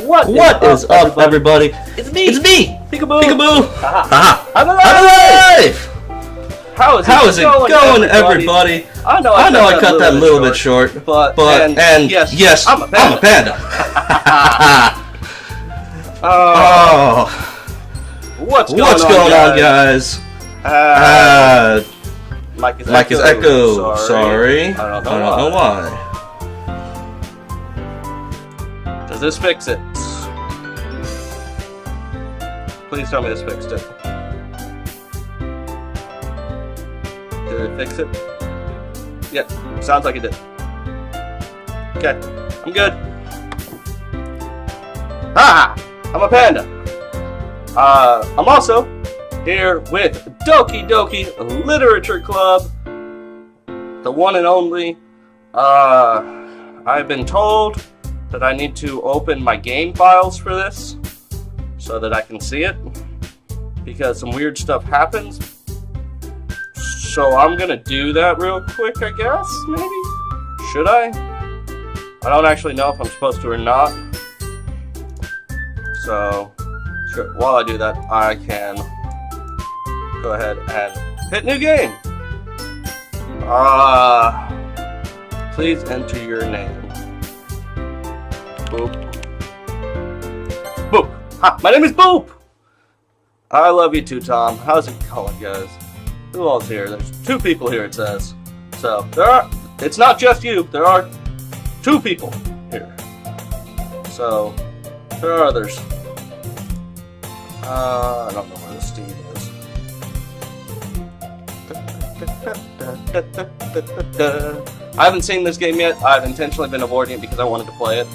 What is up, everybody? It's me! It's me! Peekaboo! Peekaboo! Haha! I'm alive! I'm alive! How is it going, everybody? I know I cut that a little bit short, but yes, I'm a panda. What's going on, guys? Mike is echo. Sorry. I don't know why. Does this fix it? Please tell me this fixed it. Did it fix it? Yeah, sounds like it did. Okay, I'm good. Ah! I'm a panda. I'm also here with Doki Doki Literature Club, the one and only. I've been told that I need to open my game files for this so that I can see it, because some weird stuff happens. So I'm gonna do that real quick, I guess, maybe? Should I? I don't actually know if I'm supposed to or not. So, sure, while I do that, I can go ahead and hit new game. Please enter your name. Boop. Boop. Hi, my name is Boop! I love you too, Tom. How's it going, guys? Who all's here? There's 2 people here, it says. So, it's not just you. There are 2 people here. So, there are others. I don't know where the Steam is. I haven't seen this game yet. I've intentionally been avoiding it because I wanted to play it.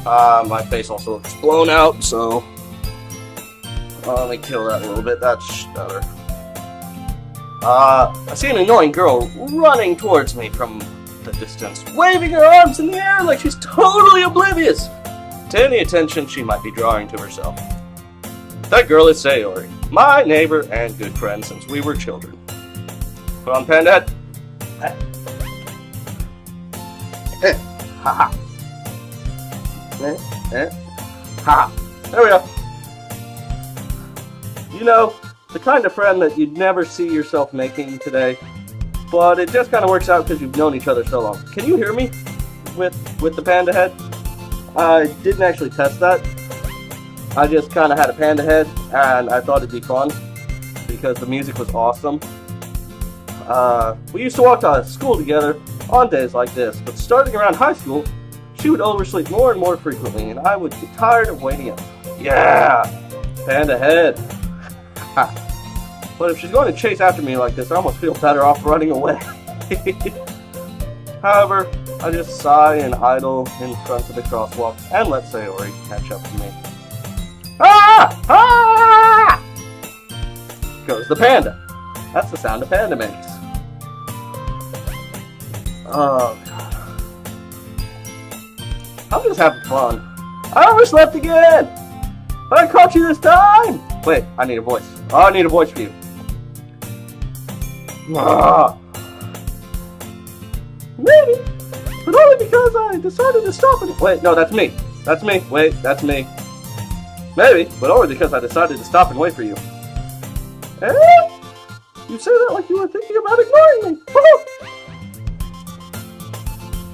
My face also looks blown out, so let me kill that a little bit. That's better. I see an annoying girl running towards me from the distance, waving her arms in the air like she's totally oblivious to any attention she might be drawing to herself. That girl is Sayori, my neighbor and good friend since we were children. Put on panda head. Haha. Ha! There we go. You know, the kind of friend that you'd never see yourself making today, but it just kind of works out because you've known each other so long. Can you hear me with the panda head? I didn't actually test that. I just kind of had a panda head, and I thought it'd be fun because the music was awesome. We used to walk to school together on days like this, but starting around high school, she would oversleep more and more frequently, and I would get tired of waiting up. Yeah! Panda head. But if she's going to chase after me like this, I almost feel better off running away. However, I just sigh and idle in front of the crosswalk and let Sayori catch up to me. Ah! Ah! Goes the panda. That's the sound a panda makes. Oh, God. I'm just having fun. I overslept again! But I caught you this time! Wait, I need a voice. Oh, I need a voice for you. Ah. Maybe, but only because I decided to stop and... Wait, no, that's me. That's me. Wait, that's me. Maybe, but only because I decided to stop and wait for you. Eh? You say that like you were thinking about ignoring me.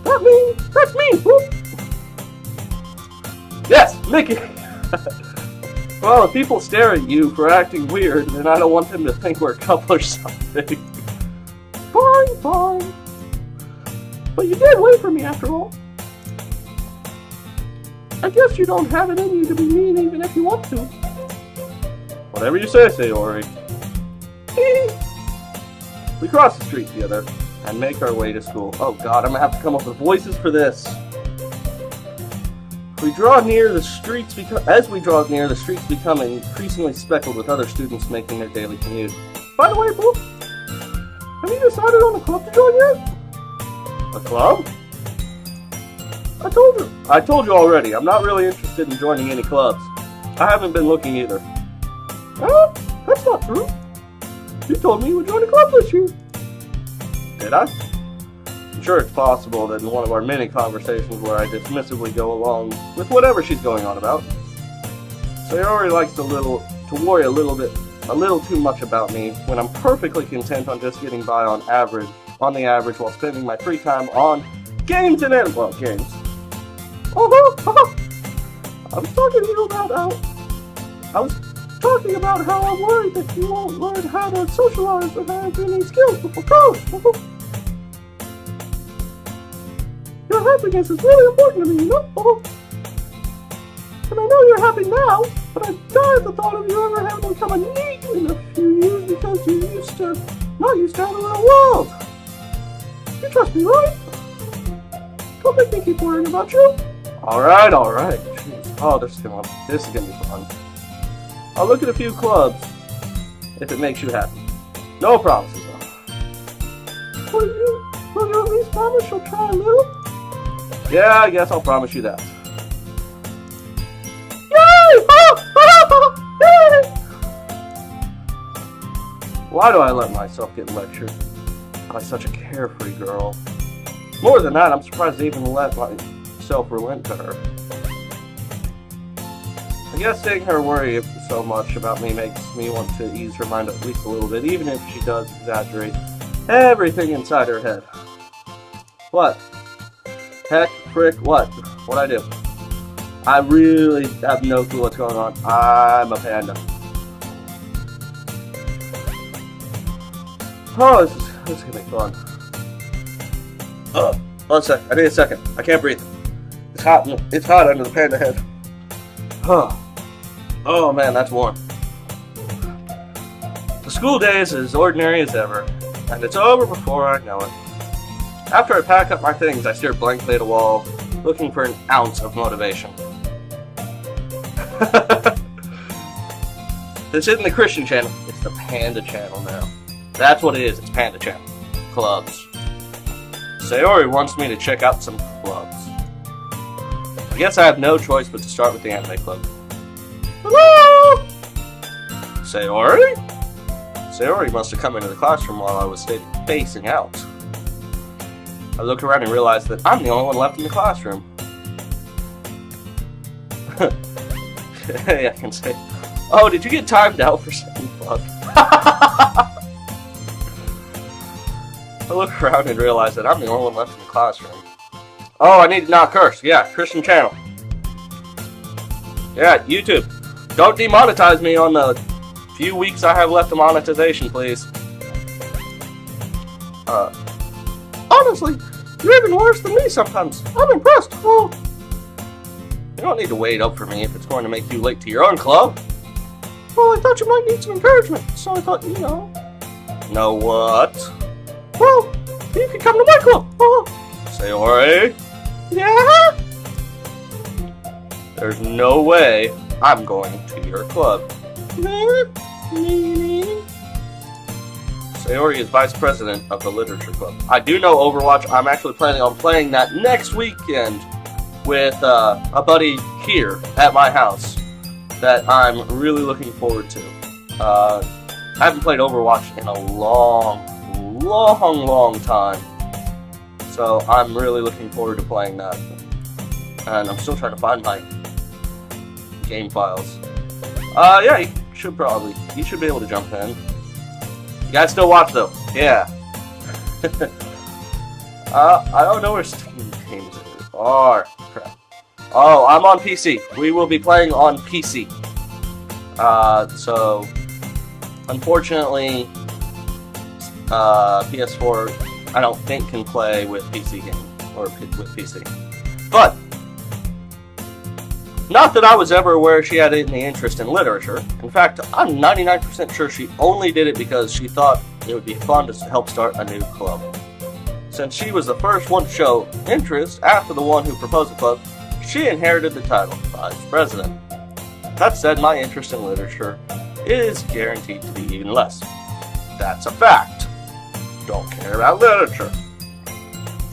Woo-hoo! That's me. Woo. Yes, Mickey. Well, if people stare at you for acting weird, then I don't want them to think we're a couple or something. Fine. But you did wait for me after all. I guess you don't have it in you to be mean even if you want to. Whatever you say, Sayori. We cross the street together and make our way to school. Oh God, I'm gonna have to come up with voices for this. As we draw near, the streets become increasingly speckled with other students making their daily commute. By the way, Boop, have you decided on a club to join yet? A club? I told you already, I'm not really interested in joining any clubs. I haven't been looking either. That's not true. You told me you would join a club this year. Did I? I'm sure it's possible that in one of our many conversations where I dismissively go along with whatever she's going on about, Sayori likes to worry a little too much about me when I'm perfectly content on just getting by on the average while spending my free time on games and games. I was talking to you about how I'm worried that you won't learn how to socialize or have any skills before college. Your happiness is really important to me, you know? And I know you're happy now, but I die at the thought of you ever having to become a NEET in a few years because you not used to have a real world. You trust me, right? Don't make me keep worrying about you. Alright. Jeez. Oh, this is gonna be fun. I'll look at a few clubs if it makes you happy. No promises, though. Will you at least promise you'll try a little? Yeah, I guess I'll promise you that. Why do I let myself get lectured by such a carefree girl? More than that, I'm surprised I even let myself relent to her. I guess seeing her worry so much about me makes me want to ease her mind at least a little bit, even if she does exaggerate everything inside her head. What? Heck, frick, what? What'd I do? I really have no clue what's going on. I'm a panda. Oh, this is gonna be fun. One sec. I need a second. I can't breathe. It's hot under the panda head. Oh man, that's warm. The school day is as ordinary as ever, and it's over before I know it. After I pack up my things, I stare blankly at a wall, looking for an ounce of motivation. This isn't the Christian channel, it's the Panda channel now. That's what it is, it's Panda channel. Clubs. Sayori wants me to check out some clubs. I guess I have no choice but to start with the anime club. Hello? Sayori? Sayori must have come into the classroom while I was facing out. I looked around and realized that I'm the only one left in the classroom. Hey, I can say, oh, did you get timed out for something fun? I look around and realize that I'm the only one left in the classroom. Oh, I need to not curse. Yeah, Christian channel. Yeah, YouTube. Don't demonetize me on the few weeks I have left of monetization, please. Honestly, you're even worse than me sometimes. I'm impressed. Oh. You don't need to wait up for me if it's going to make you late to your own club. Well, I thought you might need some encouragement, so I thought, Know what? Well, you can come to my club. Sayori? Yeah? There's no way I'm going to your club. Sayori is vice president of the literature club. I do know Overwatch. I'm actually planning on playing that next weekend with a buddy here at my house that I'm really looking forward to. I haven't played Overwatch in a long time. So I'm really looking forward to playing that. And I'm still trying to find my game files. Yeah, you should be able to jump in. You guys still watch though? Yeah. I don't know where Steam games are. Crap. Oh, I'm on PC. We will be playing on PC. So unfortunately, PS4 I don't think can play with PC game or with PC. But not that I was ever aware she had any interest in literature. In fact, I'm 99% sure she only did it because she thought it would be fun to help start a new club. Since she was the first one to show interest after the one who proposed the club, she inherited the title, Vice President. That said, my interest in literature is guaranteed to be even less. That's a fact. Don't care about literature.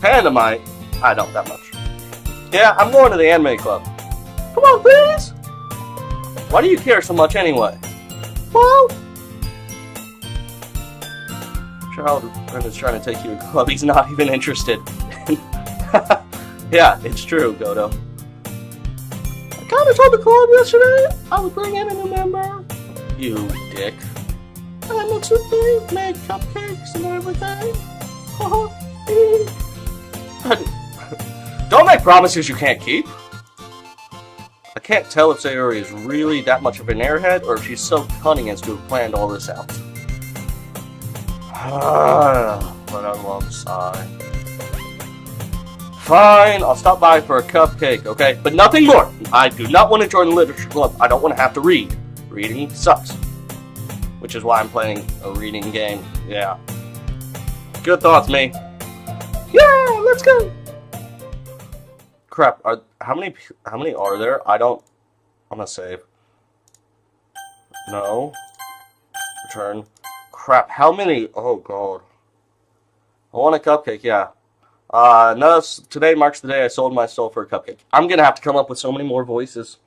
Panda might. I don't that much. Yeah, I'm going to the anime club. Come on, please! Why do you care so much anyway? Well, child friend is trying to take you to a club. He's not even interested. Yeah, it's true, Godo. I kinda told the club yesterday I would bring in a new member. You dick. And it's a thing, made cupcakes and everything. Don't make promises you can't keep. I can't tell if Sayori is really that much of an airhead or if she's so cunning as to have planned all this out. But I love Sai. Fine, I'll stop by for a cupcake, okay? But nothing more! I do not want to join the literature club. I don't want to have to read. Reading sucks. Which is why I'm playing a reading game. Yeah. Good thoughts, me. Yeah, let's go! Crap, how many are there? I'm gonna save. No. Return. Crap, how many? Oh, God. I want a cupcake, yeah. No, today marks the day I sold my soul for a cupcake. I'm gonna have to come up with so many more voices.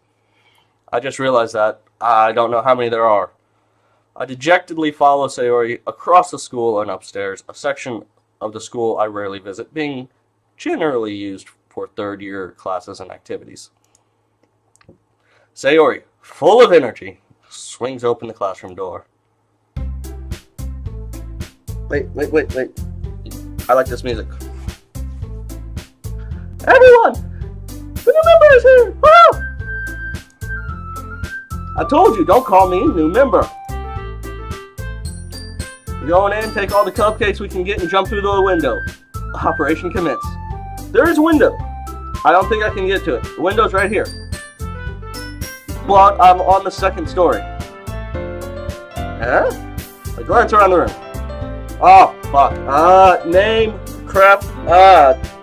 I just realized that. I don't know how many there are. I dejectedly follow Sayori across the school and upstairs, a section of the school I rarely visit, being generally used for third-year classes and activities. Sayori, full of energy, swings open the classroom door. Wait. I like this music. Everyone! The new member is here! Ah! I told you, don't call me new member. We're going in, take all the cupcakes we can get, and jump through the window. Operation commence. There is a window. I don't think I can get to it. The window's right here. But I'm on the second story. Huh? I glance around the room. Oh, fuck. Name, crap.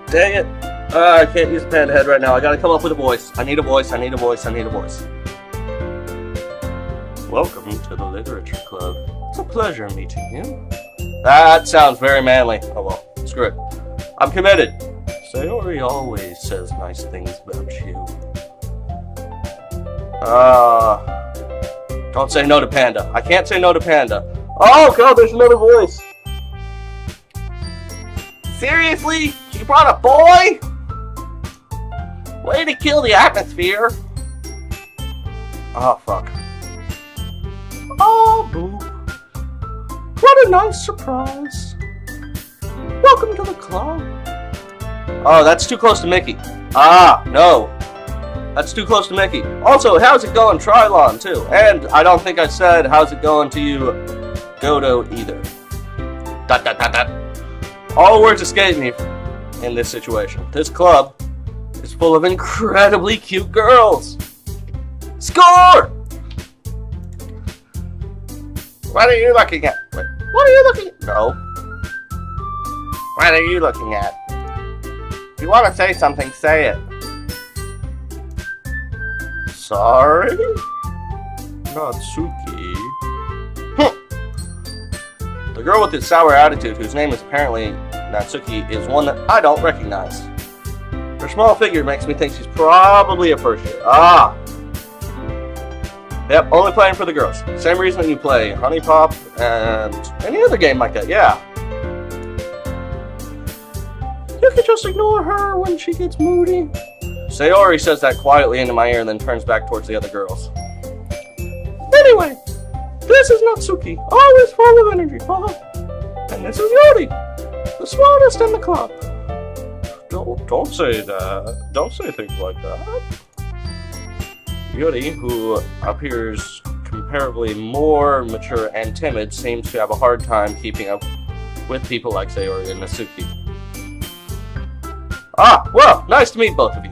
Dang it. I can't use Panda Head right now. I gotta come up with a voice. I need a voice. Welcome to the Literature Club. It's a pleasure meeting you. That sounds very manly. Oh well, screw it. I'm committed. Sayori always says nice things about you. Don't say no to Panda. I can't say no to Panda. Oh God, there's another voice. Seriously? You brought a boy? Way to kill the atmosphere. Oh, fuck. Oh, boo. What a nice surprise. Welcome to the club. Oh, that's too close to Mickey. Ah, no. That's too close to Mickey. Also, how's it going, Trilon, too? And I don't think I said how's it going to you, Godo, either. ... All words escape me in this situation. This club is full of incredibly cute girls. Score! What are you looking at? Wait, what are you looking at? No. What are you looking at? If you want to say something, say it. Sorry? Natsuki. The girl with the sour attitude, whose name is apparently Natsuki, is one that I don't recognize. Her small figure makes me think she's probably a first year. Ah! Yep, only playing for the girls. Same reason you play Honey Pop and any other game like that, yeah. You can just ignore her when she gets moody. Sayori says that quietly into my ear and then turns back towards the other girls. Anyway, this is Natsuki, always full of energy. And this is Yori, the smartest in the club. Don't say that. Don't say things like that. Yuri, who appears comparably more mature and timid, seems to have a hard time keeping up with people like Sayori and Natsuki. Ah, well, nice to meet both of you.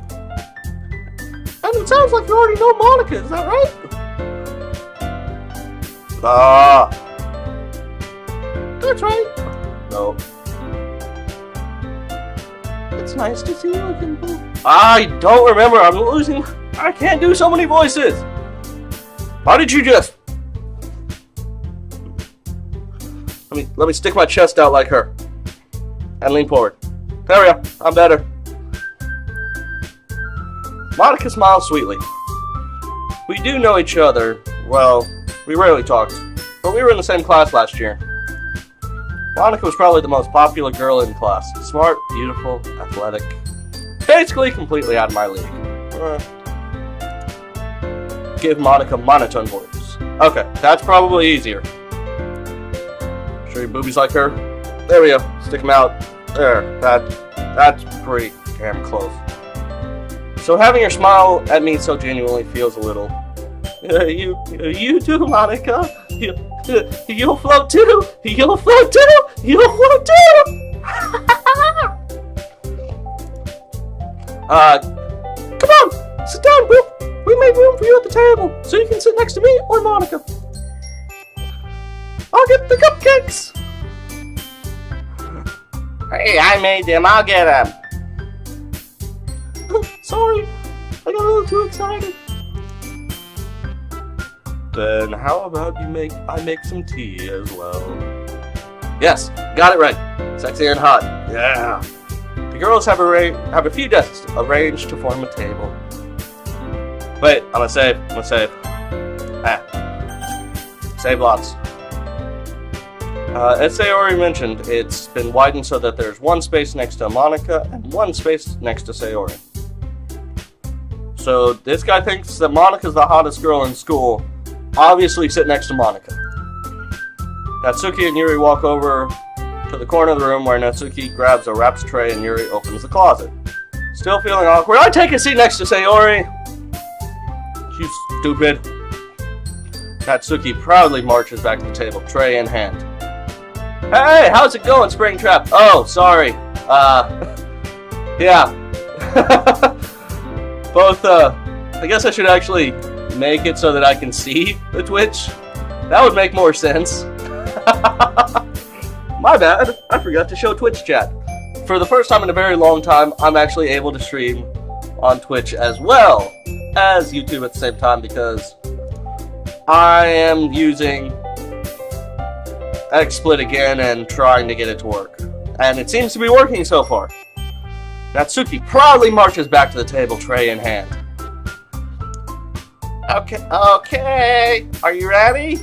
And it sounds like you already know Monica, is that right? Ah. That's right. No. It's nice to see you again, Boo. I don't remember. I'm losing. I can't do so many voices. Why did you just? Let me stick my chest out like her and lean forward. There we go. I'm better. Monica smiles sweetly. We do know each other. Well, we rarely talked, but we were in the same class last year. Monica was probably the most popular girl in class. Smart, beautiful, athletic. Basically completely out of my league. Give Monica monotone voice. Okay, that's probably easier. Show your boobies like her. There we go. Stick them out. There. That's pretty damn close. So having her smile at me so genuinely feels a little. You too, Monica. You'll float too. You'll float too. You'll float too. Come on, sit down, Boop. We made room for you at the table, so you can sit next to me or Monica. I'll get the cupcakes. Hey, I made them. I'll get them. Sorry, I got a little too excited. Then how about I make some tea as well? Yes, got it right. Sexy and hot. Yeah. The girls have a few desks arranged to form a table. Wait, I'm gonna save. Save lots. As Sayori mentioned, it's been widened so that there's one space next to Monica and one space next to Sayori. So this guy thinks that Monica's the hottest girl in school. Obviously sit next to Monica. Natsuki and Yuri walk over to the corner of the room where Natsuki grabs a wraps tray and Yuri opens the closet. Still feeling awkward, I take a seat next to Sayori. You stupid. Natsuki proudly marches back to the table, tray in hand. Hey, how's it going, Springtrap? Oh, sorry. Yeah. Both, I guess I should actually make it so that I can see the Twitch. That would make more sense. My bad. I forgot to show Twitch chat. For the first time in a very long time, I'm actually able to stream on Twitch as well as YouTube at the same time because I am using XSplit again and trying to get it to work. And it seems to be working so far. Natsuki proudly marches back to the table, tray in hand. Okay. Are you ready?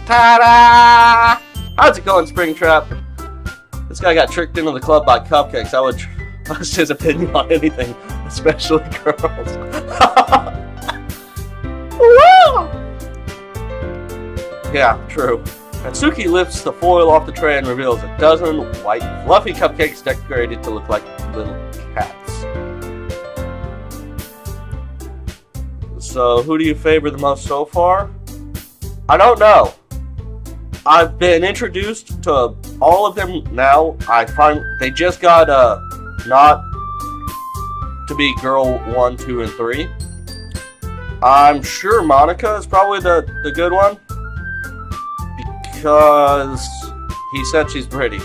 Ta-da! How's it going, Springtrap? This guy got tricked into the club by cupcakes. I would trust his opinion on anything, especially girls. Yeah, true. Natsuki lifts the foil off the tray and reveals a dozen white, fluffy cupcakes decorated to look like little cats. So, who do you favor the most so far? I don't know. I've been introduced to all of them now. I find they just got not to be girl 1, 2, and 3. I'm sure Monica is probably the good one. Because he said she's pretty. He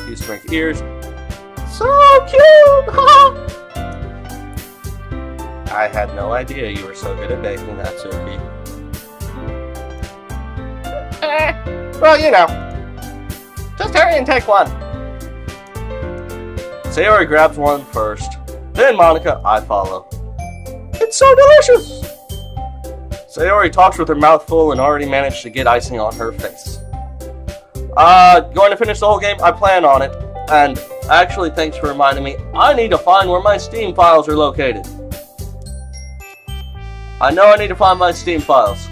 used to make ears. So cute! I had no idea you were so good at baking, Natsuki. Well, you know. Just hurry and take one. Sayori grabs one first. Then Monica, I follow. It's so delicious! Sayori talks with her mouth full and already managed to get icing on her face. Going to finish the whole game? I plan on it. And actually, thanks for reminding me, I need to find where my Steam files are located. I know I need to find my Steam files.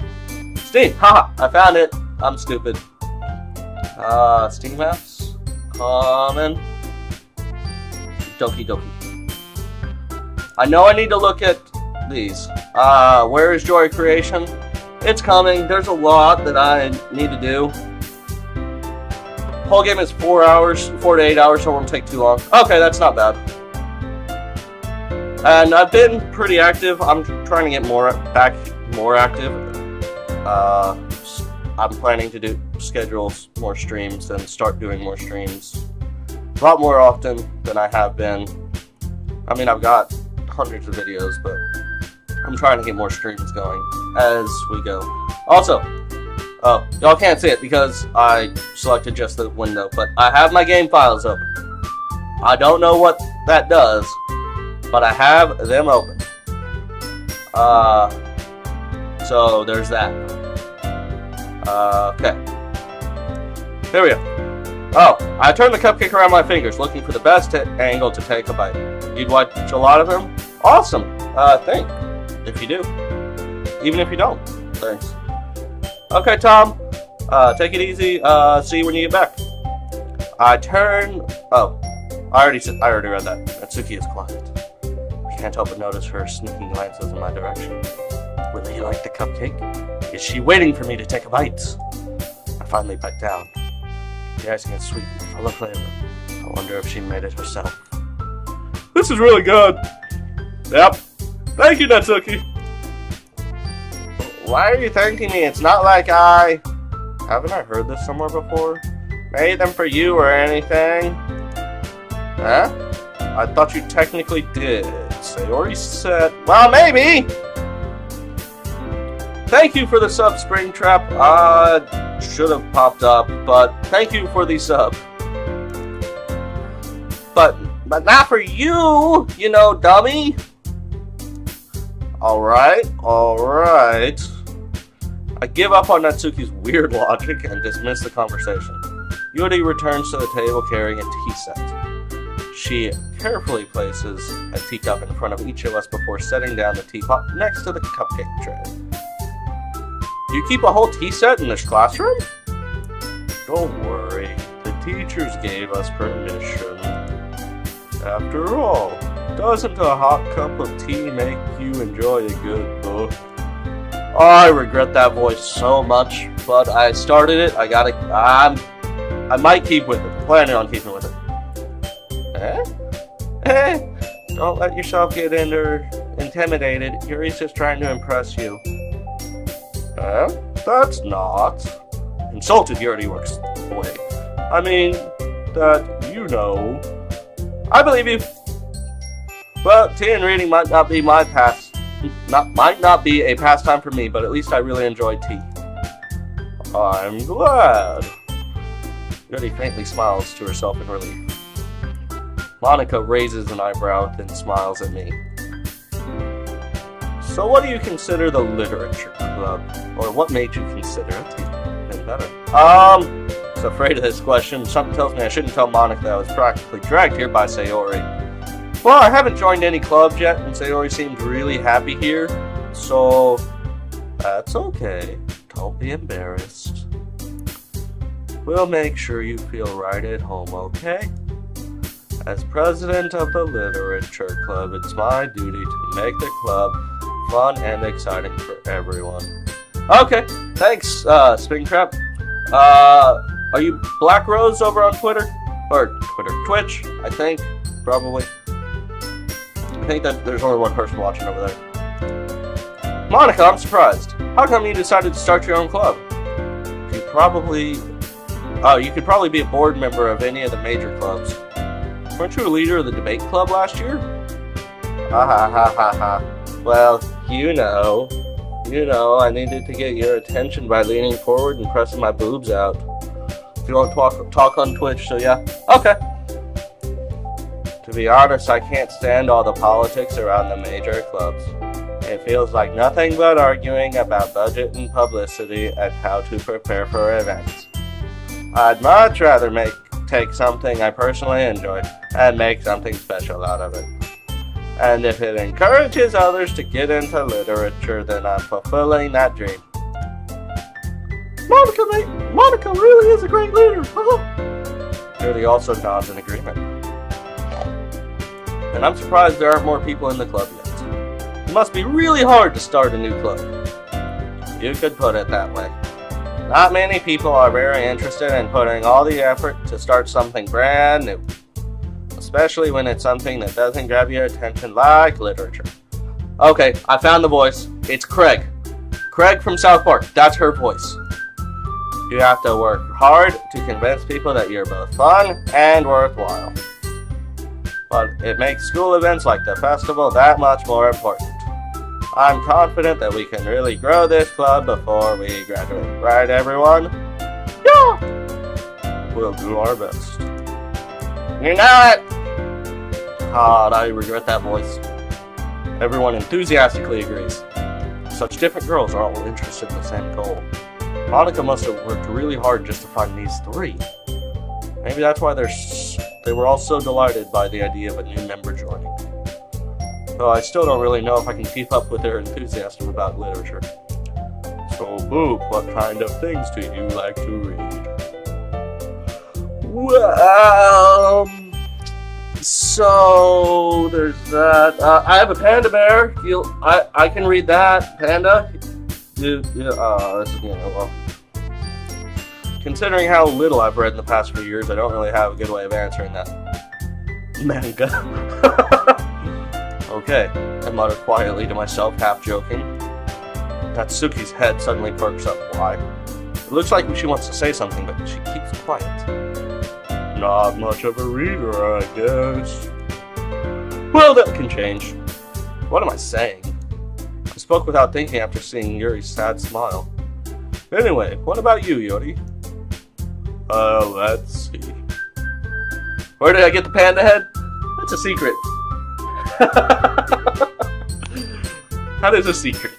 Steam! Haha! I found it! I'm stupid. Steam apps? Common. Doki Doki. I know I need to look at these. Where is Joy Creation? It's coming. There's a lot that I need to do. Whole game is 4 to 8 hours, so it won't take too long. Okay, that's not bad. And I've been pretty active. I'm trying to get more active. I'm planning to schedule more streams and start doing more streams a lot more often than I have been. I mean, I've got hundreds of videos, but I'm trying to get more streams going as we go. Also, y'all can't see it because I selected just the window, but I have my game files open. I don't know what that does, but I have them open. So there's that. Okay. Here we go. Oh, I turned the cupcake around my fingers, looking for the best angle to take a bite. You'd watch a lot of them? Awesome. Thanks. If you do. Even if you don't. Thanks. Okay, Tom. Take it easy. See you when you get back. I already read that. Natsuki is quiet. I can't help but notice her sneaking glances in my direction. Really like the cupcake? Is she waiting for me to take a bite? I finally bite down. The icing is sweet and full of flavor. I wonder if she made it herself. This is really good. Yep. Thank you, Natsuki. Why are you thanking me? It's not like haven't I heard this somewhere before? Made them for you or anything? Huh? I thought you technically did. Sayori said, well, maybe! Thank you for the sub, Springtrap. Should have popped up, but thank you for the sub. But not for you, you know, dummy. Alright. I give up on Natsuki's weird logic and dismiss the conversation. Yuri returns to the table carrying a tea set. She carefully places a teacup in front of each of us before setting down the teapot next to the cupcake tray. You keep a whole tea set in this classroom? Don't worry, the teachers gave us permission. After all, doesn't a hot cup of tea make you enjoy a good book? I regret that voice so much, but I started it, I might keep with it, planning on keeping with it. Don't let yourself get intimidated, Yuri's just trying to impress you. That's not. Insulted Yuri works away. I mean, that you know. I believe you. Well, tea and reading might not be a pastime for me, but at least I really enjoy tea. I'm glad. Yuri faintly smiles to herself in relief. Monica raises an eyebrow, then smiles at me. So what do you consider the literature club? Or what made you consider it? Even better. I was afraid of this question. Something tells me I shouldn't tell Monica that I was practically dragged here by Sayori. Well, I haven't joined any clubs yet, and Sayori seemed really happy here. So, that's okay. Don't be embarrassed. We'll make sure you feel right at home, okay? As president of the Literature Club, it's my duty to make the club fun and exciting for everyone. Okay, thanks, Springtrap. Are you Black Rose over on Twitter? Or Twitch, I think, probably. I think that there's only one person watching over there. Monica, I'm surprised. How come you decided to start your own club? You could probably be a board member of any of the major clubs. Weren't you a leader of the debate club last year? Well, you know, I needed to get your attention by leaning forward and pressing my boobs out. If you want to talk on Twitch, so yeah. Okay. To be honest, I can't stand all the politics around the major clubs. It feels like nothing but arguing about budget and publicity and how to prepare for events. I'd much rather take something I personally enjoy and make something special out of it. And if it encourages others to get into literature, then I'm fulfilling that dream. Monica really is a great leader. Judy also nods in agreement. And I'm surprised there aren't more people in the club yet. It must be really hard to start a new club. You could put it that way. Not many people are very interested in putting all the effort to start something brand new. Especially when it's something that doesn't grab your attention like literature. Okay, I found the voice. It's Craig. Craig from South Park. That's her voice. You have to work hard to convince people that you're both fun and worthwhile. But it makes school events like the festival that much more important. I'm confident that we can really grow this club before we graduate. Right, everyone? Yeah! We'll do our best. You know it! God, I regret that voice. Everyone enthusiastically agrees. Such different girls are all interested in the same goal. Monica must have worked really hard just to find these three. Maybe that's why they were all so delighted by the idea of a new member joining. Though I still don't really know if I can keep up with their enthusiasm about literature. So, Boop, what kind of things do you like to read? Well, so there's that. I have a panda bear. I can read that. Panda? Well. Considering how little I've read in the past few years, I don't really have a good way of answering that. Manga. Okay, I muttered quietly to myself, half joking. Natsuki's head suddenly perks up. Why? It looks like she wants to say something, but she keeps quiet. Not much of a reader, I guess. Well, that can change. What am I saying? I spoke without thinking after seeing Yuri's sad smile. Anyway, what about you, Yuri? Let's see. Where did I get the panda head? It's a secret. That is a secret.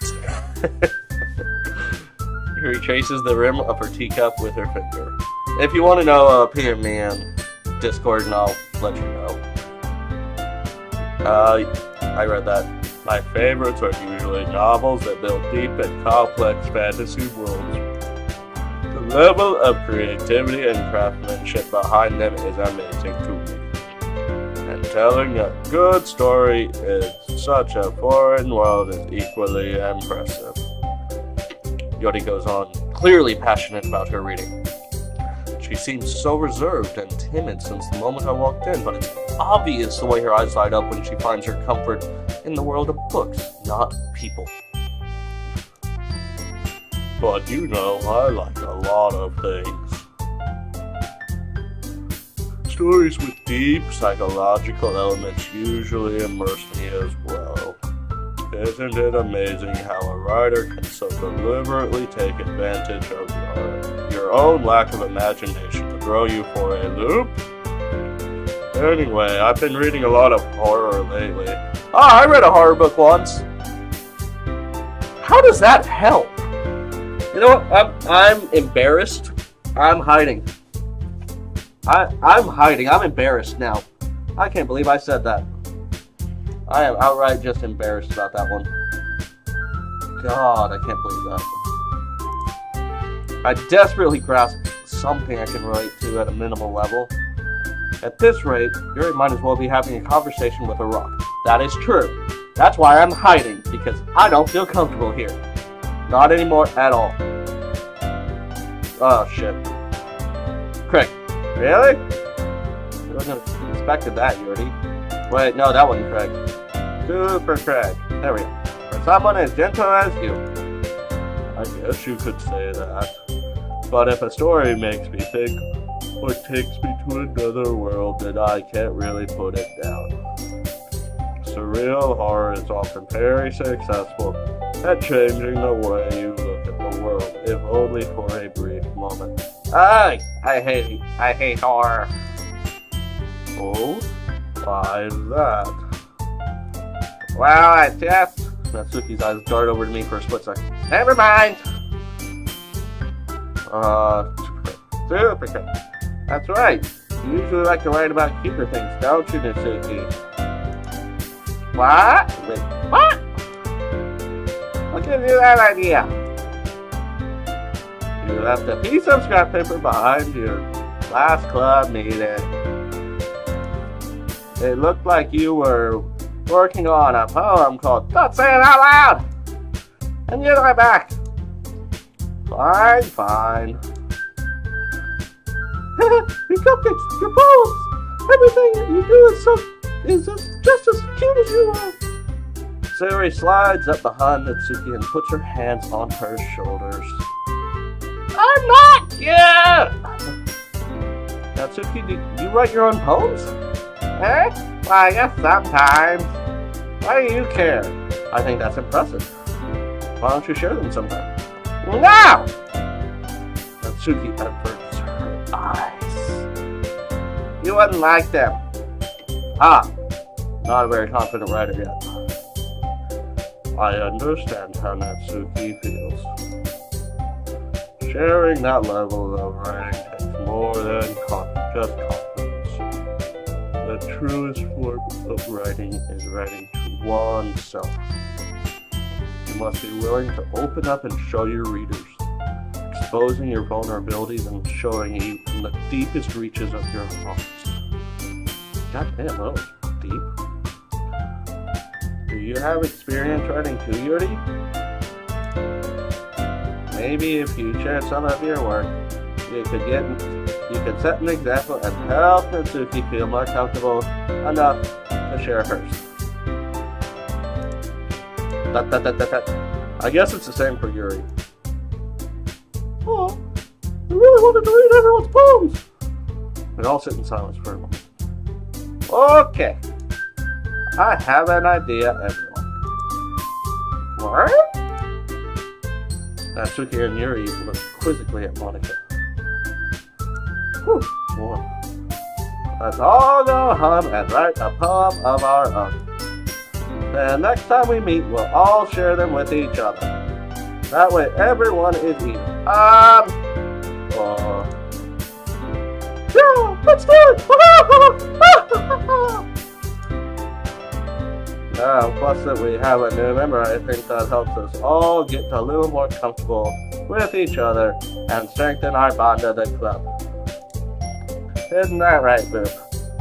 Yuri traces the rim of her teacup with her finger. If you want to know, PM me in Discord and I'll let you know. I read that. My favorites are usually novels that build deep and complex fantasy worlds. The level of creativity and craftsmanship behind them is amazing to me. And telling a good story in such a foreign world is equally impressive. Yori goes on, clearly passionate about her reading. She seems so reserved and timid since the moment I walked in, but it's obvious the way her eyes light up when she finds her comfort in the world of books, not people. But you know, I like a lot of things. Stories with deep psychological elements usually immerse me as well. Isn't it amazing how a writer can so deliberately take advantage of your own lack of imagination to throw you for a loop? Anyway, I've been reading a lot of horror lately. I read a horror book once. How does that help? You know what? I'm embarrassed. I'm hiding. I'm hiding. I'm embarrassed now. I can't believe I said that. I am outright just embarrassed about that one. God, I can't believe that. I desperately grasp something I can relate to at a minimal level. At this rate, Yuri might as well be having a conversation with a rock. That is true. That's why I'm hiding, because I don't feel comfortable here. Not anymore at all. Oh, shit. Craig. Really? I wasn't expected that, Yuri. Wait, no, that wasn't Craig. Super Craig. There we go. For someone as gentle as you. I guess you could say that. But if a story makes me think, or takes me to another world, then I can't really put it down. Surreal horror is often very successful at changing the way you look at the world, if only for a brief moment. I hate horror. Oh? Why is that? Well, I just... Natsuki's eyes dart over to me for a split second. Never mind! Super quick. That's right. You usually like to write about cuter things, don't you, Natsuki? What? Wait, what? What gives you that idea? You left a piece of scrap paper behind your last club meeting. It looked like you were working on a poem called Don't Say It Out Loud! And you're right back. Fine. Your cupcakes, your poems, everything you do is just as cute as you are. Sayori slides up behind Natsuki and puts her hands on her shoulders. I'm not cute! Natsuki, do you write your own poems? Eh? Well, I guess sometimes. Why do you care? I think that's impressive. Why don't you share them sometime? No! Natsuki averts her eyes. You wouldn't like them. Not a very confident writer yet. I understand how Natsuki feels. sharing that level of writing takes more than just confidence. The truest form of writing is writing to oneself. You must be willing to open up and show your readers, exposing your vulnerabilities and showing you in the deepest reaches of your hearts. God damn, that was deep. Do you have experience writing too, Yuri? Maybe if you share some of your work, you could set an example and help Natsuki feel more comfortable enough to share hers. I guess it's the same for Yuri. Oh, I really wanted to read everyone's poems. We all sit in silence for a moment. Okay, I have an idea, everyone. What? Natsuki and Yuri look quizzically at Monica. Whew, boy. Let's all go home and write a poem of our own. Then next time we meet, we'll all share them with each other. That way everyone is even. Yeah, let's do it! Plus that we have a new member, I think that helps us all get a little more comfortable with each other and strengthen our bond of the club. Isn't that right, Boop?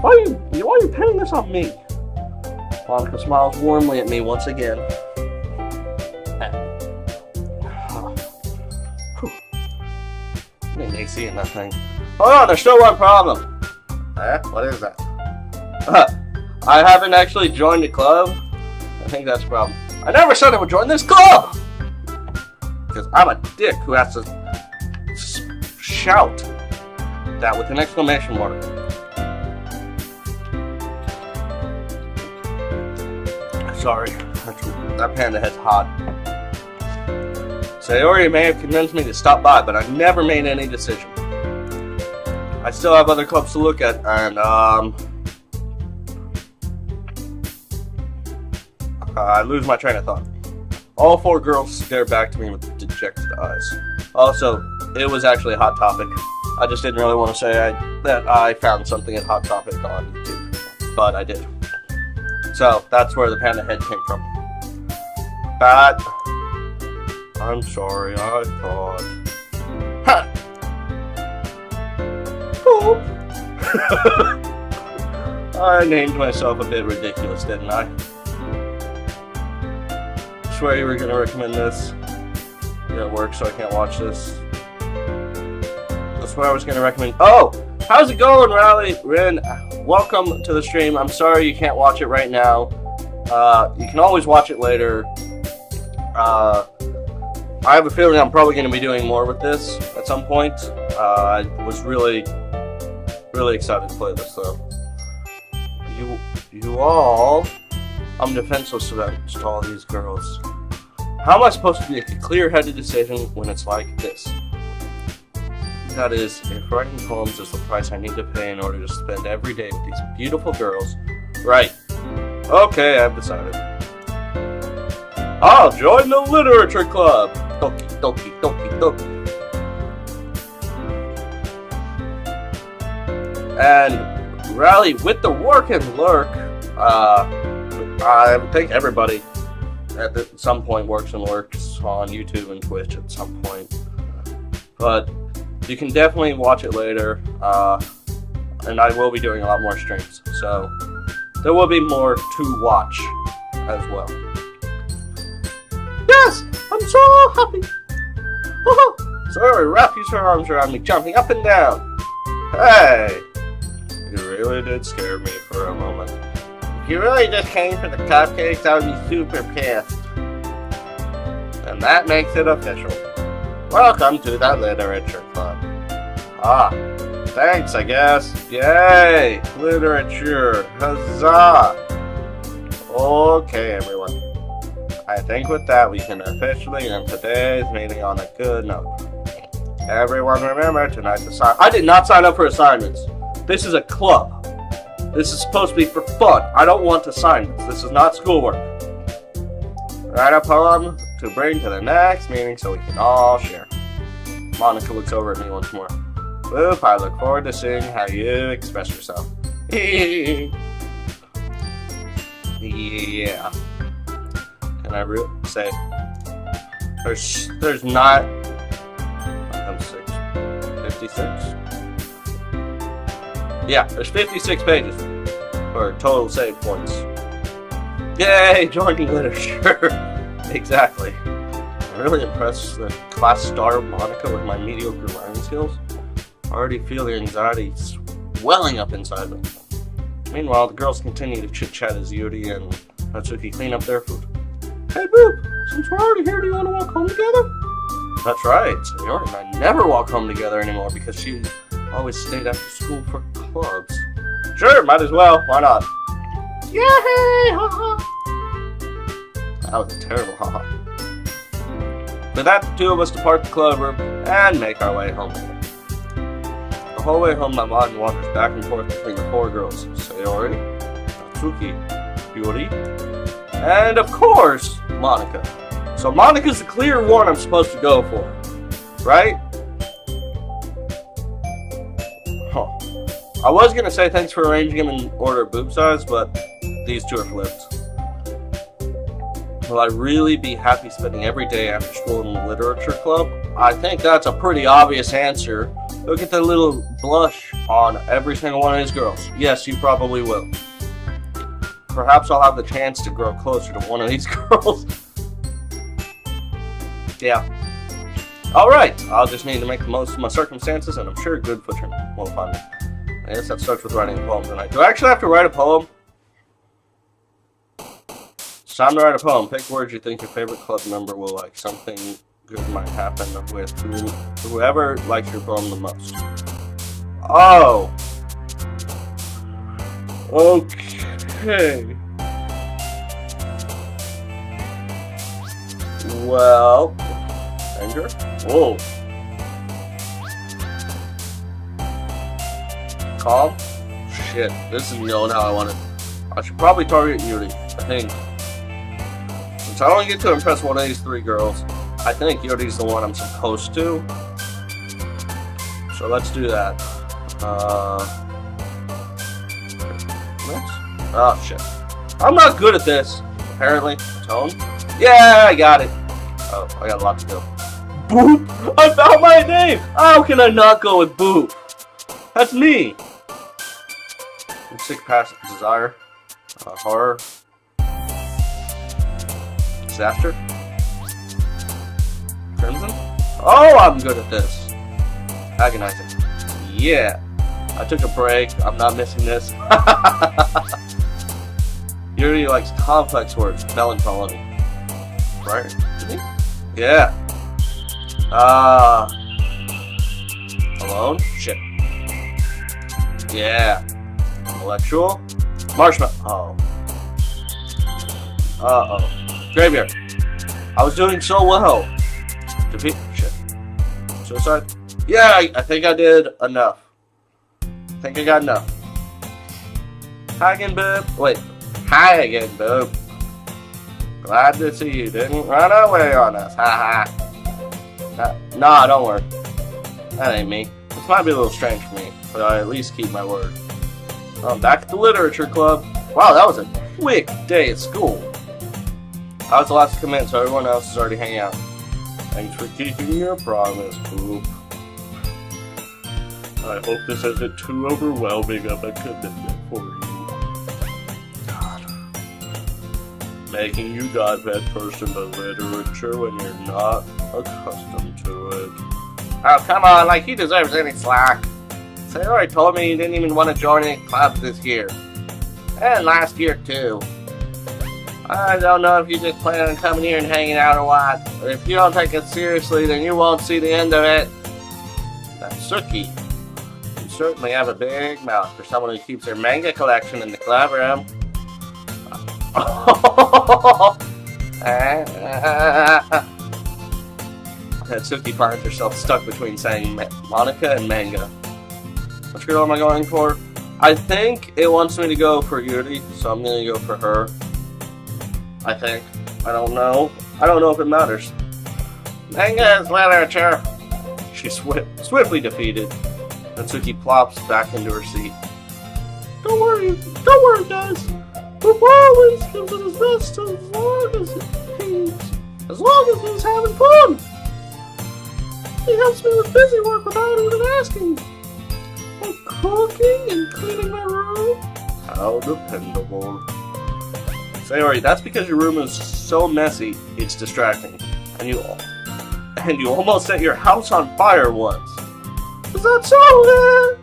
Why are you pinning this on me? Monica smiles warmly at me once again. Ain't AC in that thing. Hold on, there's still one problem. What is that? I haven't actually joined the club. I think that's a problem. I never said I would join this club! Because I'm a dick who has to shout that with an exclamation mark. Sorry, that panda head's hot. Sayori may have convinced me to stop by, but I never made any decision. I still have other clubs to look at, and I lose my train of thought. All four girls stare back to me with dejected eyes. Also, it was actually a hot topic. I just didn't really want to say that I found something at Hot Topic on YouTube, but I did. So, that's where the panda head came from. But I'm sorry, I thought. Ha! Oh. I named myself a bit ridiculous, didn't I? I swear you were going to recommend this. You're at work, so I can't watch this. I swear I was going to recommend. Oh! How's it going, Rally? Rin, welcome to the stream. I'm sorry you can't watch it right now. You can always watch it later. I have a feeling I'm probably going to be doing more with this at some point. I was really excited to play this, though. You all... I'm defenseless against all these girls. How am I supposed to make a clear-headed decision when it's like this? That is, if writing poems is the price I need to pay in order to spend every day with these beautiful girls. Right. Okay, I've decided. I'll join the literature club! Doki Doki Doki Doki. And Rally, with the work and lurk, I think everybody at some point works and lurks on YouTube and Twitch at some point. But you can definitely watch it later, and I will be doing a lot more streams, so there will be more to watch as well. Yes! I'm so happy! Oh, sorry, wrap your arms around me, jumping up and down. Hey! You really did scare me for a moment. If you really just came for the cupcakes, I would be super pissed. And that makes it official. Welcome to the literature club. Ah, thanks, I guess. Yay! Literature! Huzzah! Okay, everyone. I think with that we can officially end today's meeting on a good note. Everyone remember tonight to sign. I did not sign up for assignments. This is a club. This is supposed to be for fun. I don't want assignments. This is not schoolwork. Write a poem to bring to the next meeting so we can all share. Monica looks over at me once more. Boop, I look forward to seeing how you express yourself. Yeah. Can I say there's not I'm 56? Yeah, there's 56 pages for total save points. Yay, joining literature. Exactly. I'm really impressed the class star Monica with my mediocre learning skills. I already feel the anxiety swelling up inside me. Meanwhile, the girls continue to chit-chat as Yuri and Natsuki clean up their food. Hey, Boop, since we're already here, do you want to walk home together? That's right. Yuri and I never walk home together anymore because she always stayed after school for clubs. Sure, might as well. Why not? Yay! Haha! That was a terrible haha. With that, the two of us depart the club room and make our way home. The whole way home, my mind wanders back and forth between the four girls. Sayori, Natsuki, Yuri, and of course, Monica. So Monica's the clear one I'm supposed to go for, right? Huh. I was gonna say thanks for arranging them in order of boob size, but these two are flipped. Will I really be happy spending every day after school in the literature club? I think that's a pretty obvious answer. Look at the little blush on every single one of these girls. Yes, you probably will. Perhaps I'll have the chance to grow closer to one of these girls. Yeah. Alright, I'll just need to make the most of my circumstances, and I'm sure good fortune will find me. I guess that starts with writing a poem tonight. Do I actually have to write a poem? It's time to write a poem. Pick words you think your favorite club member will like. Something good might happen with whoever likes your poem the most. Oh. Okay. Well. Anger? Whoa. Calm? Shit. This is going how I want it. I should probably target Yuri, I think. Since I don't get to impress one of these three girls, I think Yuri's the one I'm supposed to. So let's do that. Next. Oh shit. I'm not good at this, apparently. Tone? Yeah, I got it. Oh, I got a lot to go. Boop! I found my name! How can I not go with Boop? That's me! Sick past desire. Horror. Disaster? Crimson? Oh, I'm good at this. Agonizing. Yeah. I took a break. I'm not missing this. Yuri likes complex words. Melancholy. Right? Yeah. Alone? Shit. Yeah. Intellectual? Marshmallow. Oh. Uh-oh. Graveyard. I was doing so well. Defeat. Shit. Suicide? Yeah, I think I did enough. I think I got enough. Hi again, boob. Wait. Hi again, boob. Glad to see you didn't run away on us. Ha ha. Nah, don't worry. That ain't me. This might be a little strange for me, but I at least keep my word. I'm back at the literature club. Wow, that was a quick day at school. I was the last to come in, so everyone else is already hanging out. Thanks for keeping your promise, Boop. I hope this isn't too overwhelming of a commitment for you. God. Making you dive head first into literature when you're not accustomed to it. Oh, come on, like he deserves any slack. Sayori told me you didn't even want to join any clubs this year. And last year, too. I don't know if you just plan on coming here and hanging out or what, but if you don't take it seriously, then you won't see the end of it. Natsuki, you certainly have a big mouth for someone who keeps their manga collection in the club room. Natsuki finds herself stuck between saying Monica and manga. Which girl am I going for? I think it wants me to go for Yuri, so I'm going to go for her. I think. I don't know. I don't know if it matters. Manga is literature. she's swiftly defeated. Natsuki plops back into her seat. Don't worry, guys. Papa always gives it his best as long as he's having fun. He helps me with busy work without even asking. Like cooking and cleaning my room. How dependable. Sayori, that's because your room is so messy, it's distracting. And you almost set your house on fire once. Is that so, man?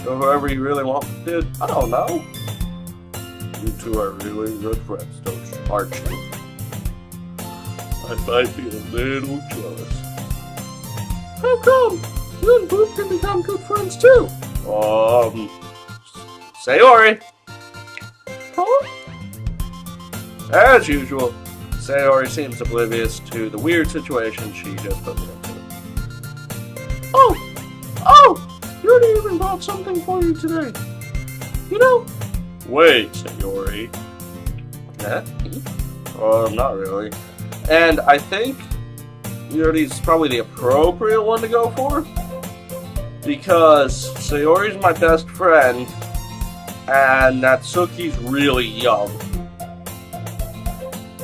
Or whoever you really want did, I don't know. You two are really good friends, aren't you? I might be a little jealous. How come? You and Boop can become good friends too. Sayori. Huh? As usual, Sayori seems oblivious to the weird situation she just put me into. Oh! Yuri even bought something for you today. You know? Wait, Sayori. Not really. And I think Yuri's probably the appropriate one to go for. Because Sayori's my best friend, and Natsuki's really young.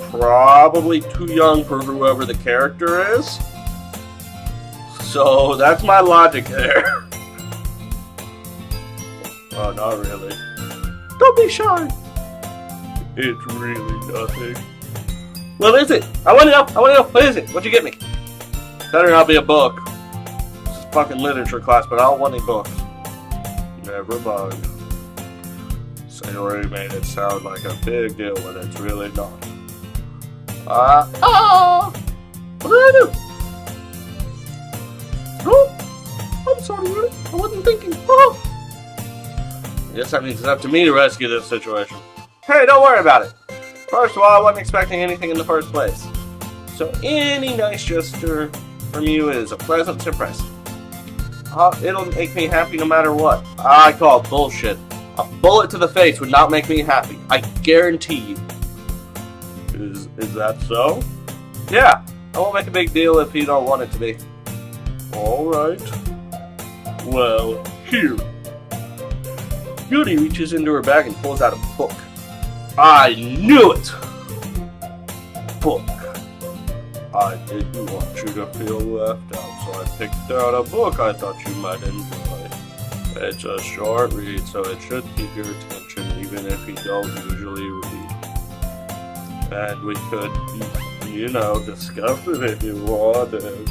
Probably too young for whoever the character is. So that's my logic there. Oh, not really. Don't be shy. It's really nothing. What is it? I want to know. What is it? What'd you get me? Better not be a book. This is fucking literature class, but I don't want any books. Never mind. Sayori made it sound like a big deal when it's really not. What did I do? Oh, I'm sorry, Yuri. I wasn't thinking. Oh. I guess that means it's up to me to rescue this situation. Hey, don't worry about it. First of all, I wasn't expecting anything in the first place. So any nice gesture from you is a pleasant surprise. It'll make me happy no matter what. I call it bullshit. A bullet to the face would not make me happy. I guarantee you. Is that so? Yeah. I won't make a big deal if you don't want it to be. Alright. Well, here. Yuri reaches into her bag and pulls out a book. I knew it! Book. I didn't want you to feel left out, so I picked out a book I thought you might enjoy. It's a short read, so it should keep your attention even if you don't usually read. And we could, discuss it if you wanted.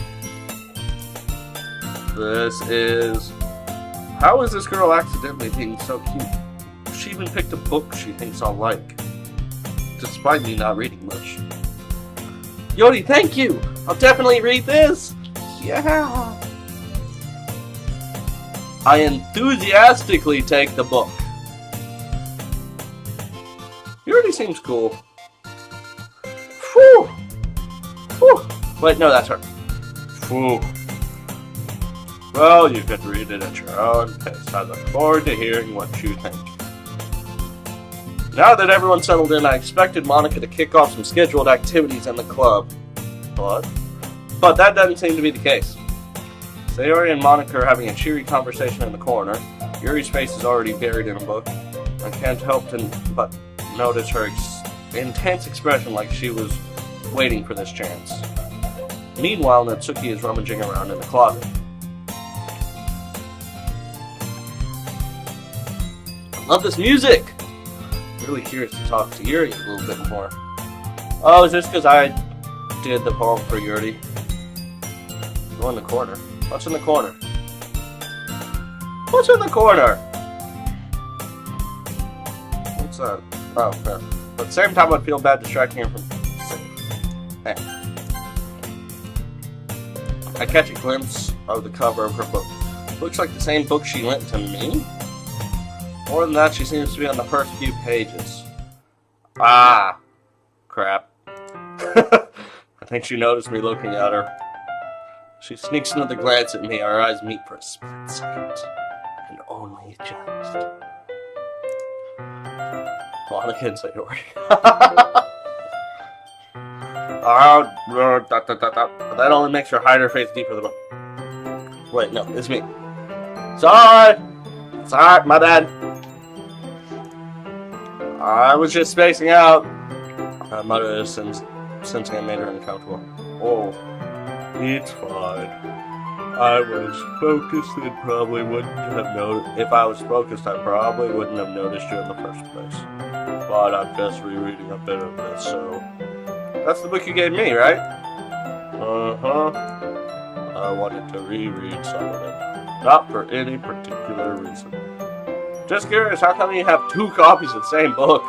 How is this girl accidentally being so cute? She even picked a book she thinks I'll like. Despite me not reading much. Yori, thank you! I'll definitely read this! Yeah! I enthusiastically take the book. Yuri seems cool. Phew! Whew. Wait, no, that's her. Phew. Well, you could read it at your own pace. I look forward to hearing what you think. Now that everyone's settled in, I expected Monica to kick off some scheduled activities in the club. But that doesn't seem to be the case. Sayori and Monica are having a cheery conversation in the corner. Yuri's face is already buried in a book. I can't help but notice her intense expression like she was waiting for this chance. Meanwhile, Natsuki is rummaging around in the closet. I love this music! Really curious to talk to Yuri a little bit more. Oh, is this because I did the poem for Yuri? Go in the corner. What's in the corner? What's in the corner? What's that? Oh, okay. But at the same time, I'd feel bad distracting her from singing. Hey. I catch a glimpse of the cover of her book. Looks like the same book she lent to me. More than that, she seems to be on the first few pages. Ah, crap. I think she noticed me looking at her. She sneaks another glance at me. Our eyes meet for a split second. And only just. Monica and Sayori. But that only makes her hide her face deeper than Wait, no, it's me. Sorry, my bad. I was just spacing out. My mother is sensing I made her uncomfortable. Oh, it's fine. I was focused and probably wouldn't have noticed. If I was focused, I probably wouldn't have noticed you in the first place. But I'm just rereading a bit of this, so... That's the book you gave me, right? Uh-huh. I wanted to reread some of it. Not for any particular reason. Just curious, how come you have 2 copies of the same book?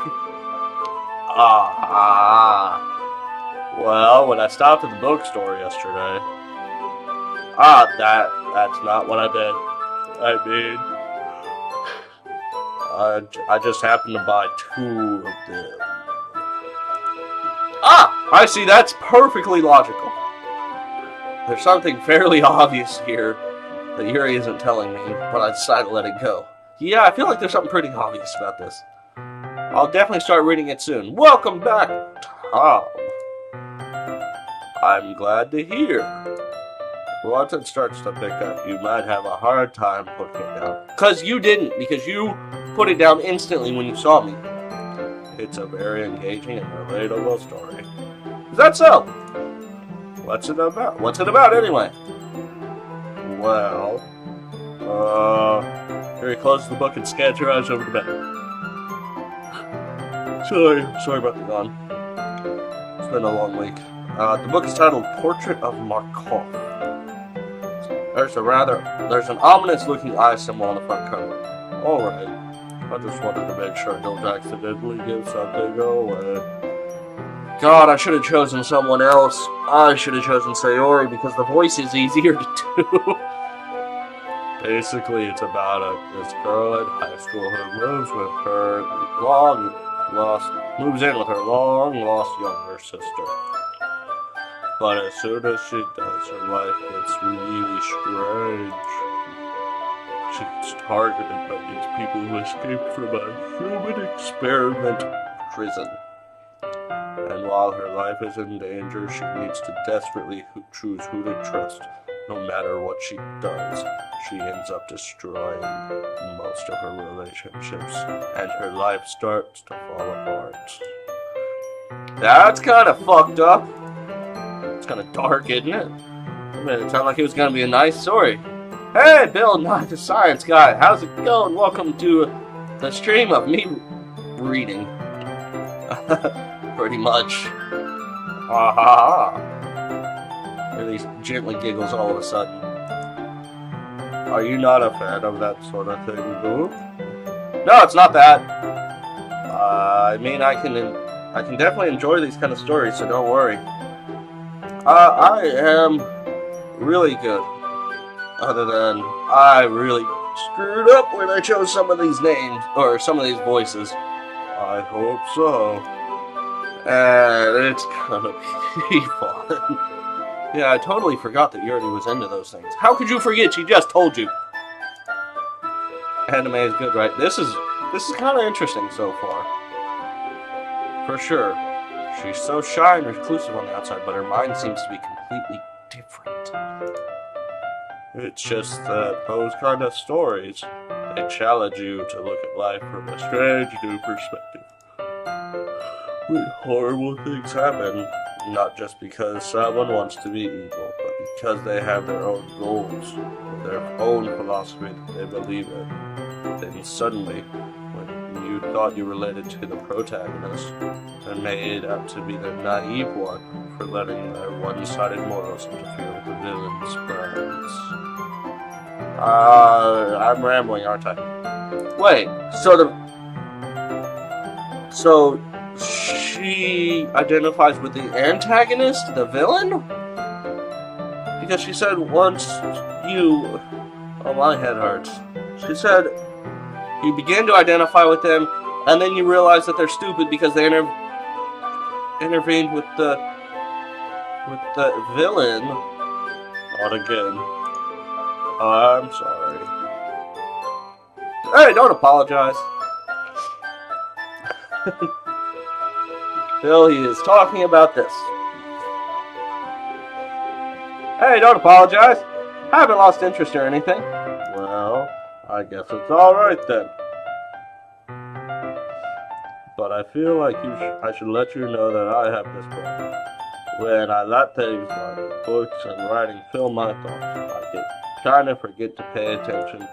Well, when I stopped at the bookstore yesterday... that's not what I did. I just happened to buy 2 of them. I see, that's perfectly logical. There's something fairly obvious here that Yuri isn't telling me, but I decided to let it go. Yeah, I feel like there's something pretty obvious about this. I'll definitely start reading it soon. Welcome back, Tom. I'm glad to hear. Once it starts to pick up, you might have a hard time putting it down. Because you didn't, because you put it down instantly when you saw me. It's a very engaging and relatable story. Is that so? What's it about? What's it about anyway? Well, Harry closes the book and scans her eyes over the bed. Sorry about the yawn. It's been a long week. The book is titled Portrait of Markov. There's an ominous-looking eye symbol on the front cover. Alright. I just wanted to make sure I don't accidentally give something away. God, I should have chosen someone else. I should have chosen Sayori because the voice is easier to do. Basically, it's about this girl in high school who moves in with her long-lost younger sister. But as soon as she does, her life gets really strange. She's targeted by these people who escaped from a human experiment prison. And while her life is in danger, she needs to desperately choose who to trust. No matter what she does, she ends up destroying most of her relationships, and her life starts to fall apart. That's kind of fucked up. It's kind of dark, isn't it? It made it sound like it was going to be a nice story. Hey, Bill, not the science guy. How's it going? Welcome to the stream of me reading. Pretty much. Really gently giggles all of a sudden. Are you not a fan of that sort of thing, Boo? No, it's not that. I mean, I can definitely enjoy these kind of stories, so don't worry. I am really good. Other than I really screwed up when I chose some of these names, or some of these voices. I hope so. And it's gonna be fun. Yeah, I totally forgot that Yuri was into those things. How could you forget? She just told you. Anime is good, right? This is kind of interesting so far. For sure. She's so shy and reclusive on the outside, but her mind seems to be completely different. It's just that those kind of stories, they challenge you to look at life from a strange new perspective. When horrible things happen, not just because someone wants to be evil, but because they have their own goals, their own philosophy that they believe in. Then suddenly, when you thought you related to the protagonist, they're made out to be the naive one for letting their one-sided morals interfere with the villain's plans. I'm rambling, aren't I? Wait, so she identifies with the antagonist, the villain? Because she said once you... Oh, my head hurts. She said you begin to identify with them, and then you realize that they're stupid because they intervened with the villain. Not again. I'm sorry. Hey, don't apologize. Bill, he is talking about this. Hey, don't apologize. Haven't lost interest or anything. Well, I guess it's alright then. But I feel like I should let you know that I have this problem. When I let things like books and writing fill my thoughts, I kind of forget to pay attention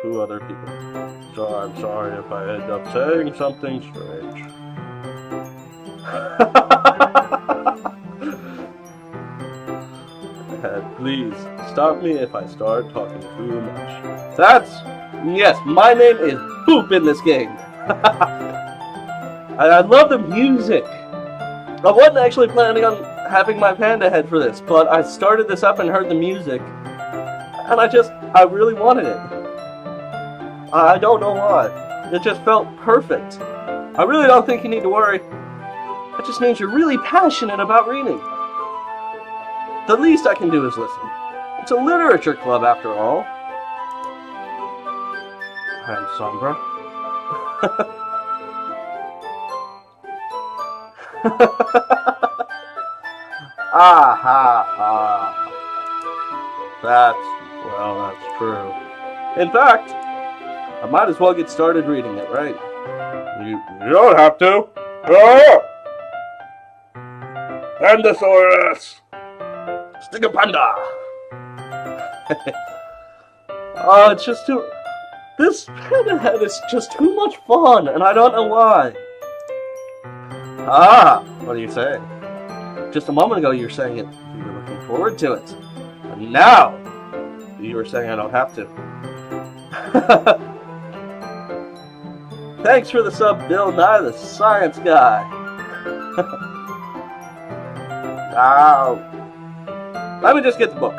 to other people. So I'm sorry if I end up saying something strange. And please, stop me if I start talking too much. Yes, my name is Poop in this game. I love the music. I wasn't actually planning on having my panda head for this, but I started this up and heard the music, and I really wanted it. I don't know why. It just felt perfect. I really don't think you need to worry. It just means you're really passionate about reading. The least I can do is listen. It's a literature club after all. I'm Sombra. That's true. In fact, I might as well get started reading it, right? You don't have to. Stigasaurus! Stigapanda! It's just too... This panda head is just too much fun, and I don't know why. What are you saying? Just a moment ago you were saying you were looking forward to it. And now, you were saying I don't have to. Thanks for the sub, Bill Nye, the science guy. Now, let me just get the book.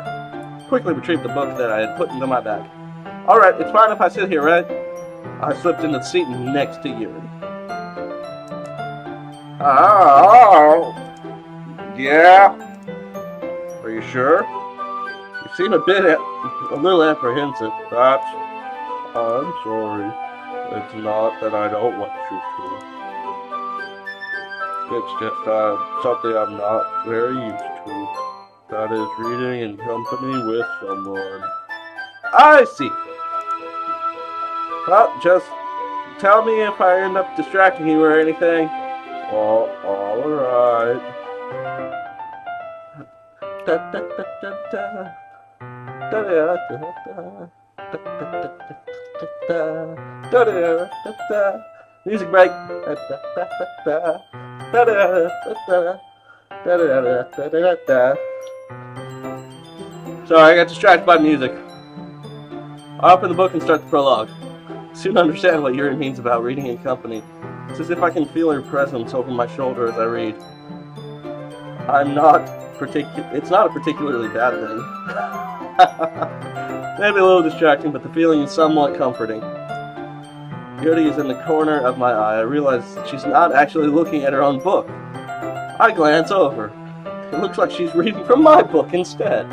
Quickly retrieve the book that I had put into my bag. Alright, it's fine if I sit here, right? I slipped into the seat next to you. Yeah? Are you sure? You seem a little apprehensive. I'm sorry. It's not that I don't want you to. It's just something I'm not very used to. That is reading in company with someone. I see. Well, just tell me if I end up distracting you or anything. Alright. Music break. Sorry, I got distracted by music. I'll open the book and start the prologue. Soon understand what Yuri means about reading in company. It's as if I can feel her presence over my shoulder as I read. It's not a particularly bad thing. Maybe a little distracting, but the feeling is somewhat comforting. Yuri is in the corner of my eye. I realize she's not actually looking at her own book. I glance over. It looks like she's reading from my book instead.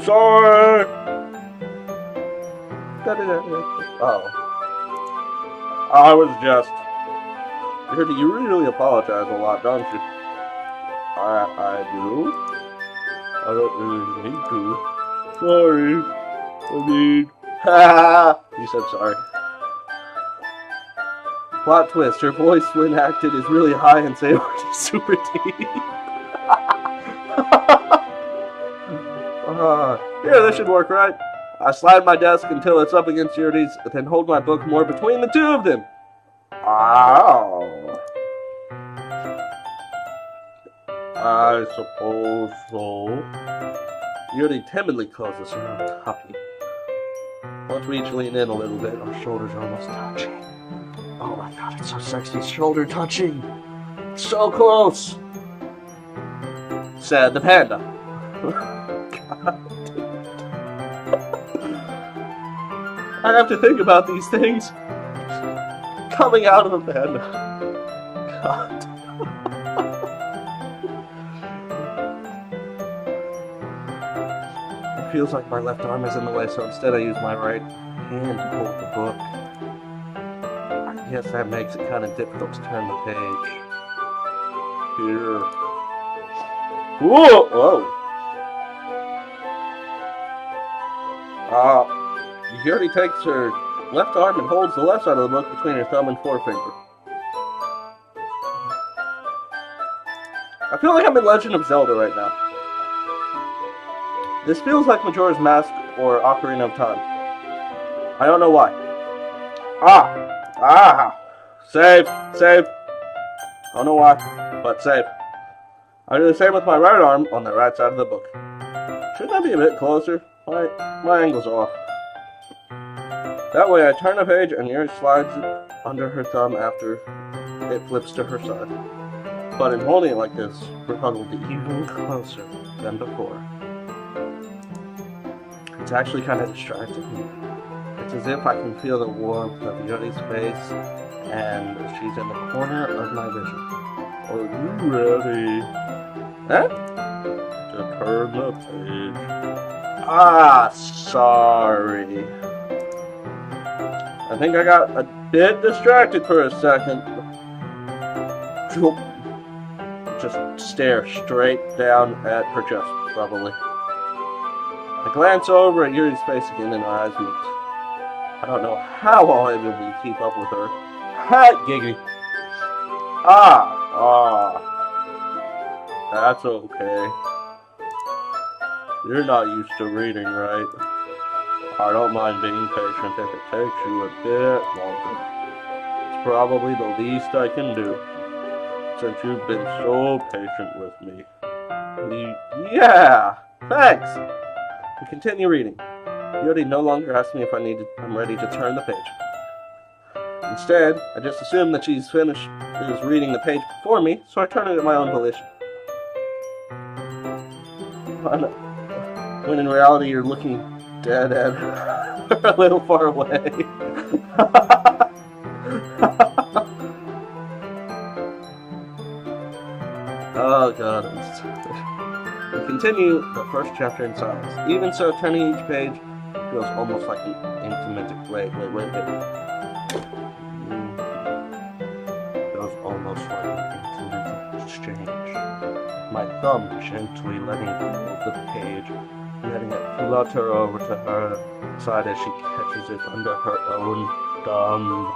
Sorry! I was just... You really apologize a lot, don't you? I do? I don't really need to. Sorry. You said sorry. Plot twist, her voice when acted is really high and savory super deep. Yeah, this should work, right? I slide my desk until it's up against Yuri's, then hold my book more between the two of them. Ow. I suppose so. Yuri timidly closes her own copy. Once we each lean in a little bit, our shoulders are almost touching. Oh my god, it's so sexy. Shoulder touching. So close. Said the panda. I have to think about these things coming out of the panda. God. It feels like my left arm is in the way, so instead I use my right hand to hold the book. I guess that makes it kind of difficult to turn the page. Here. Whoa! Whoa! Yuri takes her left arm and holds the left side of the book between her thumb and forefinger. I feel like I'm in Legend of Zelda right now. This feels like Majora's Mask or Ocarina of Time. I don't know why. Save. I don't know why, but save. I do the same with my right arm on the right side of the book. Shouldn't I be a bit closer? My angle's off. That way I turn the page and Yuri slides it under her thumb after it flips to her side. But in holding it like this, we're huddled even closer than before. It's actually kind of distracting. It's as if I can feel the warmth of Yuri's face, and she's in the corner of my vision. Are you ready? Huh? To turn the page. Sorry. I think I got a bit distracted for a second. Just stare straight down at her chest, probably. I glance over at Yuri's face again and our eyes meet. I don't know how I'll able to keep up with her. Ha! Giggity. That's okay. You're not used to reading, right? I don't mind being patient if it takes you a bit longer. It's probably the least I can do, since you've been so patient with me. Yeah! Thanks! We continue reading. Yuri no longer asks me if I'm ready to turn the page. Instead, I just assume that she's finished reading the page before me, so I turn it at my own volition. When in reality you're looking dead at her a little far away. Oh god. We continue the first chapter in silence. Even so, turning each page feels almost like an intimate... Wait. Feels almost like an intimate exchange. My thumb gently letting go of the page, letting it flutter over to her side as she catches it under her own thumb.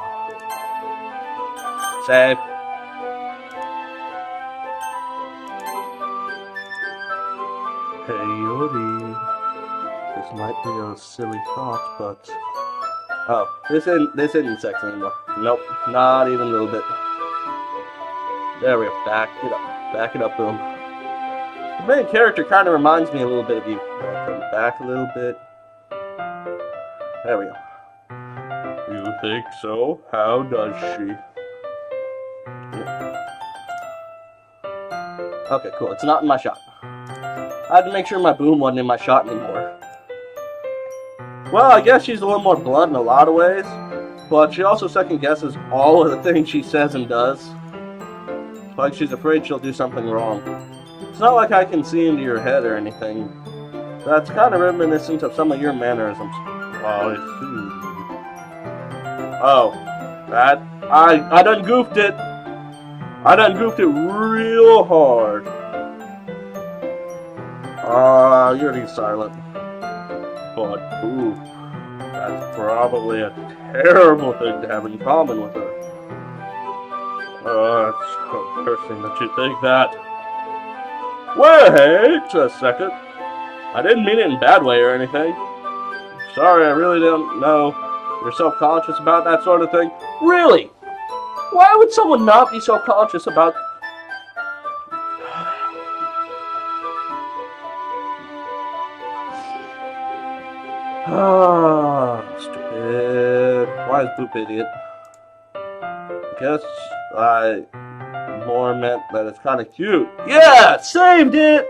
Save. Hey Yuri, this might be a silly thought, but... Oh, this isn't sex anymore. Nope, not even a little bit. There we go, back it up, boom. The main character kind of reminds me a little bit of you. Come back a little bit. There we go. You think so? How does she? Okay, cool, it's not in my shot. I had to make sure my boom wasn't in my shot anymore. Well, I guess she's a little more blunt in a lot of ways, but she also second guesses all of the things she says and does. It's like she's afraid she'll do something wrong. It's not like I can see into your head or anything. That's kind of reminiscent of some of your mannerisms. Oh, I see. Oh, that... I done goofed it! I done goofed it real hard. You're silent. But, ooh, that's probably a terrible thing to have in common with her. It's cursing that you think that. Wait a second. I didn't mean it in a bad way or anything. Sorry, I really don't know. You're self-conscious about that sort of thing? Really? Why would someone not be self-conscious about... Stupid. Why is Boop idiot? Guess I more meant that it's kind of cute. Yeah! Saved it!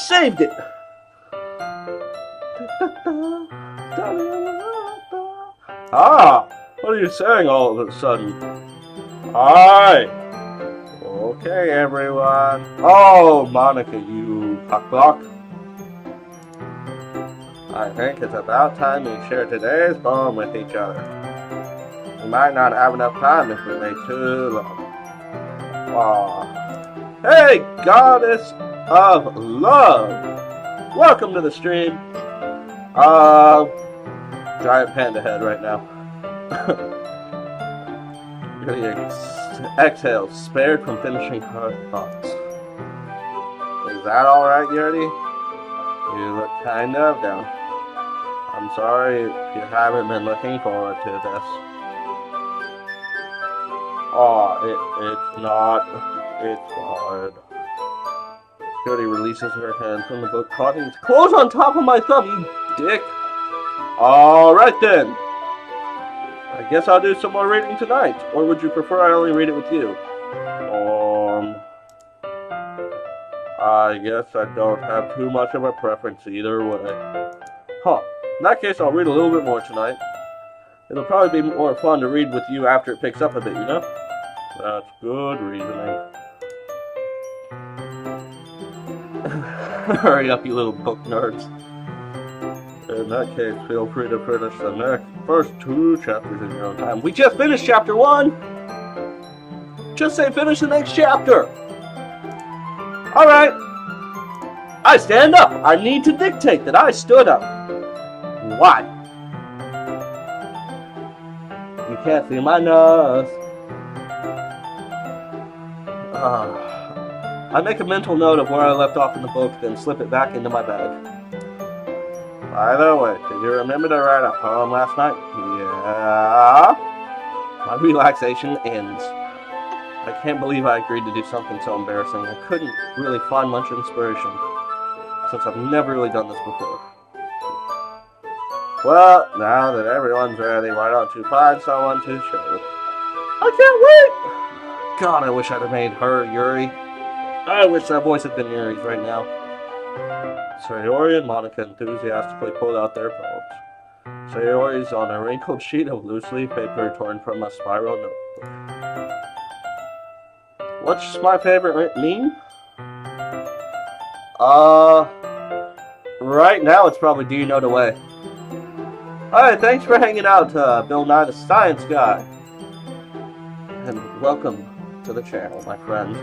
Saved it! What are you saying all of a sudden? Hi! Okay, everyone. Oh, Monica, you cockblock. I think it's about time we share today's poem with each other. We might not have enough time if we wait too long. Aww. Hey, goddess of love! Welcome to the stream. giant panda head right now. Yuri exhales, spared from finishing her thoughts. Is that alright, Yuri? You look kind of down. I'm sorry if you haven't been looking forward to this. It's not. It's hard. Yuri releases her hand from the book, causing it to close on top of my thumb, you dick. Alright then. I guess I'll do some more reading tonight. Or would you prefer I only read it with you? I guess I don't have too much of a preference either way. Huh. In that case, I'll read a little bit more tonight. It'll probably be more fun to read with you after it picks up a bit, you know? That's good reasoning. Hurry up, you little book nerds. In that case, feel free to finish the first 2 chapters in your own time. We just finished chapter 1! Just say finish the next chapter! Alright! I stand up! I need to dictate that I stood up. Why? You can't see my nose. I make a mental note of where I left off in the book, then slip it back into my bag. By the way, did you remember to write a poem last night? Yeah. My relaxation ends. I can't believe I agreed to do something so embarrassing. I couldn't really find much inspiration, since I've never really done this before. Well, now that everyone's ready, why don't you find someone to show? I can't wait! God, I wish I'd have made her Yuri. I wish that voice had been Yuri's right now. Sayori and Monica enthusiastically pulled out their poems. Sayori's on a wrinkled sheet of loose-leaf paper torn from a spiral notebook. What's my favorite meme? Right now it's probably Do You Know the Way. Alright, thanks for hanging out, Bill Nye the Science Guy. And welcome to the channel, my friend.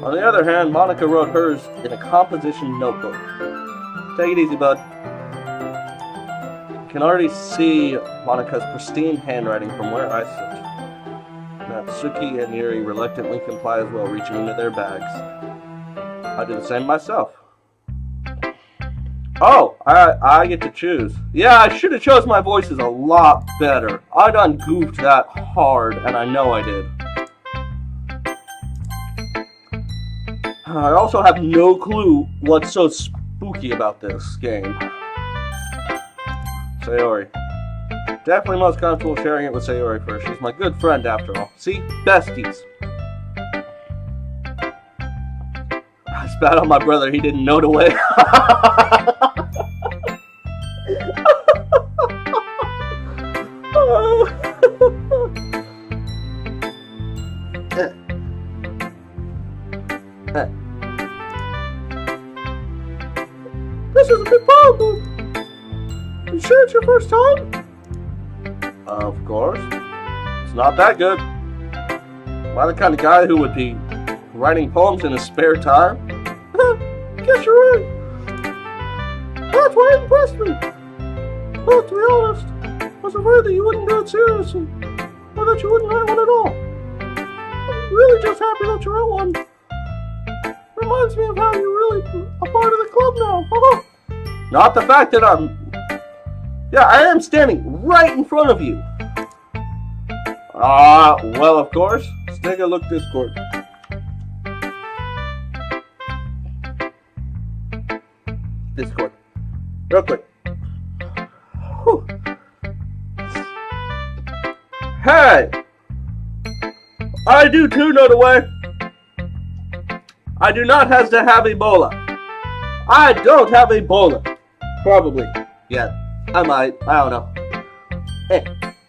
On the other hand, Monica wrote hers in a composition notebook. Take it easy, bud. You can already see Monica's pristine handwriting from where I sit. Natsuki and Yuri reluctantly comply as well, reaching into their bags. I do the same myself. Oh, I get to choose. Yeah, I should have chose my voices a lot better. I done goofed that hard, and I know I did. I also have no clue what's so spooky about this game. Sayori. Definitely most comfortable sharing it with Sayori first. She's my good friend after all. See? Besties. I spat on my brother. He didn't know the way. This is a big problem. You sure it's your first time? Of course. It's not that good. Am I the kind of guy who would be writing poems in his spare time? Guess you're right. That's why it impressed me. But to be honest, I was afraid that you wouldn't do it seriously, or that you wouldn't write one at all. I'm really just happy that you wrote one. Reminds me of how you're really a part of the club now. Not the fact that Yeah, I am standing right in front of you. Well, of course. Let's take a look Discord. Discord. Real quick. Whew. Hey! I do too know the way. I do not have to have Ebola. I don't have Ebola. Probably. Yet. I might. I don't know. Hey,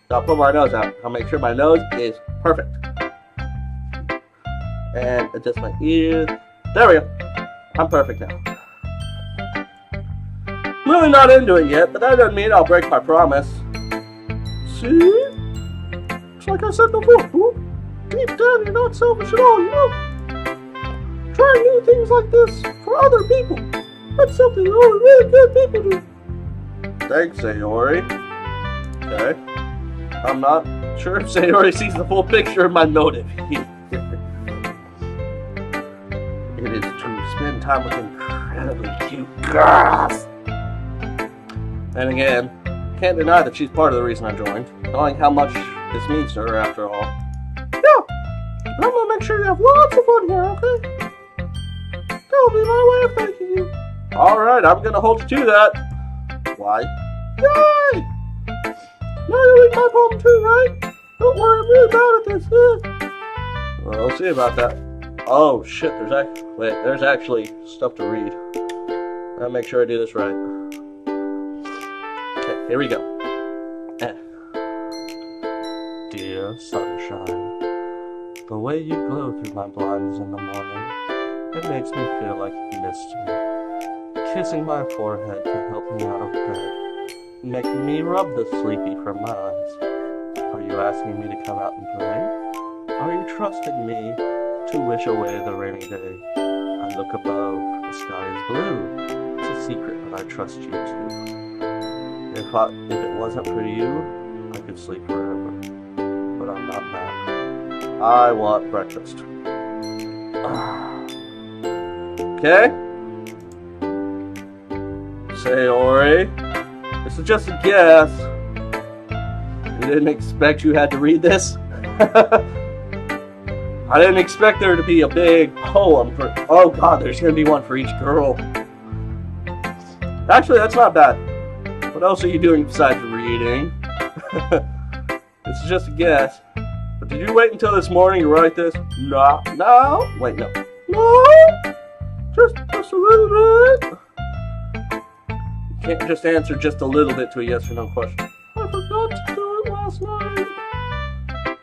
so I'll put my nose out. I'll make sure my nose is perfect. And adjust my ears. There we go. I'm perfect now. I'm really not into it yet, but that doesn't mean I'll break my promise. See? It's like I said before, Boop. Deep down, you're not selfish at all, you know? Trying new things like this for other people. That's something only really good people do. Thanks, Sayori. Okay. I'm not sure if Sayori sees the full picture of my motive. It is to spend time with incredibly cute girls. And again, can't deny that she's part of the reason I joined, knowing how much this means to her after all. Yeah, I'm gonna make sure you have lots of fun here, okay? That'll be my way of thanking you. Alright, I'm gonna hold you to that. Why? Yay! Now you read my poem too, right? Don't worry, I'm really bad at this. Well, we'll see about that. Oh shit, there's actually stuff to read. I'll make sure I do this right. Okay, here we go. Dear sunshine, the way you glow through my blinds in the morning, it makes me feel like you missed me. Kissing my forehead to help me out of bed, making me rub the sleepy from my eyes. Are you asking me to come out and play? Are you trusting me to wish away the rainy day? I look above, the sky is blue. It's a secret, but I trust you too. If it wasn't for you, I could sleep forever. But I'm not mad. I want breakfast. Okay? Sayori, this is just a guess. You didn't expect you had to read this? I didn't expect there to be a big poem for... Oh god, there's going to be one for each girl. Actually, that's not bad. What else are you doing besides reading? This is just a guess. But did you wait until this morning to write this? No. Wait, no. No? Just a little bit. You can't just answer just a little bit to a yes or no question. I forgot to do it last night.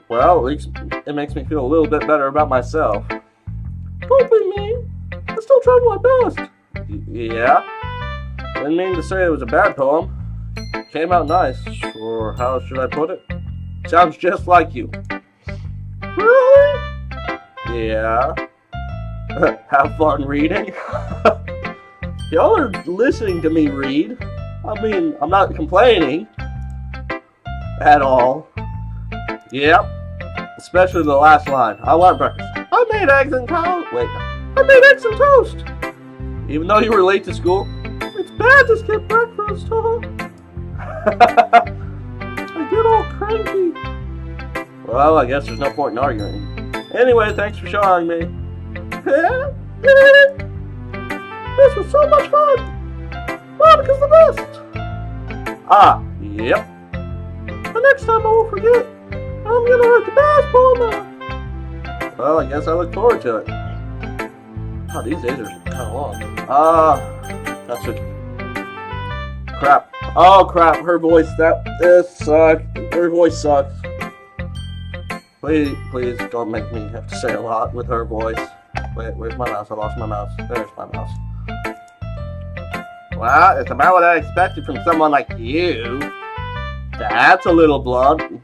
Well, at least it makes me feel a little bit better about myself. Don't be mean. I still tried my best. Yeah? Didn't mean to say it was a bad poem. Came out nice. Or how should I put it? Sounds just like you. Really? Yeah. Have fun reading? Y'all are listening to me read. I mean, I'm not complaining. At all. Yep. Especially the last line. I want breakfast. I made eggs and toast. Wait. I made eggs and toast. Even though you were late to school, it's bad to skip breakfast, huh? I get all cranky. Well, I guess there's no point in arguing. Anyway, thanks for showing me. This was so much fun. Monica's the best. Ah, yep. The next time I won't forget. I'm gonna write the best poem now. Well, I guess I look forward to it. Oh, these days are kind of long. That's it. Crap. Oh, crap. Her voice, this sucks. Her voice sucks. Please don't make me have to say a lot with her voice. Wait, where's my mouse? I lost my mouse. There's my mouse. Well, it's about what I expected from someone like you. That's a little blunt.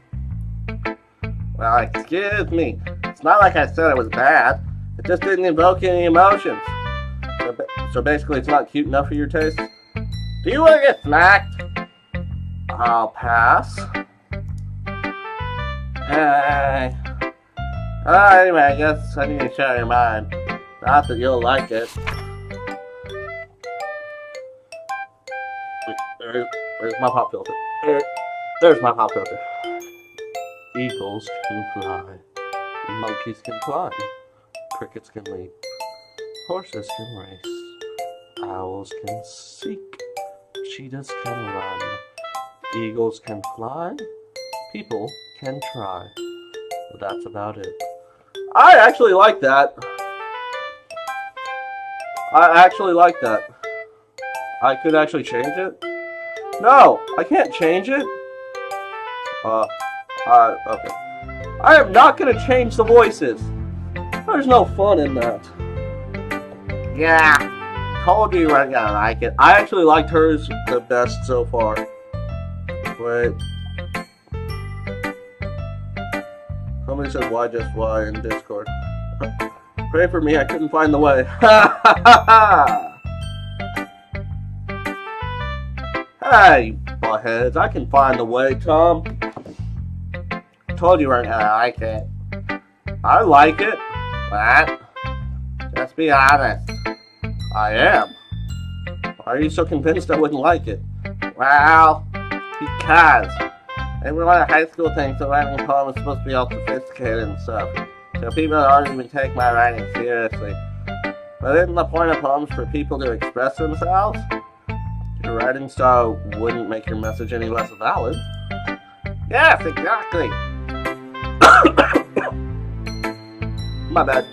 Well, excuse me. It's not like I said it was bad. It just didn't evoke any emotions. So basically, it's not cute enough for your taste? Do you want to get smacked? I'll pass. Hey. Anyway, I guess I need to share your mind. Not that you'll like it. Where's my pop filter? There's my pop filter. Eagles can fly. Monkeys can climb. Crickets can leap. Horses can race. Owls can seek. Cheetahs can run. Eagles can fly. People can try. But that's about it. I actually like that. I could actually change it. No, I can't change it. Okay. I am not gonna change the voices. There's no fun in that. Yeah, told you you weren't gonna like it. I actually liked hers the best so far. Wait. Somebody said why just why in Discord. Pray for me, I couldn't find the way. Hey, butt heads. I can find the way, Tom. Told you weren't gonna like it. I like it. What? Just be honest. I am. Why are you so convinced I wouldn't like it? Well, because everyone at high school thinks that writing a poem is supposed to be all sophisticated and stuff. So people don't even take my writing seriously. But isn't the point of poems for people to express themselves? Your writing style wouldn't make your message any less valid. Yes, exactly. My bad.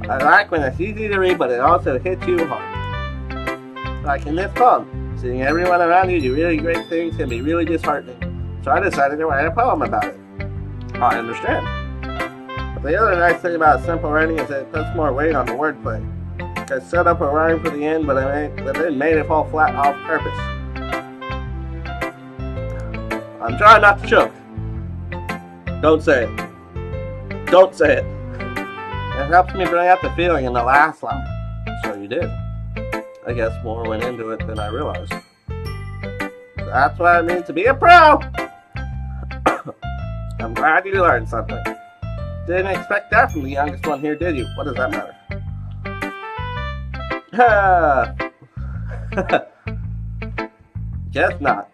I like when it's easy to read, but it also hits you hard. Like in this poem, seeing everyone around you do really great things can be really disheartening. So I decided to write a poem about it. I understand. But the other nice thing about simple writing is that it puts more weight on the wordplay. I set up a rhyme for the end, but then made it fall flat off purpose. I'm trying not to choke. Don't say it. Don't say it. It helps me bring out the feeling in the last line. So you did. I guess more went into it than I realized. That's what it means to be a pro! I'm glad you learned something. Didn't expect that from the youngest one here, did you? What does that matter? Guess not.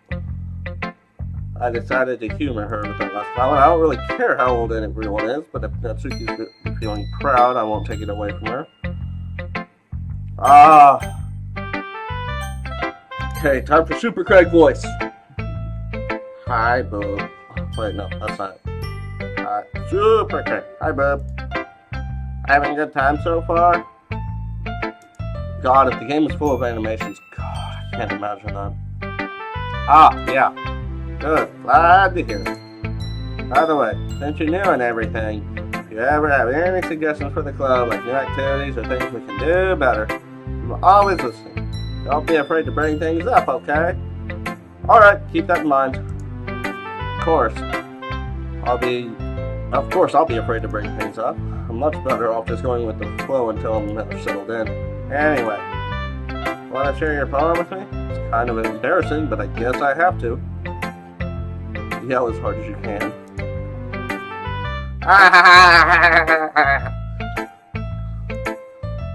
I decided to humor her with that last comment. I don't really care how old everyone is, but if Natsuki's feeling proud, I won't take it away from her. Okay, time for Super Craig voice. Hi, bub. Wait, no, that's not it. Super Craig. Hi, bub. Having a good time so far? God, if the game was full of animations, God, I can't imagine that. Yeah. Good. Glad to hear it. By the way, since you're new and everything, if you ever have any suggestions for the club, like new activities or things we can do better, I'm always listening. Don't be afraid to bring things up, okay? Alright, keep that in mind. Of course, I'll be afraid to bring things up. I'm much better off just going with the flow until I'm better settled in. Anyway, want to share your poem with me? It's kind of embarrassing, but I guess I have to. Yell as hard as you can.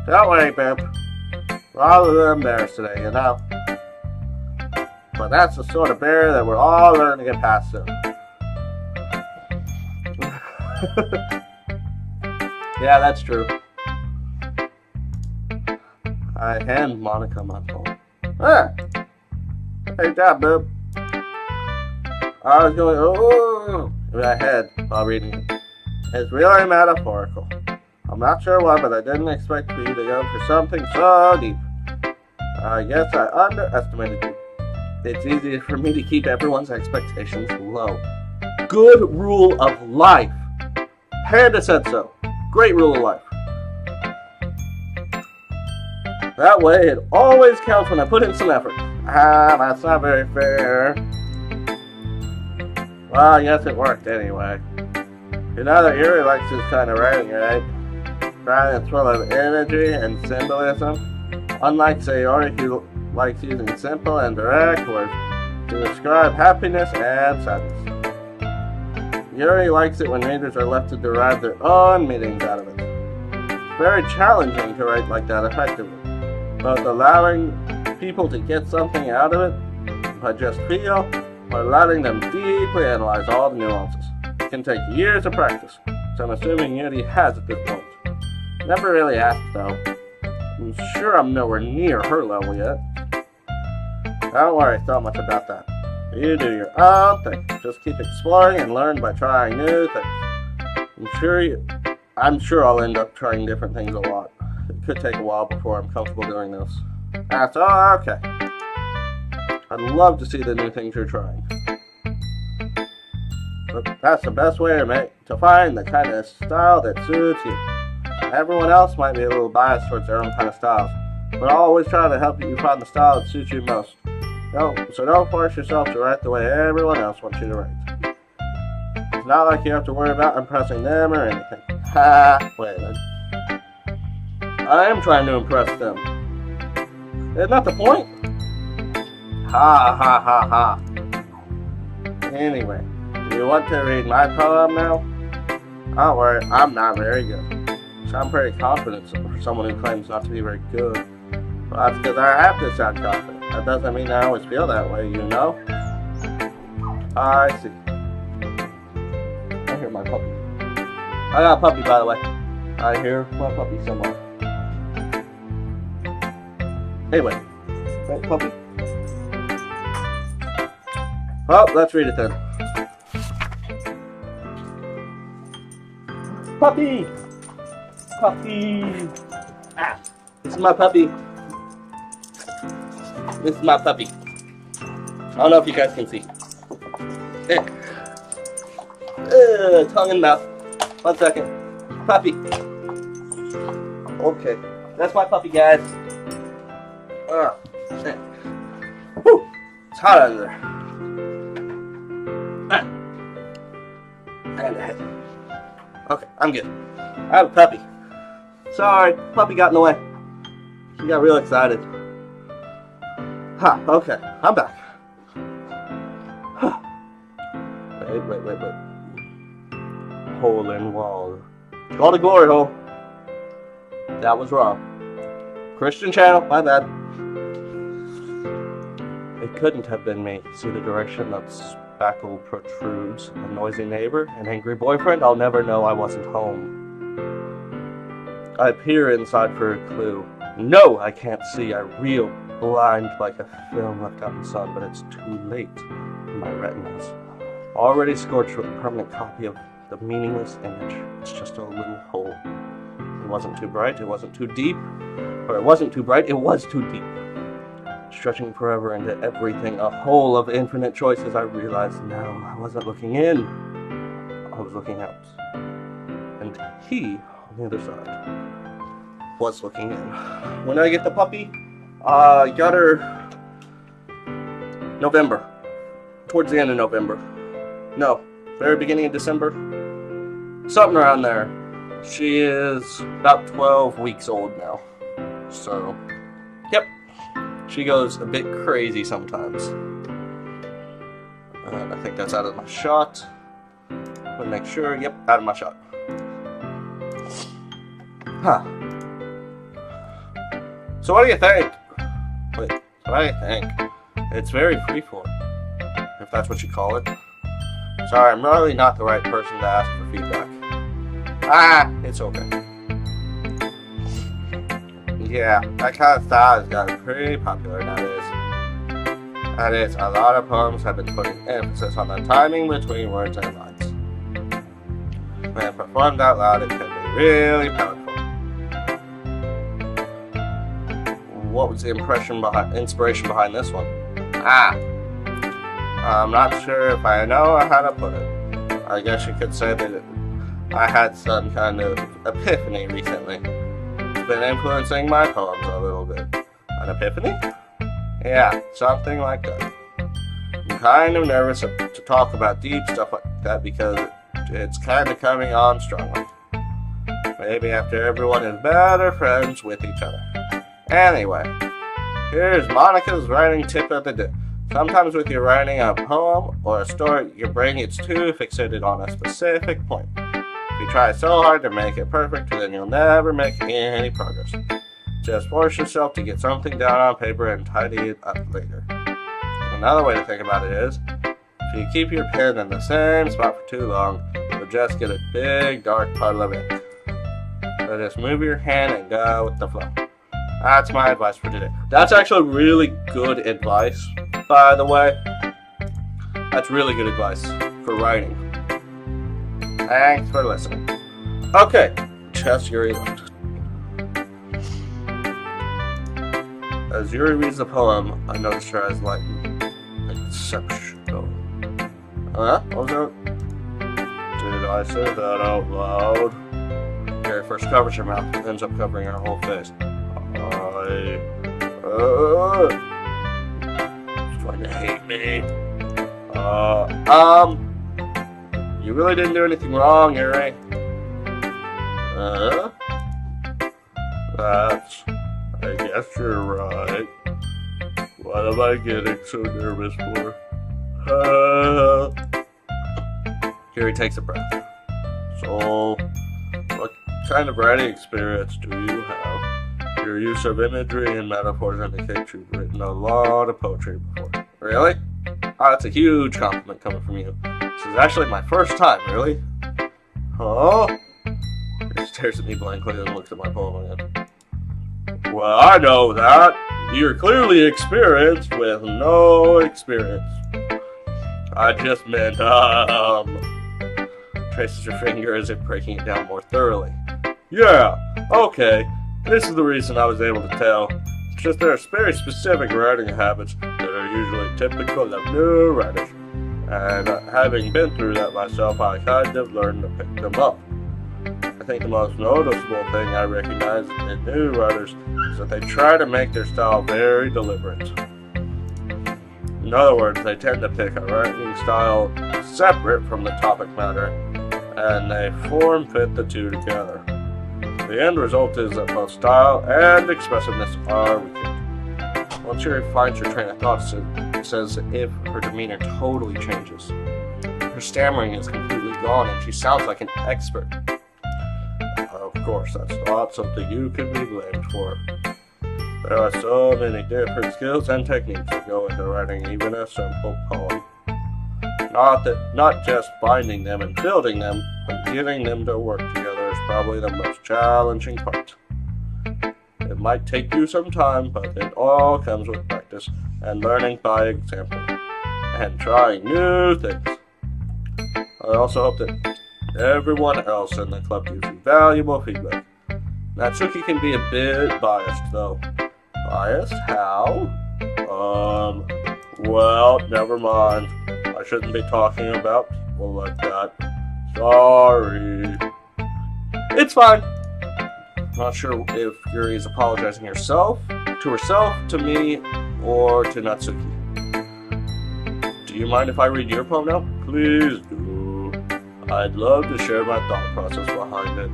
Don't worry, Pip. We're all a little embarrassed today, you know? But that's the sort of barrier that we're all learning to get past soon. Yeah, that's true. I hand Monica my phone. Hey, job, bub. I was going, in my head while reading it. It's really metaphorical. I'm not sure why, but I didn't expect for you to go for something so deep. I guess I underestimated you. It's easier for me to keep everyone's expectations low. Good rule of life. Panda said so. Great rule of life. That way, it always counts when I put in some effort. That's not very fair. Well, I guess it worked anyway. You know that Yuri likes this kind of writing, right? Writing is full of energy and symbolism. Unlike Sayori, who likes using simple and direct words to describe happiness and sadness. Yuri likes it when readers are left to derive their own meanings out of it. It's very challenging to write like that effectively, both allowing people to get something out of it by just feel, or letting them deeply analyze all the nuances. It can take years of practice, so I'm assuming Yuri has at this point. Never really asked though. I'm sure I'm nowhere near her level yet. Don't worry so much about that. You do your own thing. Just keep exploring and learn by trying new things. I'm sure I'll end up trying different things a lot. It could take a while before I'm comfortable doing this. That's all okay. I'd love to see the new things you're trying. But that's the best way to find the kind of style that suits you. Everyone else might be a little biased towards their own kind of styles, but I'll always try to help you find the style that suits you most. So don't force yourself to write the way everyone else wants you to write. It's not like you have to worry about impressing them or anything. Wait a minute. I am trying to impress them. Isn't that the point? Ha ha ha ha. Anyway, do you want to read my poem now? Don't worry, I'm not very good. So I'm pretty confident for someone who claims not to be very good. Well, that's because I have to sound confident. That doesn't mean I always feel that way, you know? I see. I hear my puppy. I got a puppy, by the way. I hear my puppy somewhere. Anyway, right, puppy? Well, let's read it then. Puppy! Puppy! Ah! This is my puppy. This is my puppy. I don't know if you guys can see. Tongue and mouth. 1 second. Puppy. Okay. That's my puppy, guys. Whew. It's hot under there. And a head. Okay, I'm good. I have a puppy. Sorry, puppy got in the way. She got real excited. Okay, I'm back. Wait. Hole in wall. Called a glory hole. That was wrong. Christian channel, my bad. It couldn't have been me. See the direction that spackle protrudes? A noisy neighbor? An angry boyfriend? I'll never know I wasn't home. I peer inside for a clue. No, I can't see. I reel blind like a film left out in the sun, but it's too late. My retina's already scorched with a permanent copy of the meaningless image. It's just a little hole. It wasn't too bright, it wasn't too deep. Or it wasn't too bright, it was too deep. Stretching forever into everything, a hole of infinite choices. I realized now I wasn't looking in. I was looking out. And he, on the other side, was looking in. When I get the puppy, I got her November. Towards the end of November. No, very beginning of December. Something around there. She is about 12 weeks old now. So, yep. She goes a bit crazy sometimes. I think that's out of my shot. But make sure, yep, out of my shot. So what do you think? Wait, what do you think? It's very freeform, if that's what you call it. Sorry, I'm really not the right person to ask for feedback. It's okay. Yeah, that kind of style has gotten pretty popular nowadays. That is, a lot of poems have been putting emphasis on the timing between words and lines. When performed out loud, it can be really powerful. What was the inspiration behind this one? I'm not sure if I know how to put it. I guess you could say that I had some kind of epiphany recently. It's been influencing my poems a little bit. An epiphany? Yeah, something like that. I'm kind of nervous to talk about deep stuff like that because it's kind of coming on strongly. Maybe after everyone is better friends with each other. Anyway, here's Monica's writing tip of the day. Sometimes with your writing a poem or a story, your brain gets too fixated on a specific point. If you try so hard to make it perfect, then you'll never make any progress. Just force yourself to get something down on paper and tidy it up later. Another way to think about it is, if you keep your pen in the same spot for too long, you'll just get a big dark puddle of ink. So just move your hand and go with the flow. That's my advice for today. That's actually really good advice, by the way. That's really good advice for writing. Thanks for listening. Okay, just Yuri left. As Yuri reads the poem, I noticed her eyes lighten. Exceptional. What was that? Did I say that out loud? Yuri first covers her mouth, ends up covering her whole face. She's trying to hate me. You really didn't do anything wrong, Yuri. I guess you're right. What am I getting so nervous for? Here he takes a breath. So, what kind of writing experience do you have? Your use of imagery and metaphors indicates you've written a lot of poetry before. Really? Oh, that's a huge compliment coming from you. This is actually my first time, really? Huh? He stares at me blankly and looks at my poem again. Well, I know that. You're clearly experienced with no experience. I just meant, traces your finger as if breaking it down more thoroughly. Yeah, okay. This is the reason I was able to tell. It's just there are very specific writing habits that are usually typical of new writers. And having been through that myself, I kind of learned to pick them up. I think the most noticeable thing I recognize in new writers is that they try to make their style very deliberate. In other words, they tend to pick a writing style separate from the topic matter, and they form-fit the two together. The end result is that both style and expressiveness are weakened. Once she finds her train of thought, it's as if her demeanor totally changes. Her stammering is completely gone, and she sounds like an expert. Of course, that's not something you can be blamed for. There are so many different skills and techniques that go into writing even a simple poem. Not just finding them and building them, but getting them to work together is probably the most challenging part. It might take you some time, but it all comes with practice and learning by example, and trying new things. I also hope that everyone else in the club gives you valuable feedback. Natsuki can be a bit biased, though. Biased? How? Well, never mind. I shouldn't be talking about people like that. Sorry. It's fine. Not sure if Yuri is apologizing to herself, to me, or to Natsuki. Do you mind if I read your poem now? Please do. I'd love to share my thought process behind it.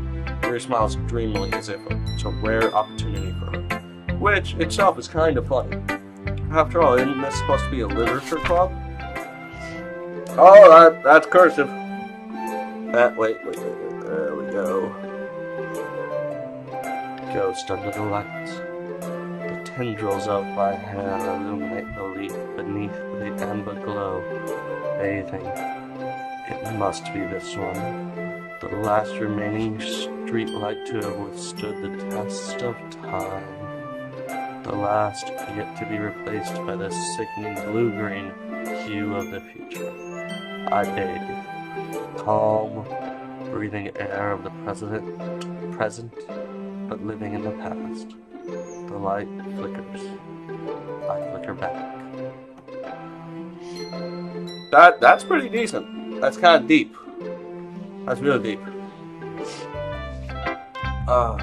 Yuri smiles dreamily as if it's a rare opportunity for her, which itself is kind of funny. After all, isn't this supposed to be a literature club? Oh, that's cursive. Wait, there we go. Ghost under the lights. The tendrils of my hair illuminate the leaf beneath the amber glow, bathing. It must be this one, the last remaining streetlight to have withstood the test of time. The last yet to be replaced by the sickening blue-green hue of the future. I bathe, calm, breathing air of the present, but living in the past. The light flickers. I flicker back. That's pretty decent. That's kind of deep. That's really deep. Oh,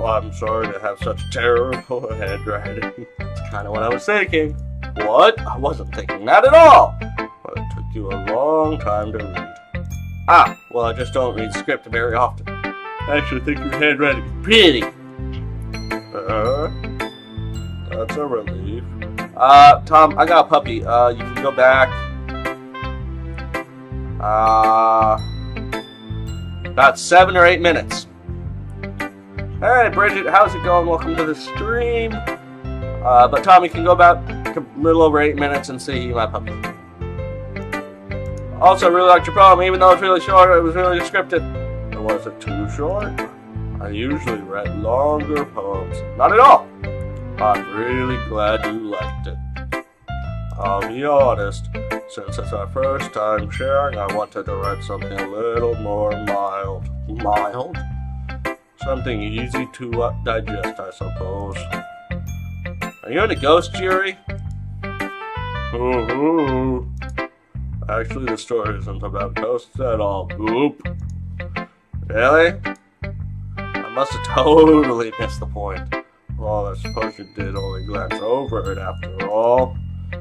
I'm sorry to have such terrible handwriting. That's kind of what I was thinking. What? I wasn't thinking that at all. But it took you a long time to read. Well, I just don't read script very often. I actually think your handwriting is pretty. That's a relief. Tom, I got a puppy. You can go back. About 7 or 8 minutes. Hey, Bridget, how's it going? Welcome to the stream. But Tom, you can go back a little over 8 minutes and see my puppy. Also, I really liked your poem, even though it's really short. It was really scripted. Was it too short? I usually write longer poems. Not at all. I'm really glad you liked it. I'll be honest, since it's our first time sharing, I wanted to write something a little more mild. Mild? Something easy to digest, I suppose. Are you into ghosts, Yuri? Ooh. Actually, the story isn't about ghosts at all. Oop. Really? I must have totally missed the point. Well, I suppose you did only glance over it after all.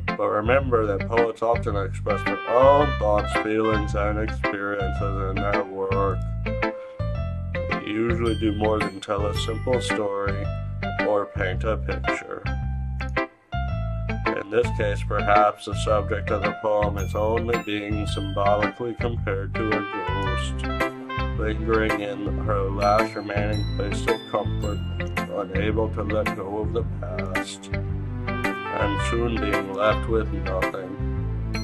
But remember that poets often express their own thoughts, feelings, and experiences in their work. They usually do more than tell a simple story or paint a picture. In this case, perhaps the subject of the poem is only being symbolically compared to a ghost, lingering in her last remaining place of comfort, unable to let go of the past, and soon being left with nothing.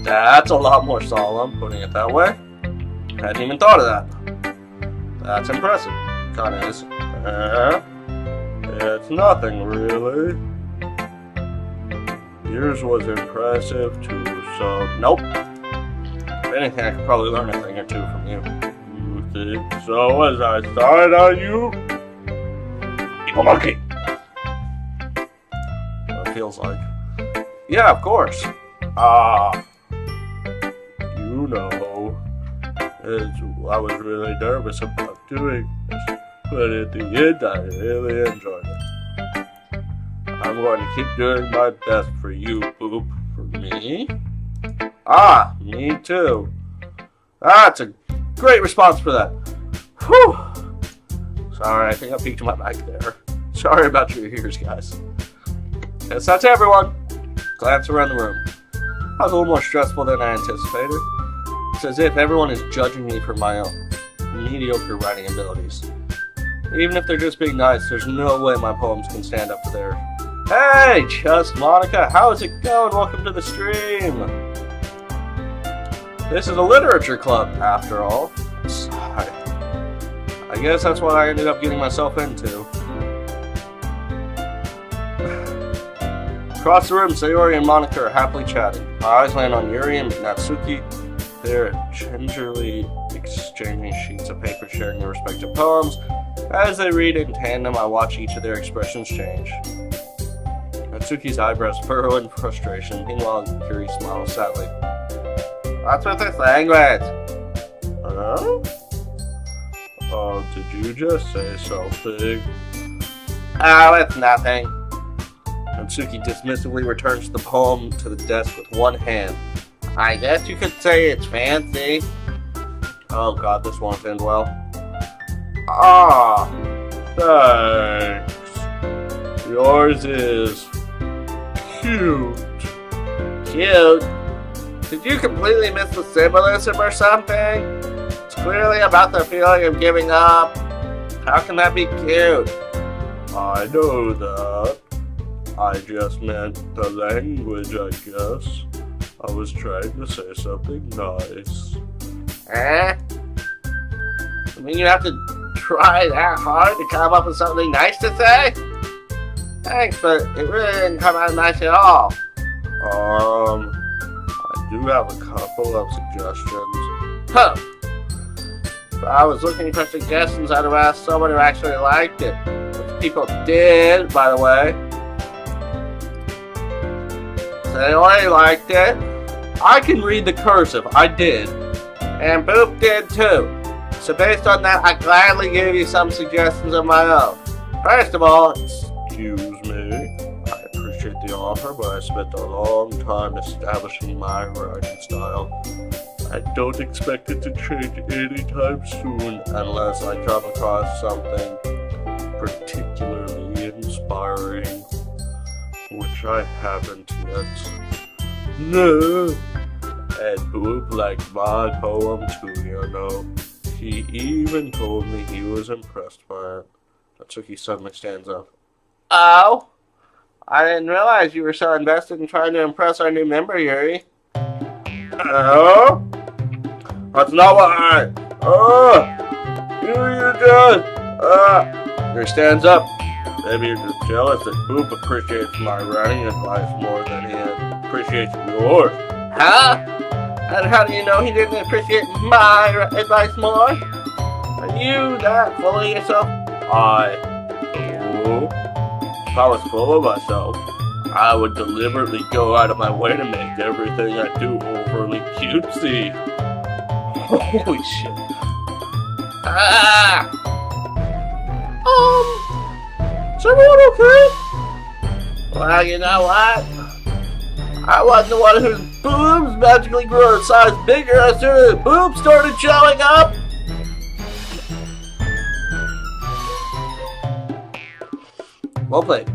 That's a lot more solemn, putting it that way. Hadn't even thought of that. That's impressive. Kinda is. It's nothing, really. Yours was impressive, too, so... Nope. If anything, I could probably learn a thing or two from you. You think so, as I started on you? Evil monkey! It feels like. Yeah, of course. You know, I was really nervous about doing this, but at the end, I really enjoyed it. I'm going to keep doing my best for you, Boop. For me? Me too. That's a great response for that. Whew. Sorry, I think I peeked my mic there. Sorry about your ears, guys. Yes, that's everyone. Glance around the room. That was a little more stressful than I anticipated. It's as if everyone is judging me for my own mediocre writing abilities. Even if they're just being nice, there's no way my poems can stand up to theirs. Hey, Just Monica, how's it going? Welcome to the stream. This is a literature club, after all. I guess that's what I ended up getting myself into. Across the room, Sayori and Monica are happily chatting. My eyes land on Yuri and Natsuki. They're gingerly exchanging sheets of paper, sharing their respective poems. As they read in tandem, I watch each of their expressions change. Natsuki's eyebrows furrow in frustration. Meanwhile, Yuri smiles sadly. What's with this language? Huh? Oh, did you just say something? Oh, it's nothing. Natsuki dismissively returns the poem to the desk with one hand. I guess you could say it's fancy. Oh god, this won't end well. Thanks. Yours is cute. Cute? Did you completely miss the symbolism or something? It's clearly about the feeling of giving up. How can that be cute? I know that. I just meant the language, I guess. I was trying to say something nice. I mean, you have to try that hard to come up with something nice to say? Thanks, but it really didn't come out nice at all. I do have a couple of suggestions. Huh. If I was looking for suggestions, I'd have asked someone who actually liked it. Which people did, by the way. Sayori liked it. I can read the cursive. I did. And Boop did too. So based on that, I gladly gave you some suggestions of my own. First of all, excuse me. I appreciate the offer, but I spent a long time establishing my writing style. I don't expect it to change anytime soon unless I come across something particularly inspiring, which I haven't yet. No. And Boop liked my poem too, you know. He even told me he was impressed by it. Natsuki suddenly stands up. Oh? I didn't realize you were so invested in trying to impress our new member, Yuri. Oh? That's not what I... Yuri, you're good. Yuri stands up. Maybe you're just jealous that Boop appreciates my writing advice more than he appreciates yours. Huh? And how do you know he didn't appreciate my advice more? Are you that full of yourself? If I was full of myself, I would deliberately go out of my way to make everything I do overly cutesy. Holy shit. Is everyone okay? Well, you know what? I wasn't the one whose boobs magically grew in size bigger as soon as boobs started showing up. Well played.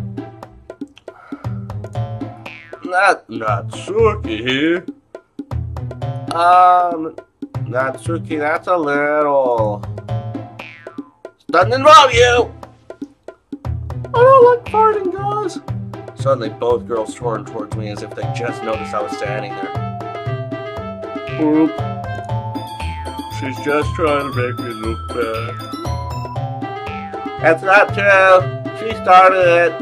Natsuki. Natsuki, that's a little... Doesn't involve you! I don't like farting, guys. Suddenly, both girls turned towards me as if they just noticed I was standing there. Boop. She's just trying to make me look bad. That's not true. She started it.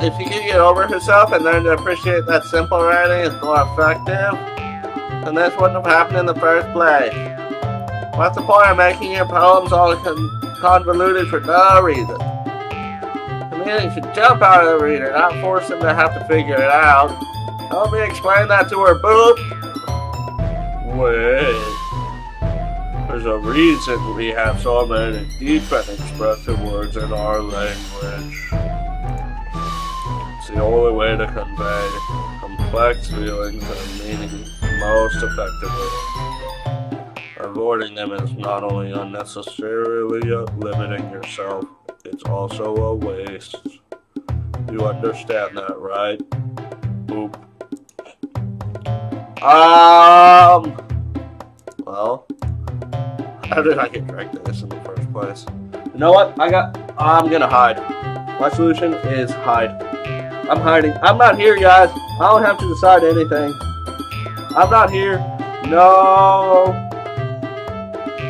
If she could get over herself and learn to appreciate that simple writing is more effective, then this wouldn't have happened in the first place. What's the point of making your poems all convoluted for no reason? The meaning should jump out of the reader, not force them to have to figure it out. Help me explain that to her, Boop. Wait. There's a reason we have so many deep and expressive words in our language. It's the only way to convey complex feelings and meanings most effectively. Avoiding them is not only unnecessarily limiting yourself, it's also a waste. You understand that, right? Boop. Well, how did I get dragged to this in the first place? You know what? I'm gonna hide. My solution is hide. I'm hiding. I'm not here, guys. I don't have to decide anything. I'm not here. No.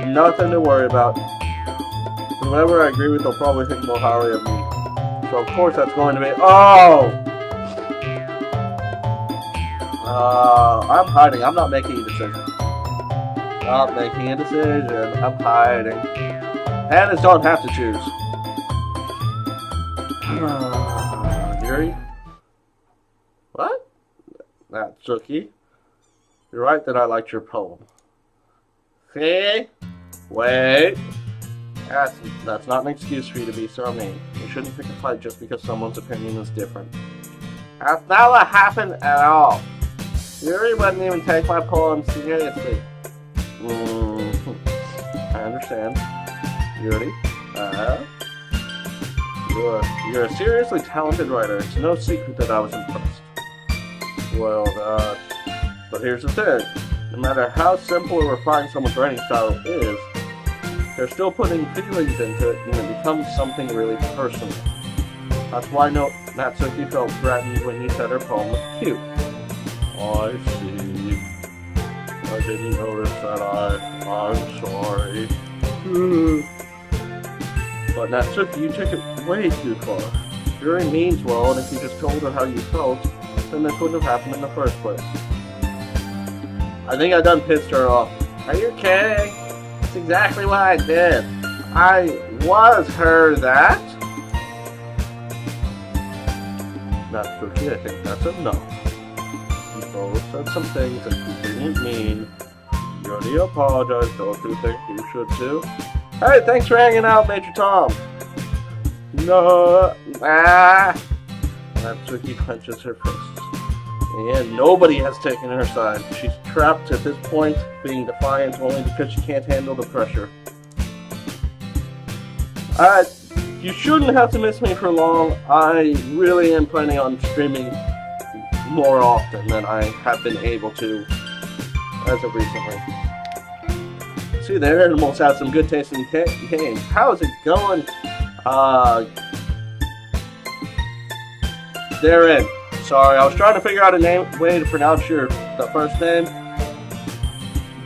Nothing to worry about. Whenever I agree with, they'll probably think more highly of me. So of course that's going to be... Oh! I'm hiding. I'm not making a decision. Not making a decision. I'm hiding. Pandas don't have to choose. Yuri? What? Natsuki? You're right that I liked your poem. See? Wait. That's not an excuse for you to be so mean. You shouldn't pick a fight just because someone's opinion is different. That's not what happened at all. Yuri wouldn't even take my poem seriously. I understand. Yuri, you're a seriously talented writer. It's no secret that I was impressed. Well, but here's the thing. No matter how simple or refined someone's writing style is, they're still putting feelings into it and it becomes something really personal. That's why Natsuki felt threatened when you said her poem was cute. I see. I didn't notice that. I'm sorry. But Natsuki, you took it way too far. Yuri means well, and if you just told her how you felt, then this wouldn't have happened in the first place. I think I done pissed her off. Are you kidding? That's exactly what I did. I was her that. Natsuki, I think that's enough. You both said some things that you didn't mean. You already apologized, don't you think you should too? Hey, thanks for hanging out, Major Tom. No, Natsuki clenches her fists. And nobody has taken her side. She's trapped at this point, being defiant only because she can't handle the pressure. You shouldn't have to miss me for long. I really am planning on streaming more often than I have been able to as of recently. See, the animals have some good taste in games. How is it going? They're in. Sorry, I was trying to figure out a way to pronounce the first name,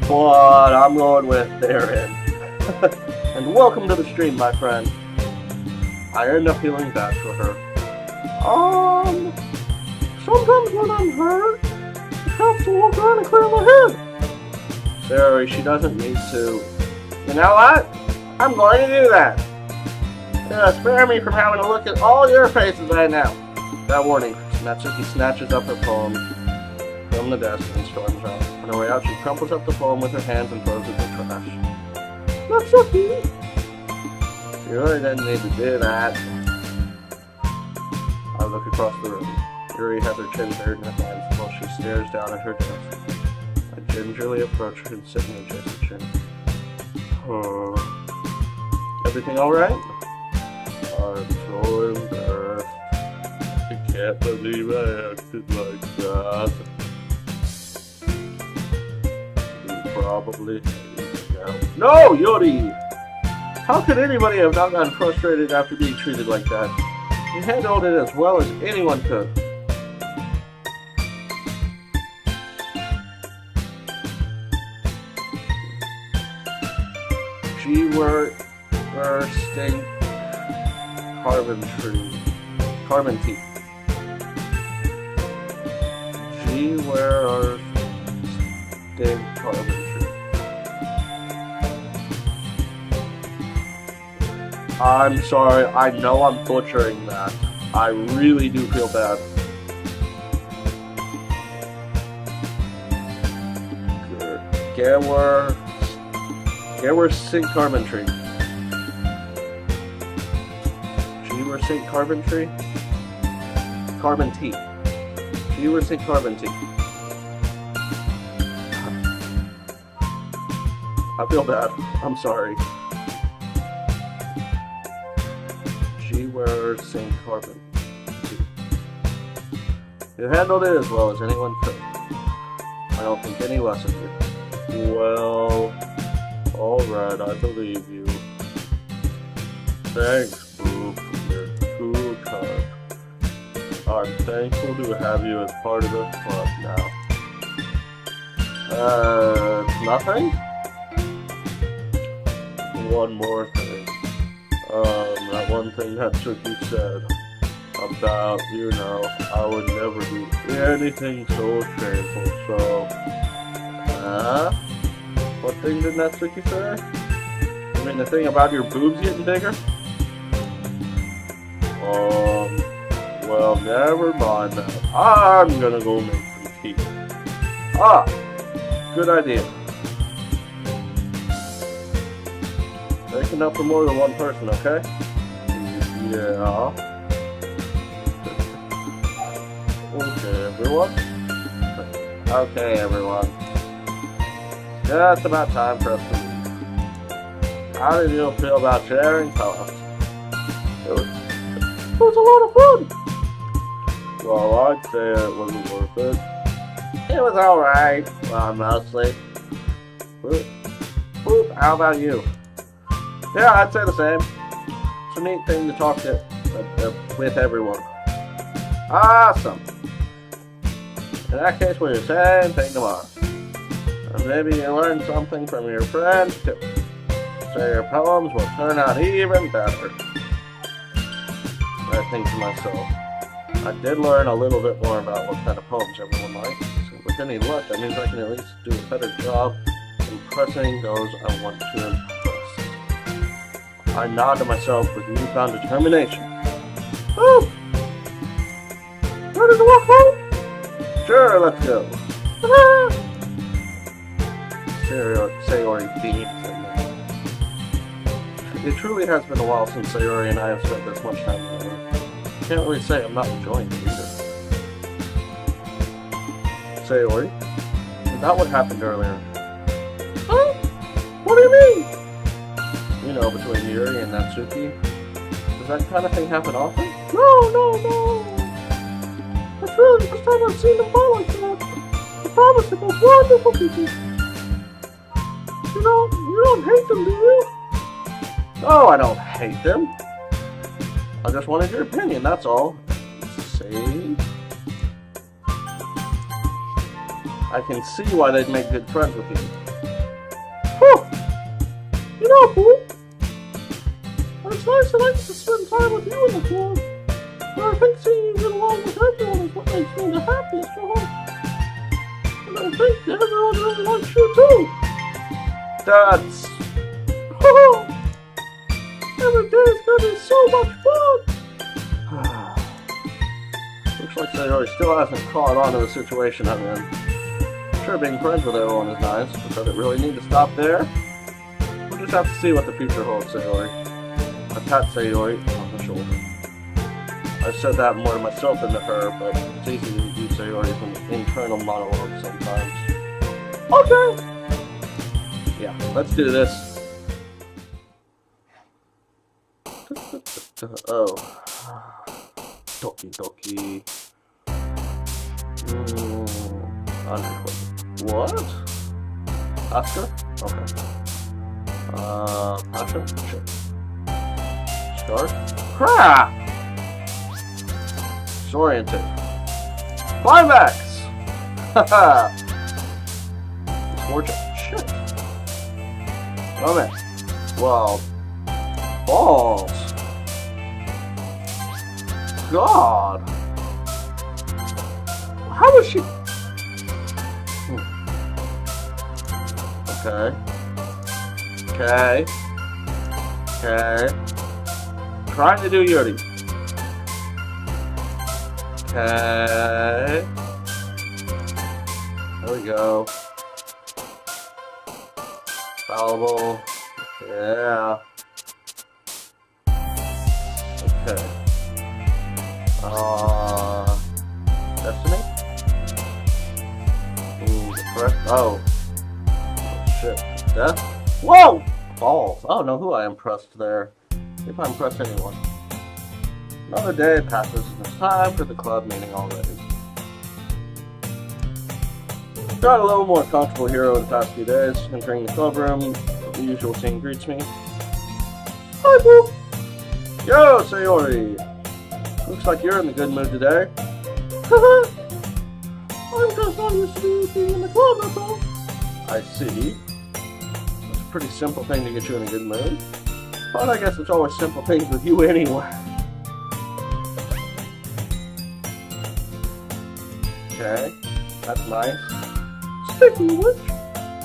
but I'm going with therein. And welcome to the stream, my friend. I end up feeling bad for her. Sometimes when I'm hurt, it helps to walk around and clear my head. Sorry, she doesn't need to. You know what? I'm going to do that. Spare me from having to look at all your faces right now. That warning. Natsuki snatches up her poem from the desk and storms out. On her way out, she crumples up the poem with her hands and throws it in the trash. Natsuki! You really didn't need to do that. I look across the room. Yuri has her chin buried in her hands while she stares down at her desk. I gingerly approach her and sit and adjust her chin. Everything alright? I'm so embarrassed. can't believe I acted like that. You probably hate me now. No, Yuri! How could anybody have not gotten frustrated after being treated like that? You handled it as well as anyone could. Sting carbon teeth. Where are Sting carbon tree? I'm sorry, I know I'm butchering that. I really do feel bad. Where Sink carbon tree? Sink carbon tree? Carbon tea. Sink carbon tea. I feel bad. I'm sorry. Sink carbon tea. You handled it as well as anyone could. I don't think any less of you. Well, alright, I believe you. Thanks, Boop. You're too kind. I'm thankful to have you as part of the club now. Nothing? One more thing. That one thing that Suki said about, I would never do anything so shameful, so... What thing did Natsuki say? You mean the thing about your boobs getting bigger? Well, never mind that. I'm gonna go make some tea. Good idea. Make enough for more than one person, okay? Yeah. Okay, everyone. Just about time for us to leave. How did you feel about sharing thoughts? It was a lot of fun. Well, I'd say it wasn't worth it. It was alright. Well, mostly. Boop, how about you? Yeah, I'd say the same. It's a neat thing to talk to with everyone. Awesome. In that case, we'll do the same thing tomorrow. And maybe you learn something from your friends too. So your poems will turn out even better. I think to myself, I did learn a little bit more about what kind of poems everyone likes. So with any luck, that means I can at least do a better job impressing those I want to impress. I nod to myself with newfound determination. Oh! Ready to walk home? Sure, let's go. Sayori beams at me. It truly has been a while since Sayori and I have spent this much time together. Can't really say I'm not enjoying it either. Sayori, is that what happened earlier? Huh? What do you mean? Between Yuri and Natsuki. Does that kind of thing happen often? No. That's really the first time I've seen them fall like that. I promise they're both wonderful people. You don't hate them, do you? Oh, I don't hate them. I just wanted your opinion, that's all. See? I can see why they'd make good friends with you. Whew! Boo, it's nice that I get to spend time with you in the club. But I think seeing you get along with everyone is what makes me the happiest, And I think everyone really likes you too. That's... Every day is gonna be so much fun! Looks like Sayori still hasn't caught on to the situation I'm in. Sure, being friends with everyone is nice, but does it really need to stop there? We'll just have to see what the future holds, Sayori. I pat Sayori on the shoulder. I've said that more to myself than to her, but it's easy to do Sayori from an internal monologue sometimes. Okay! Yeah, let's do this. Doki Doki. Unequipped. What? Oscar? Okay. Pasha? Sure. Start? Crap! Disoriented. Climax! Haha! Misfortune. Shit. Oh man. Well. Balls. God. How was she? Okay. Okay. Okay. Trying to do Yuri. Okay. There we go. Fallible. Yeah. Okay. Destiny? Ooh, depressed. Oh. Shit. Death? Whoa! Balls. I don't know who I impressed there. If I impressed anyone. Another day passes and it's time for the club meeting already. Got a little more comfortable here over the past few days. Entering the club room, the usual scene greets me. Hi, Boo! Yo, Sayori! Looks like you're in the good mood today. Haha! I'm just not used to being in the club, that's all. I see. It's a pretty simple thing to get you in a good mood. But I guess it's always simple things with you anyway. Okay, that's nice. Speaking of which,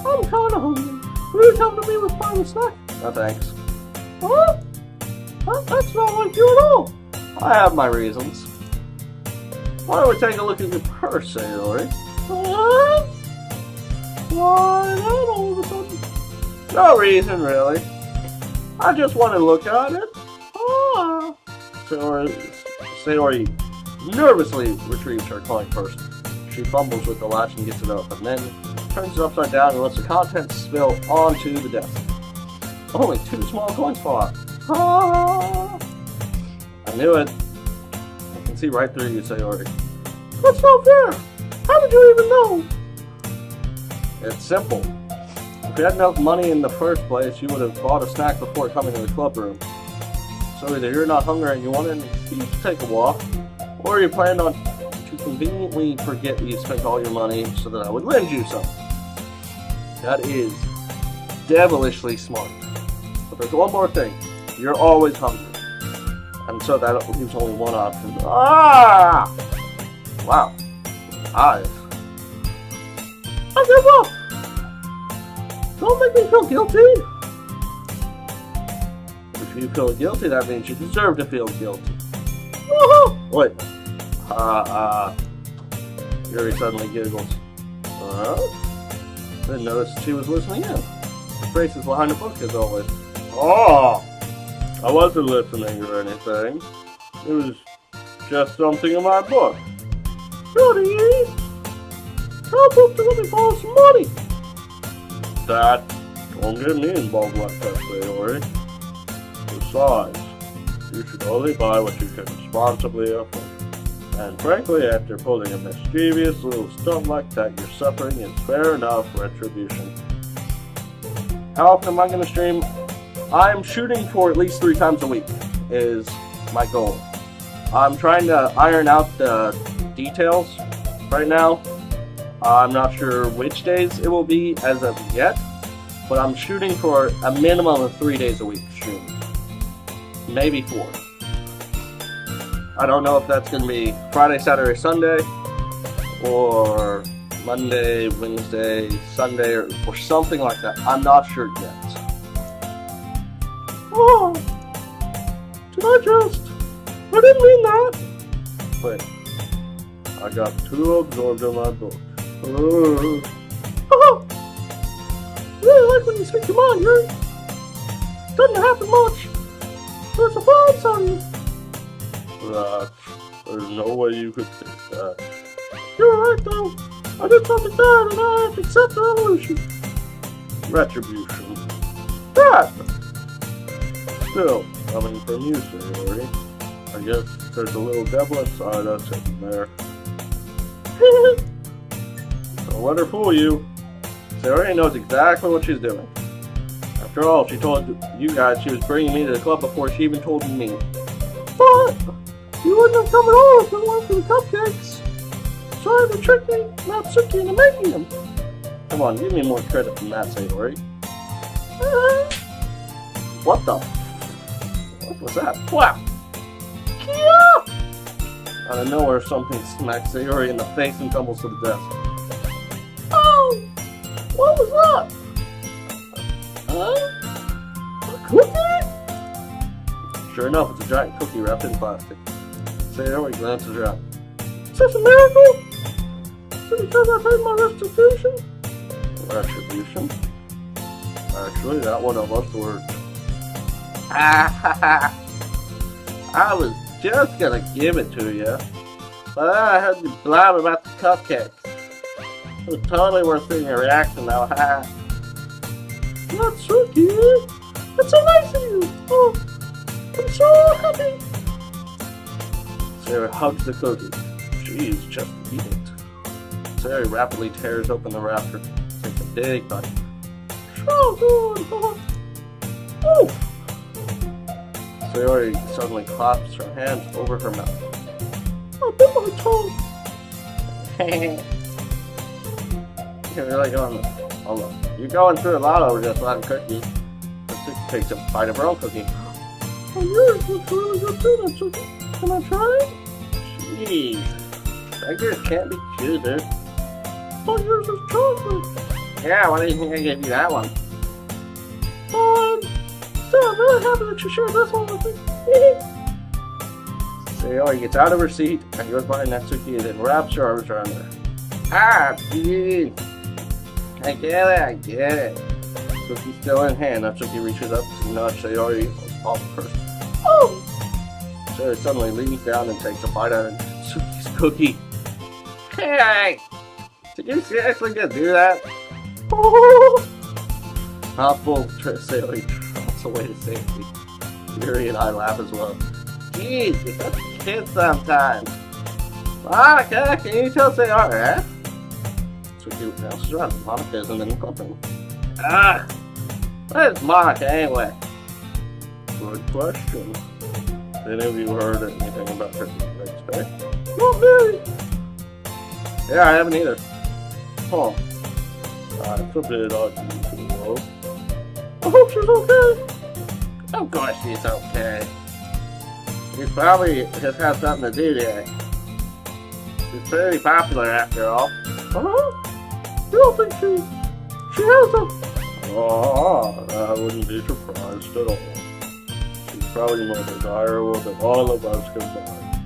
I'm kinda hungry. Will you come to me with fun snack? No thanks. What? That's not like you at all. I have my reasons. Why don't we take a look at your purse, Sayori? What? Why not all of a sudden? No reason, really. I just want to look at it. Ah. Sayori nervously retrieves her coin purse. She fumbles with the latch and gets it open, then turns it upside down and lets the contents spill onto the desk. Only 2 small coins fall out. Ah. I knew it. I can see right through you, Sayori. That's not fair. How did you even know? It's simple. If you had enough money in the first place, you would have bought a snack before coming to the club room. So either you're not hungry and you want an excuse to take a walk, or you planned on to conveniently forget that you spent all your money so that I would lend you some. That is devilishly smart. But there's one more thing. You're always hungry. And so that leaves only one option. Ah! Wow. Eyes. I give up! Don't make me feel guilty! If you feel guilty, that means you deserve to feel guilty. Woohoo! Wait. Yuri suddenly giggles. Didn't notice she was listening in. The face is behind the book as always. Oh! I wasn't listening or anything. It was just something in my book. Yuri! How about to let me borrow some money? That don't get me involved like that, Sayori. Besides, you should only buy what you can responsibly afford. And frankly, after pulling a mischievous little stunt like that, your suffering is fair enough retribution. How often am I going to stream? I'm shooting for at least 3 times a week, is my goal. I'm trying to iron out the details right now. I'm not sure which days it will be as of yet, but I'm shooting for a minimum of 3 days a week streaming. Maybe 4. I don't know if that's going to be Friday, Saturday, Sunday, or Monday, Wednesday, Sunday, or something like that. I'm not sure yet. Oh, did I just? I didn't mean that. Wait, I got too absorbed in my book. Oh, really like when you speak your mind, Yuri. Doesn't happen much. There's a vibe on you. There's no way you could think that. You're right, though. I did something bad, and I have to accept the evolution. Retribution. That! Still, coming from you, Sayori. I guess there's a little devil inside us sitting there. Don't let her fool you. She already knows exactly what she's doing. After all, she told you guys she was bringing me to the club before she even told me. But you wouldn't have come at all if it weren't for the cupcakes. Trying to trick me, Natsuki, into making them. Come on, give me more credit than that, Sayori. What the? What was that? Wow! Out of nowhere, something smacks Sayori in the face and tumbles to the desk. Oh! What was that? A cookie? Sure enough, it's a giant cookie wrapped in plastic. Sayori glances around. Is this a miracle? Is it because I paid my restitution? Retribution? Actually, that one almost worked. I was just gonna give it to you, but then I heard you blab about the cupcakes. It was totally worth seeing your reaction though, ha. Natsuki, that's so nice of you. Oh, I'm so happy. Sayori hugs the cookie. She's just eat it. Sayori rapidly tears open the wrapper, takes a big bite. So good. Oh. Sayori suddenly claps her hands over her mouth. I bit my tongue. You're going through a lot over just one cookie. Natsuki takes a bite of her own cookie. Oh, yours looks really good too, Natsuki. Can I try it? Jeez. Beggars can't be choosers. Oh, yours is chocolate. Yeah, why do you think I gave you that one? Still, I'm really happy that you shared this one with me. Sayori gets out of her seat and goes by Natsuki and then wraps her arms around her. Ah, geez. I get it. Cookie's still in hand. Natsuki reaches up to nudge Sayori off first. Oh! Sayori suddenly leans down and takes a bite out of Natsuki's cookie. Hey! Did you seriously just do that? Oh! Mouthful Sayori trots away to safety. Yuri and I laugh as well. Jeez, you're such a kid sometimes. Monica, can you tell Sayori, eh? Natsuki bounces around. Monica isn't in the clubroom. Where's Monica anyway? Good question. Have any of you heard anything about her today? Not me! Yeah, I haven't either. Huh. It's a bit unusual. I hope she's okay. Of course she's okay. She's probably just had something to do today. She's pretty popular after all. Uh-huh. You don't think she has a... Oh, I wouldn't be surprised at all. She's probably more desirable than all of us combined.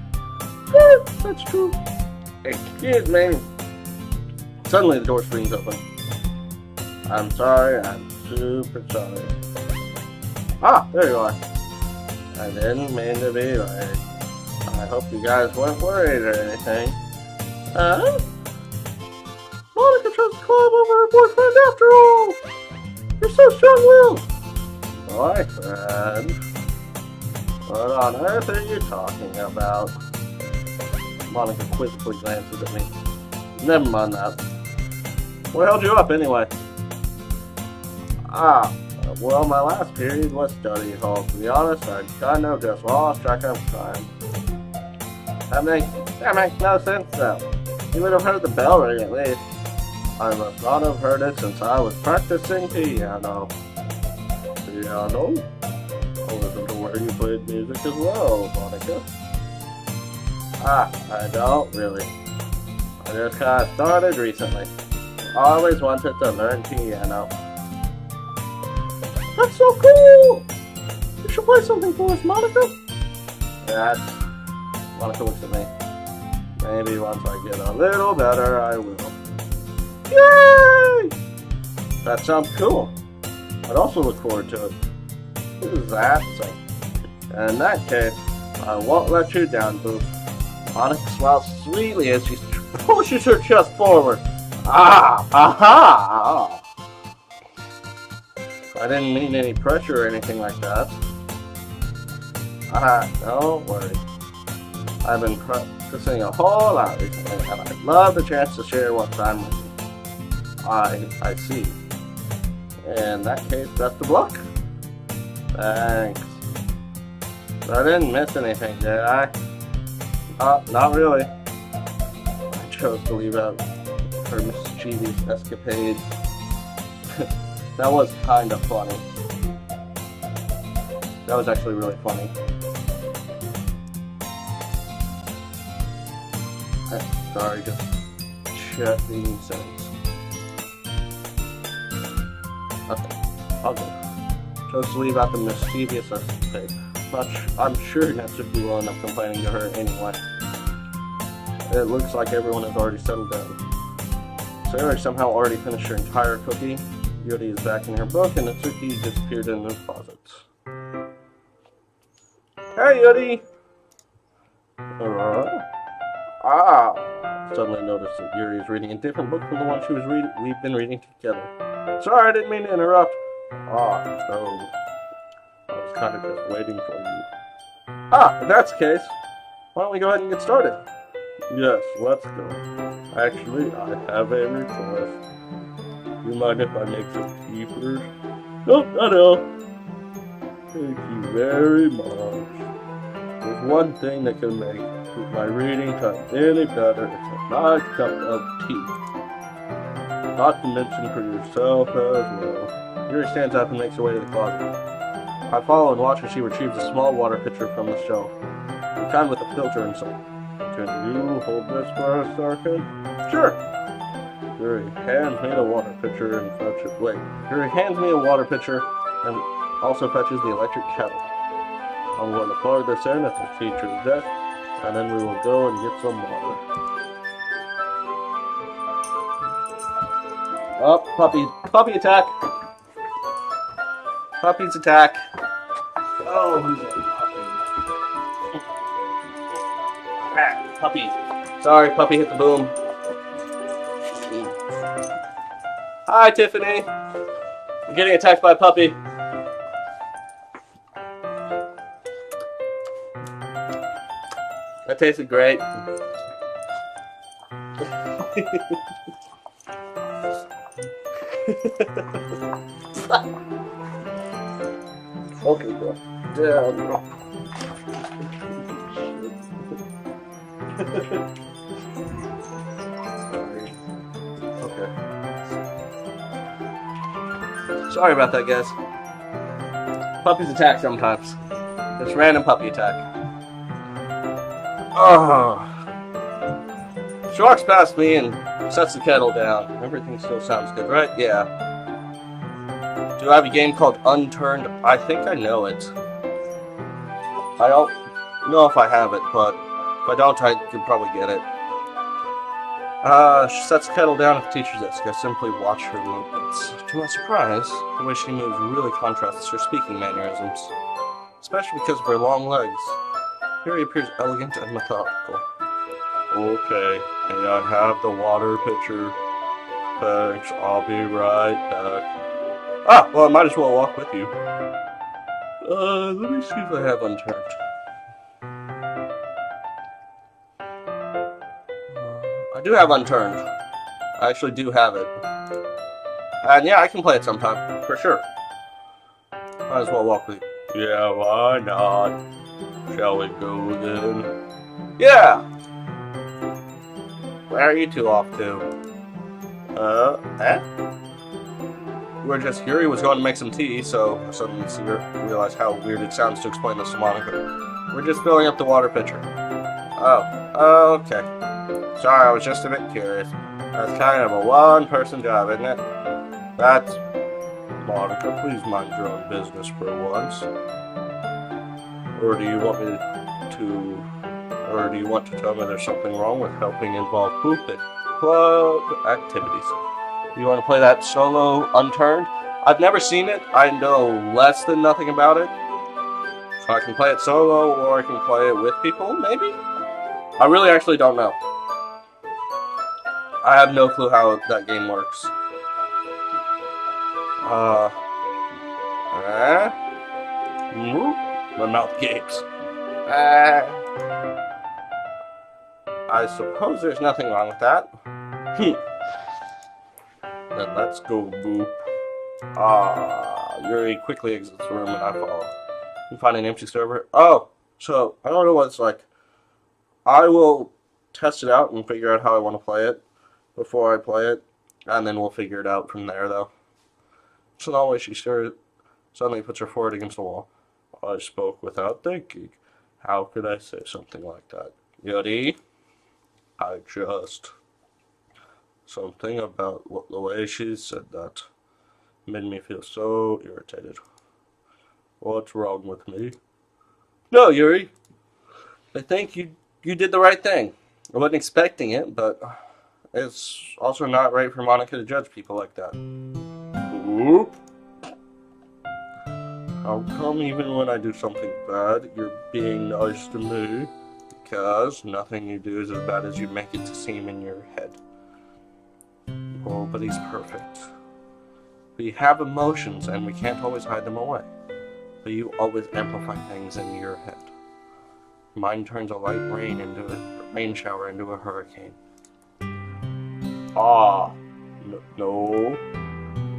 Yeah, that's true. Excuse me. Suddenly the door swings open. I'm sorry, I'm super sorry. Ah, there you are. I didn't mean to be late. I hope you guys weren't worried or anything. Huh? Monica tries to climb over her boyfriend after all! You're so strong-willed! Boyfriend? What on earth are you talking about? Monica quizzically glances at me. Never mind that. What held you up anyway? Well, my last period was study hall. To be honest, I kind of just lost track of time. That makes no sense though. You would have heard the bell ring at least. I must not have heard it since I was practicing piano. Piano? I wasn't aware you played music as well, Monica. I don't really. I just kind of started recently. I always wanted to learn piano. That's so cool! You should play something for us, Monica. Monica looks at me. Maybe once I get a little better, I will. Yay! That sounds cool. I'd also look forward to it. Who's that? So, in that case, I won't let you down, Boo. Monica smiles sweetly as she pushes her chest forward. Aha! I didn't mean any pressure or anything like that. Don't worry. I've been practicing a whole lot recently, and I'd love the chance to share what I'm learning. I see. In that case, best of luck. Thanks. I didn't miss anything, did I? Not really. I chose to leave out her mischievous escapades. That was kind of funny. That was actually really funny. Sorry, just checking sense. Okay, I'll go. Chose to leave out the mischievous escapade. I'm sure Netsuki will end up complaining to her anyway. It looks like everyone has already settled down. Sarah somehow already finished her entire cookie. Yuri is back in her book, and Natsuki disappeared in the closets. Hey, Yuri! Suddenly noticed that Yuri is reading a different book from the one we've been reading together. Sorry, I didn't mean to interrupt. So I was kind of just waiting for you. If that's the case, why don't we go ahead and get started? Yes, let's go. Actually, I have a request. You mind if I make some tea first? Nope, not at all. Thank you very much. There's one thing that can make my reading time any better. It's a nice cup of tea. Not to mention for yourself as well. Yuri stands up and makes her way to the closet. I follow and watch as she retrieves a small water pitcher from the shelf, the kind with a filter inside. Can you hold this for us, Sarkin? Sure. Yuri hands me the water pitcher and fetches. Yuri hands me a water pitcher and also fetches the electric kettle. I'm going to plug this in at the teacher's desk, and then we will go and get some water. Oh, puppy attack! Puppies attack! Oh, who's that puppy? Puppy. Sorry, puppy hit the boom. Hi, Tiffany. I'm getting attacked by a puppy. That tasted great. Okay, bro. Down, bro. Okay. Sorry about that, guys. Puppies attack sometimes. Just random puppy attack. She walks past me and sets the kettle down. Everything still sounds good, right? Yeah. Do I have a game called Unturned? I think I know it. I don't know if I have it, but if I don't, I could probably get it. She sets the kettle down at the teacher's desk. I simply watch her movements. To my surprise, the way she moves really contrasts her speaking mannerisms, especially because of her long legs. Here he appears elegant and methodical. Okay, may I have the water pitcher? Thanks, I'll be right back. Well, I might as well walk with you. Let me see if I have Unturned. I do have Unturned. I actually do have it. And yeah, I can play it sometime, for sure. Might as well walk with you. Yeah, why not? Shall we go then? Yeah! Where are you two off to? Yuri was going to make some tea, so I suddenly realized how weird it sounds to explain this to Monica. We're just filling up the water pitcher. Oh, okay. Sorry, I was just a bit curious. That's kind of a one-person job, isn't it? That's... Monica, please mind your own business for once. Or do you want to tell me there's something wrong with helping involve poop in club activities? You want to play that solo Unturned? I've never seen it. I know less than nothing about it. So I can play it solo, or I can play it with people, maybe? I really actually don't know. I have no clue how that game works. My mouth gapes. I suppose there's nothing wrong with that. Then let's go, Boop. Yuri quickly exits the room and I follow. You find an empty server? Oh, so I don't know what it's like. I will test it out and figure out how I want to play it before I play it, and then we'll figure it out from there, though. So that way she suddenly puts her forehead against the wall. I spoke without thinking. How could I say something like that? Yuri, I just... Something about the way she said that made me feel so irritated. What's wrong with me? No, Yuri. I think you did the right thing. I wasn't expecting it, but it's also not right for Monica to judge people like that. Whoop. How come even when I do something bad, you're being nice to me? Because nothing you do is as bad as you make it to seem in your head. Nobody's perfect. We have emotions and we can't always hide them away. But you always amplify things in your head. Mine turns a light rain shower into a hurricane. No.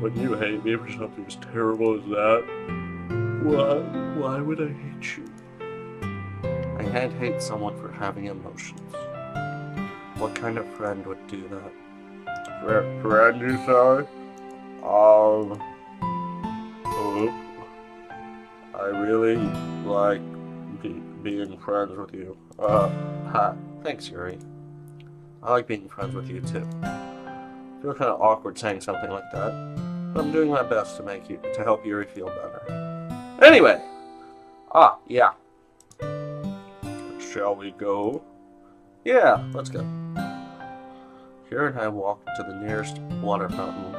When you hate me for something as terrible as that, why would I hate you? I can't hate someone for having emotions. What kind of friend would do that? Friend, you say? I really like being friends with you. Thanks, Yuri. I like being friends with you, too. I feel kind of awkward saying something like that, but I'm doing my best to help Yuri feel better. Anyway! Yeah. Shall we go? Yeah, let's go. Kira and I walk to the nearest water fountain.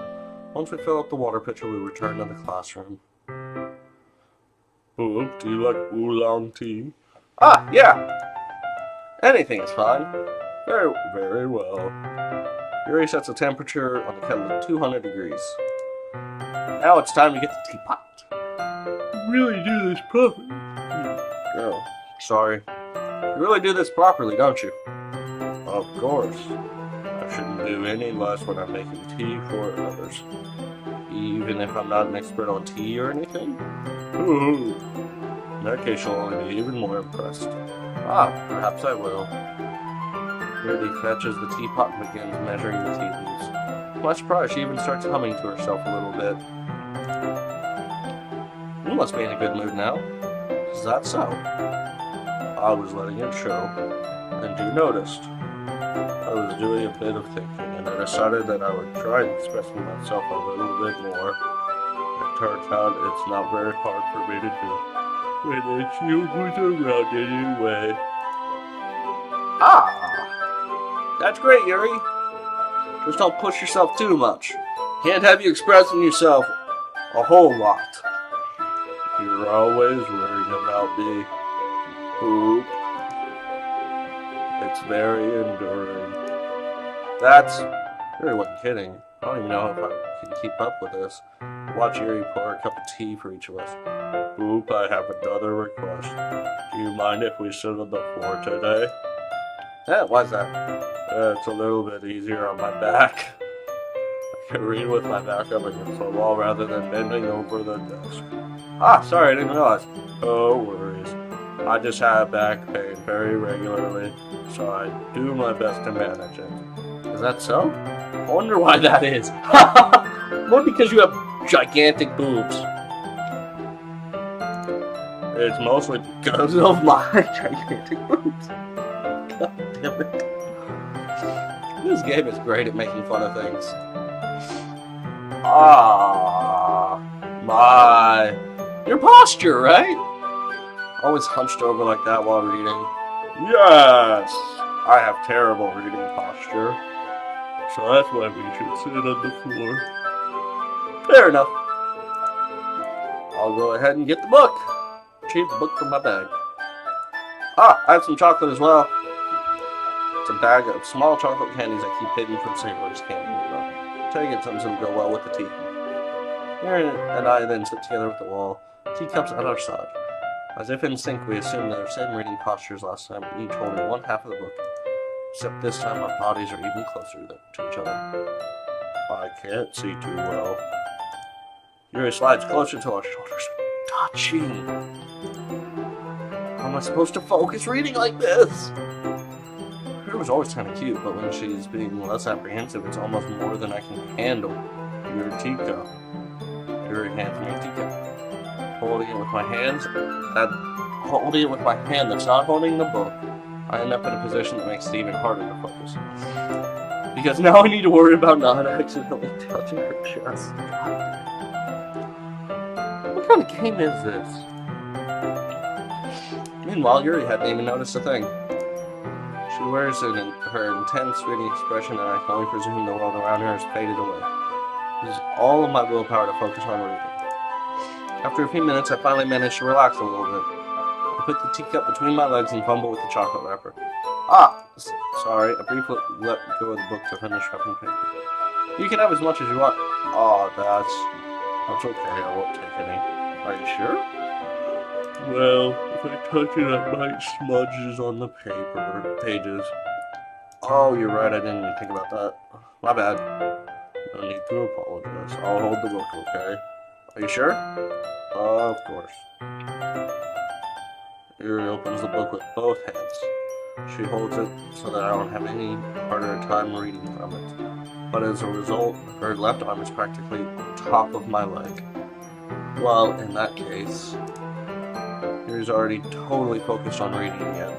Once we fill up the water pitcher, we return to the classroom. Boop, do you like oolong tea? Yeah. Anything is fine. Very, very well. Yuri sets the temperature on the kettle to 200 degrees. Now it's time to get the teapot. You really do this properly. Oh, sorry. You really do this properly, don't you? Of course. I shouldn't do any less when I'm making tea for others. Even if I'm not an expert on tea or anything? Ooh. In that case, you'll only be even more impressed. Perhaps I will. Yuri fetches the teapot and begins measuring the tea leaves. To my surprise, she even starts humming to herself a little bit. You must be in a good mood now. Is that so? I was letting it show, and you noticed. I was doing a bit of thinking, and I decided that I would try expressing myself a little bit more. It turns out it's not very hard for me to do. When it's you who's around anyway. That's great, Yuri. Just don't push yourself too much. Can't have you expressing yourself a whole lot. You're always worrying about me. Poop. It's very enduring. Yuri wasn't kidding. I don't even know if I can keep up with this. Watch Yuri pour a cup of tea for each of us. Boop, I have another request. Do you mind if we sit on the floor today? Yeah, why's that? It's a little bit easier on my back. I can read with my back up against the wall rather than bending over the desk. Sorry, I didn't realize. No worries. I just have back pain very regularly, so I do my best to manage it. Is that so? I wonder why that is. More because you have gigantic boobs. It's mostly because of my gigantic boobs. God damn it. This game is great at making fun of things. Your posture, right? Always hunched over like that while reading. Yes! I have terrible reading posture. So that's why we should sit on the floor. Fair enough. I'll go ahead and get the book. Retrieve the book from my bag. I have some chocolate as well. It's a bag of small chocolate candies I keep hidden from Sailor's candy. Take it, something to go well with the tea. Aaron and I then sit together at the wall, teacups at our side. As if in sync, we assume their same reading postures last time, each holding one half of the book. Except this time our bodies are even closer to each other. I can't see too well. Yuri slides closer to our shoulders, touching. How am I supposed to focus reading like this? Her was always kind of cute, but when she's being less apprehensive, it's almost more than I can handle. Your teacup. Yuri hands me a teacup. Holding it with my hands, holding it with my hand that's not holding the book, I end up in a position that makes it even harder to focus. Because now I need to worry about not accidentally touching her chest. What kind of game is this? Meanwhile, Yuri hadn't even noticed a thing. She wears her intense, reading expression, and I can only presume the world around her has faded away. It is all of my willpower to focus on reading. After a few minutes, I finally managed to relax a little bit. I put the teacup between my legs and fumble with the chocolate wrapper. Sorry, I briefly let go of the book to finish wrapping paper. You can have as much as you want. That's okay, I won't take any. Are you sure? Well, if I touch it, I might smudges on the pages. Oh, you're right, I didn't even think about that. My bad. No need to apologize. I'll hold the book, okay? Are you sure? Of course. Yuri opens the book with both hands. She holds it so that I don't have any harder time reading from it. But as a result, her left arm is practically on top of my leg. Well, in that case, Yuri's already totally focused on reading again.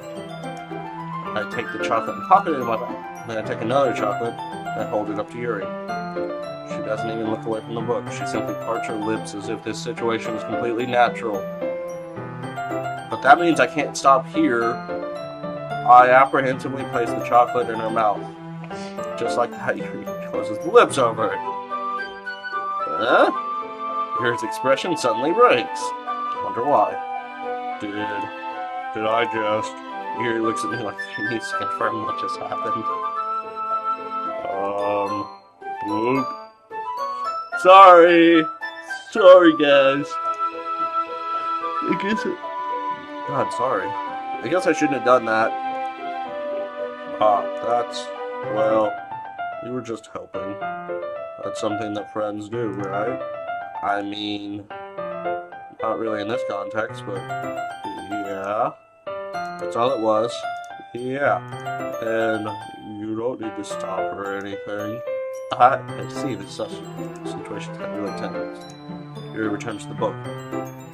I take the chocolate and pocket it in my bag. Then I take another chocolate and hold it up to Yuri. She doesn't even look away from the book. She simply parts her lips as if this situation is completely natural. But that means I can't stop here. I apprehensively place the chocolate in her mouth. Just like that, Yuri closes the lips over it. Yuri's expression suddenly breaks. Wonder why. Did I just... Yuri looks at me like she needs to confirm what just happened. Whoop. Sorry, guys. God, sorry. I guess I shouldn't have done that. Well, you were just helping. That's something that friends do, right? I mean, not really in this context, but yeah. That's all it was. Yeah. And you don't need to stop or anything. I see, this situation's got really tense. Yuri returns to the book.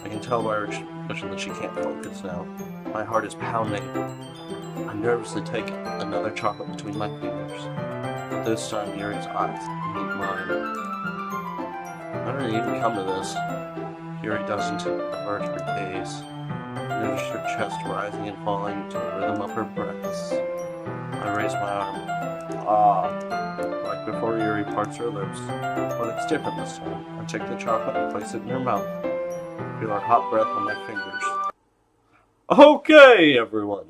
I can tell by her expression that she can't focus now. My heart is pounding. I nervously take another chocolate between my fingers. But this time, Yuri's eyes meet mine. How did it even come to this? Yuri doesn't avert her gaze. Notice her chest rising and falling to the rhythm of her breaths. I raise my arm. Like before Yuri parts her lips, but it's different this time. I take the chocolate and place it in her mouth. Feel her hot breath on my fingers. Okay, everyone.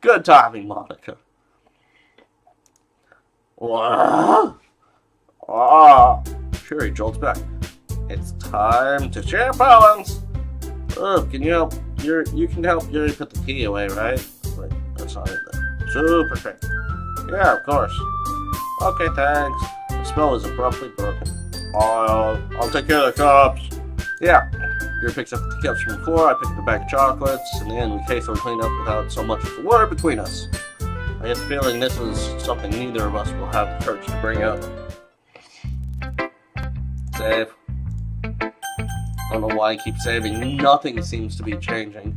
Good timing, Monica. Yuri jolts back. It's time to share balance. Can you help? You can help Yuri put the key away, right? Wait, that's not it then. Super quick. Yeah, of course. Okay, thanks. The spell is abruptly broken. I'll take care of the cups. Yeah. Yuri picks up the cups from the floor. I pick up the bag of chocolates, and then we hastily clean up without so much as a word between us. I get the feeling this is something neither of us will have the courage to bring up. Save. I don't know why I keep saving. Nothing seems to be changing.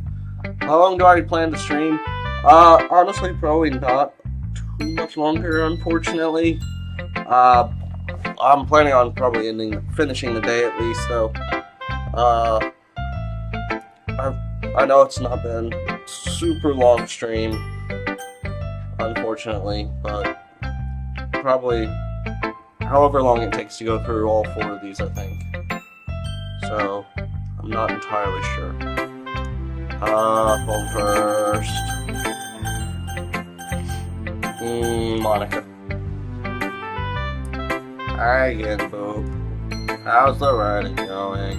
How long do I plan to stream? Honestly, probably not too much longer, unfortunately. I'm planning on probably finishing the day at least, though. I know it's not been a super long stream, unfortunately, but probably however long it takes to go through all 4 of these, I think. So, I'm not entirely sure. Phone first. Monica. Hi again, Boo. How's the writing going?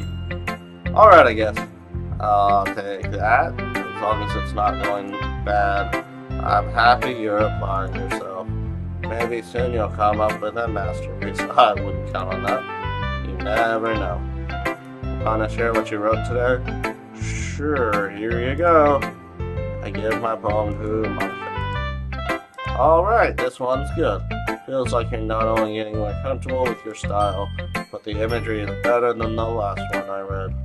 Alright, I guess. I'll take that, as long as it's not going bad. I'm happy you're applying yourself. Maybe soon you'll come up with a masterpiece. I wouldn't count on that. You never know. Want to share what you wrote today? Sure, here you go. I give my poem to Monica. Alright, this one's good. Feels like you're not only getting more comfortable with your style, but the imagery is better than the last one I read.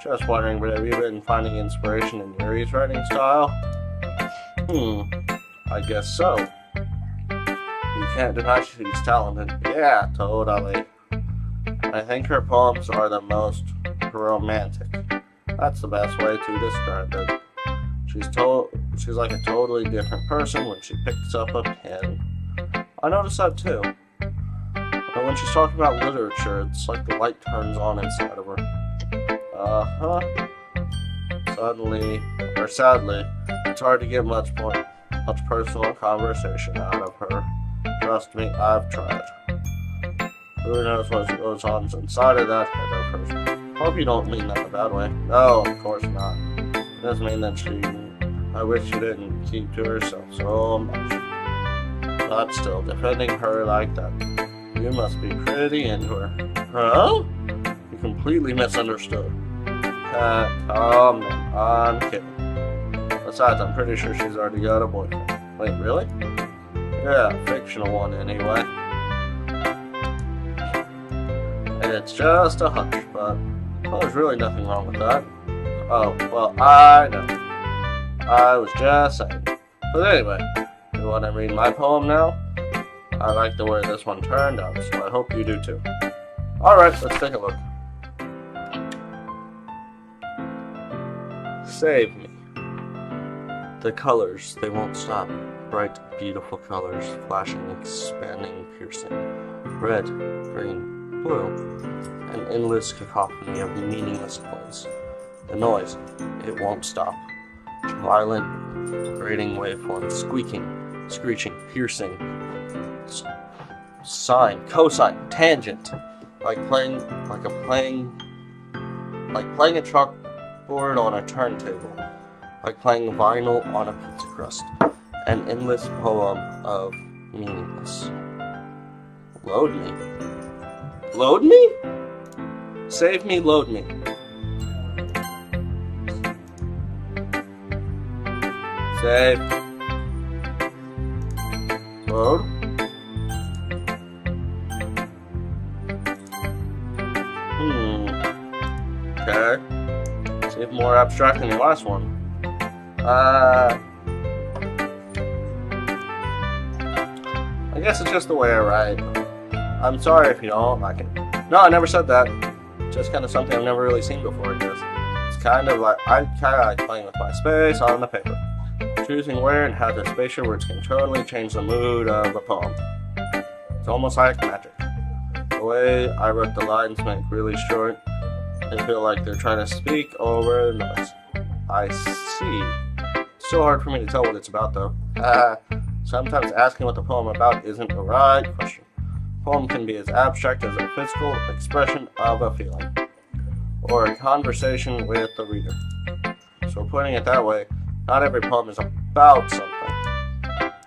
Just wondering, but have you been finding inspiration in Yuri's writing style? I guess so. You can't deny she's talented. Yeah, totally. I think her poems are the most romantic. That's the best way to describe it. She's like a totally different person when she picks up a pen. I noticed that too. But when she's talking about literature, it's like the light turns on inside of her. Sadly, it's hard to get much personal conversation out of her. Trust me, I've tried. Who knows what goes on inside of that head of hers. Hope you don't mean that in a bad way. No, of course not. It doesn't mean that I wish she didn't keep to herself so much. But still, defending her like that. You must be pretty into her. Huh? You completely misunderstood. Calm down. I'm kidding. Besides, I'm pretty sure she's already got a boyfriend. Wait, really? Yeah, fictional one anyway. It's just a hunch, but there's really nothing wrong with that. Oh, well, I know. I was just saying. But anyway, you want to read my poem now? I like the way this one turned out, so I hope you do too. Alright, let's take a look. Save me. The colors, they won't stop. Bright, beautiful colors, flashing, expanding, piercing. Red, green, blue. An endless cacophony of meaningless points. The noise, it won't stop. Violent, grating waveforms, squeaking, screeching, piercing. Sine, cosine, tangent. Like playing a chalkboard on a turntable. Like playing vinyl on a pizza crust. An endless poem of meaningless. Load me. Load me? Save me, load me. Save. Load. Okay. Seems more abstract than the last one. I guess it's just the way I write. I'm sorry if you don't like it. No, I never said that. Just kind of something I've never really seen before, I guess. It's kind of like, I kind of like playing with my space on the paper. Choosing where and how the spatial words can totally change the mood of a poem. It's almost like magic. The way I wrote the lines make really short. They feel like they're trying to speak over the noise. I see. It's so hard for me to tell what it's about, though. Sometimes asking what the poem about isn't the right question. A poem can be as abstract as a physical expression of a feeling, or a conversation with the reader. So putting it that way, not every poem is about something.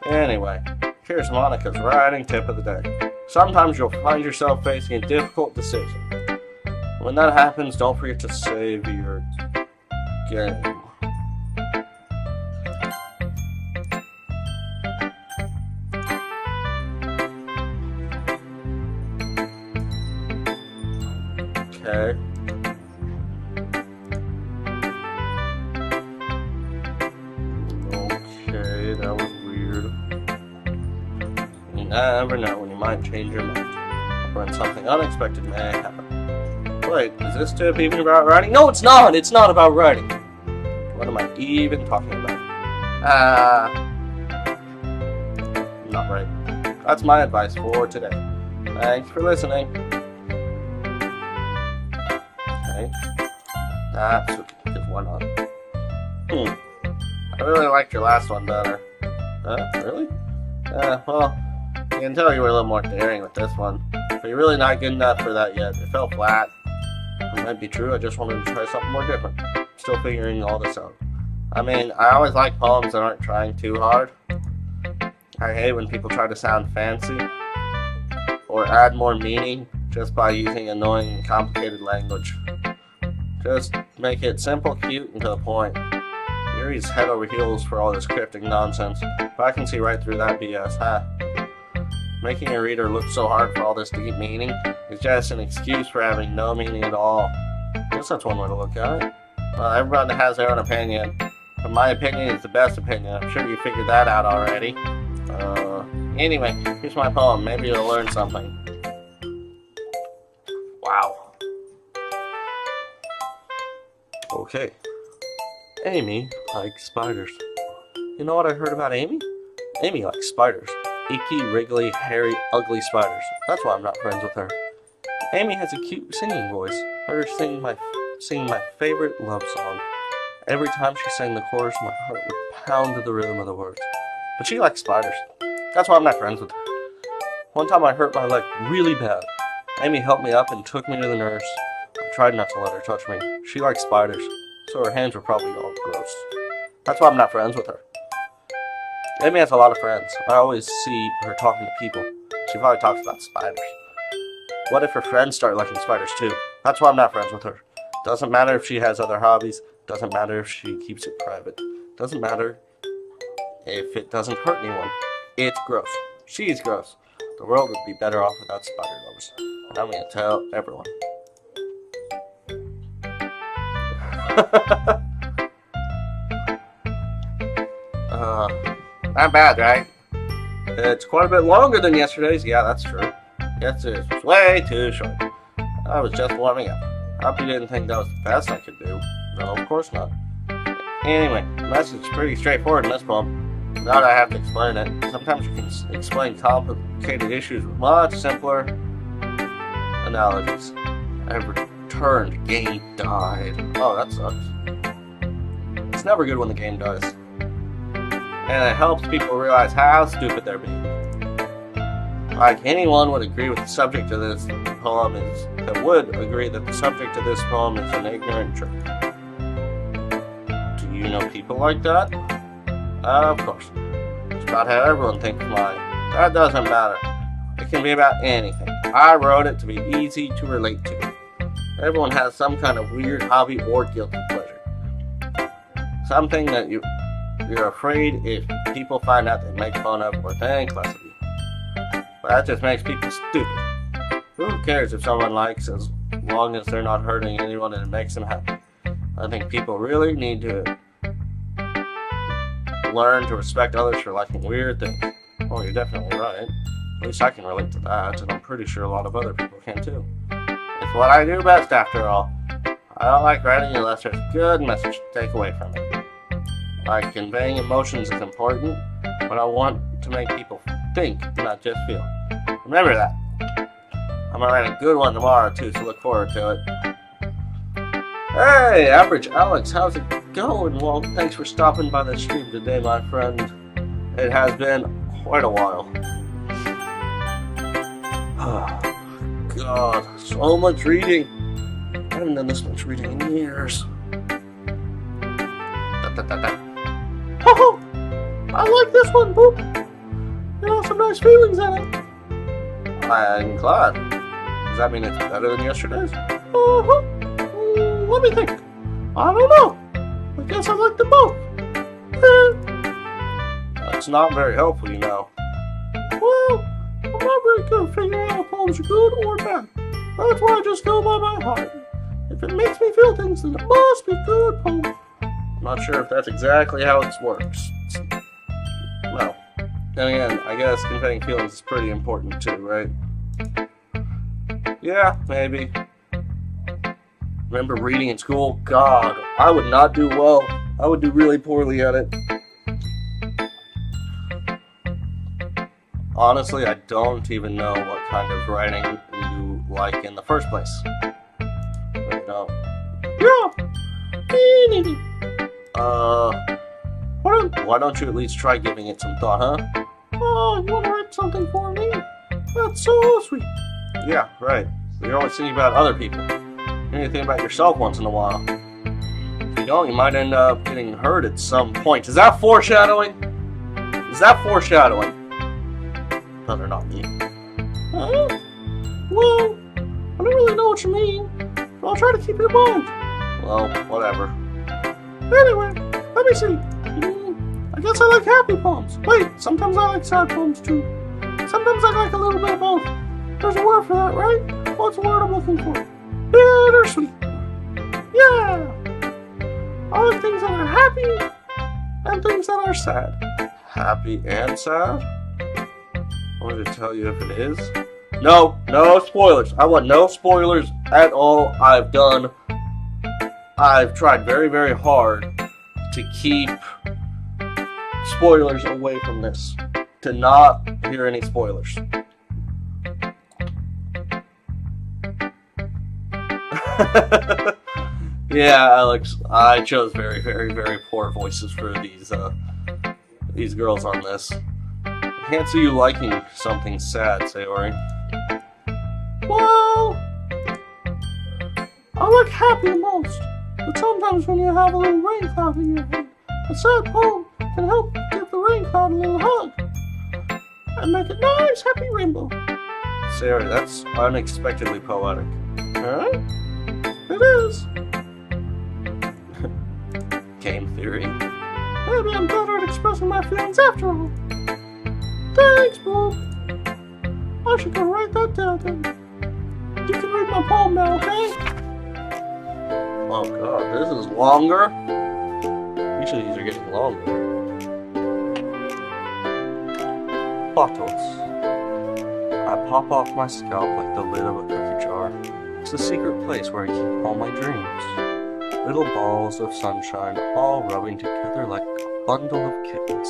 Anyway, here's Monica's writing tip of the day. Sometimes you'll find yourself facing a difficult decision. When that happens, don't forget to save your game. Okay. Okay, that was weird. You never know when you might change your mind, or when something unexpected may happen. Wait, is this tip even about writing? No, it's not! It's not about writing! What am I even talking about? Not right. That's my advice for today. Thanks for listening. Okay. That's okay, just one on. I really liked your last one better. Really? Well, you can tell you were a little more daring with this one. But you're really not good enough for that yet. It fell flat. It might be true, I just wanted to try something more different. Still figuring all this out. I mean, I always like poems that aren't trying too hard. I hate when people try to sound fancy or add more meaning just by using annoying and complicated language. Just make it simple, cute, and to the point. Yuri's head over heels for all this cryptic nonsense, but I can see right through that BS, huh? Making a reader look so hard for all this deep meaning is just an excuse for having no meaning at all. I guess that's one way to look at it. Well, everybody has their own opinion, but my opinion is the best opinion. I'm sure you figured that out already. Anyway, here's my poem. Maybe you'll learn something. Wow. Okay. Amy likes spiders. You know what I heard about Amy? Amy likes spiders. Icky, wriggly, hairy, ugly spiders. That's why I'm not friends with her. Amy has a cute singing voice. I heard her singing my favorite love song. Every time she sang the chorus, my heart would pound to the rhythm of the words. But she likes spiders. That's why I'm not friends with her. One time I hurt my leg really bad. Amy helped me up and took me to the nurse. I tried not to let her touch me. She likes spiders, so her hands were probably all gross. That's why I'm not friends with her. Amy has a lot of friends. I always see her talking to people. She probably talks about spiders. What if her friends start liking spiders too? That's why I'm not friends with her. Doesn't matter if she has other hobbies. Doesn't matter if she keeps it private. Doesn't matter if it doesn't hurt anyone. It's gross. She's gross. The world would be better off without spider lovers. And I'm gonna tell everyone. Not bad, right? It's quite a bit longer than yesterday's. Yeah, that's true. Yesterday's was way too short. I was just warming up. I hope you didn't think that was the best I could do. No, of course not. Anyway, the message is pretty straightforward in this poem. Not I have to explain it. Sometimes you can explain complicated issues with much simpler analogies. I returned. Game died. Oh, that sucks. It's never good when the game dies. And it helps people realize how stupid they're being. Like anyone would agree with the subject of this poem is that would agree that the subject of this poem is an ignorant jerk. Do you know people like that? Of course. It's about how everyone thinks mine. That doesn't matter. It can be about anything. I wrote it to be easy to relate to. Everyone has some kind of weird hobby or guilty pleasure. Something that you're afraid if people find out they make fun of or think less of you. But that just makes people stupid. Who cares if someone likes as long as they're not hurting anyone and it makes them happy? I think people really need to learn to respect others for liking weird things. Oh, you're definitely right. At least I can relate to that, and I'm pretty sure a lot of other people can too. It's what I do best after all. I don't like writing unless there's a good message to take away from it. Like conveying emotions is important, but I want to make people think, not just feel. Remember that. I'm gonna write a good one tomorrow too, so look forward to it. Hey, Average Alex, how's it going? Well, thanks for stopping by the stream today, my friend. It has been quite a while. Oh, God, so much reading. I haven't done this much reading in years. Oh, I like this one, Boop. There are some nice feelings in it. I'm glad. Does that mean it's better than yesterday's? Let me think. I don't know. I guess I like them both. That's not very helpful, you know. Well, I'm not very good at figuring out if poems are good or bad. That's why I just go by my heart. If it makes me feel things, then it must be a good poem. I'm not sure if that's exactly how it works. Well, then again, I guess conveying feelings is pretty important too, right? Yeah, maybe. Remember reading in school? God, I would not do well. I would do really poorly at it. Honestly, I don't even know what kind of writing you like in the first place. Really don't. Why don't you at least try giving it some thought, huh? Oh, you want to write something for me? That's so sweet. Yeah, right. You're always thinking about other people. You need to think about yourself once in a while. If you don't, you might end up getting hurt at some point. Is that foreshadowing? Is that foreshadowing? Better not me. Well, I don't really know what you mean, but I'll try to keep it in mind. Well, whatever. Anyway, let me see. I guess I like happy poems. Wait, sometimes I like sad poems too. Sometimes I like a little bit of both. There's a word for that, right? What's the word I'm looking for? Bittersweet. Yeah! I like things that are happy and things that are sad. Happy and sad? I wanted to tell you if it is. No spoilers. I want no spoilers at all. I've tried very, very hard to keep spoilers away from this. To not hear any spoilers. Yeah, Alex, I chose very, very, very poor voices for these girls on this. I can't see you liking something sad, Sayori. Well, I like happy most, but sometimes when you have a little rain cloud in your head, a sad poem can help give the rain cloud a little hug and make a nice happy rainbow. Sayori, that's unexpectedly poetic. Huh? It is. Game theory. Maybe I'm better at expressing my feelings after all. Thanks, bro. I should go write that down then. You can read my poem now, okay? Oh god, this is longer. Usually these are getting longer. Bottles. I pop off my scalp like the lid of a cookie jar. It's the secret place where I keep all my dreams. Little balls of sunshine all rubbing together like a bundle of kittens.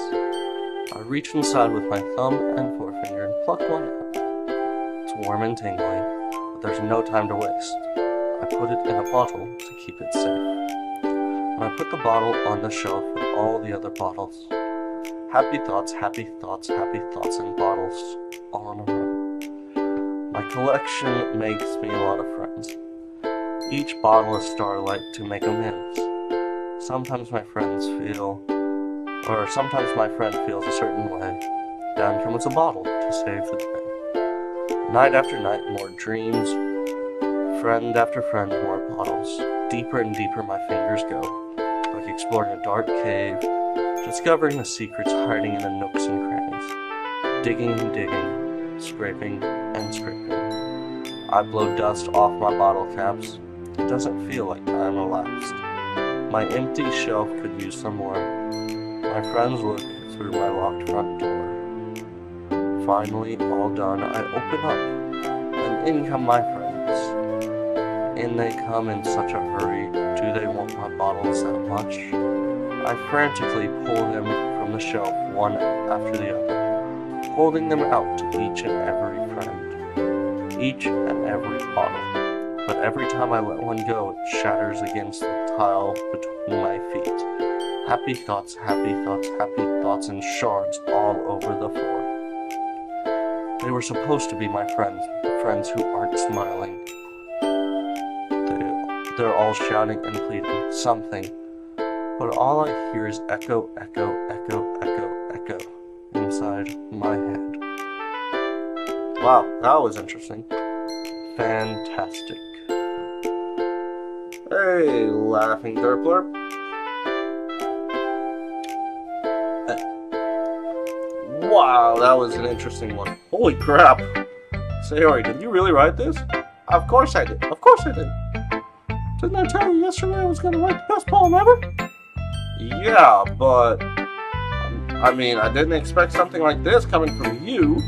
I reach inside with my thumb and forefinger and pluck one out. It's warm and tingling, but there's no time to waste. I put it in a bottle to keep it safe. And I put the bottle on the shelf with all the other bottles. Happy thoughts, happy thoughts, happy thoughts in bottles, all in a row. My collection makes me a lot of friends. Each bottle is starlight to make amends. Sometimes my friend feels a certain way. Down comes a bottle to save the day. Night after night, more dreams. Friend after friend, more bottles. Deeper and deeper my fingers go, like exploring a dark cave, discovering the secrets hiding in the nooks and crannies. Digging and digging, scraping and scraping. I blow dust off my bottle caps. It doesn't feel like time elapsed. My empty shelf could use some more. My friends look through my locked front door. Finally, all done, I open up, and in come my friends. In they come in such a hurry. Do they want my bottles that much? I frantically pull them from the shelf one after the other, holding them out to each and every friend, each and every bottle. But every time I let one go, it shatters against the tile between my feet. Happy thoughts, happy thoughts, happy thoughts in shards all over the floor. They were supposed to be my friends, friends who aren't smiling. They're all shouting and pleading something, but all I hear is echo, echo, echo, echo, echo inside my head. Wow, that was interesting. Fantastic. Hey, laughing derpler. Wow, that was an interesting one. Holy crap. Sayori, did you really write this? Of course I did. Of course I did. Didn't I tell you yesterday I was going to write the best poem ever? Yeah, but... I mean, I didn't expect something like this coming from you.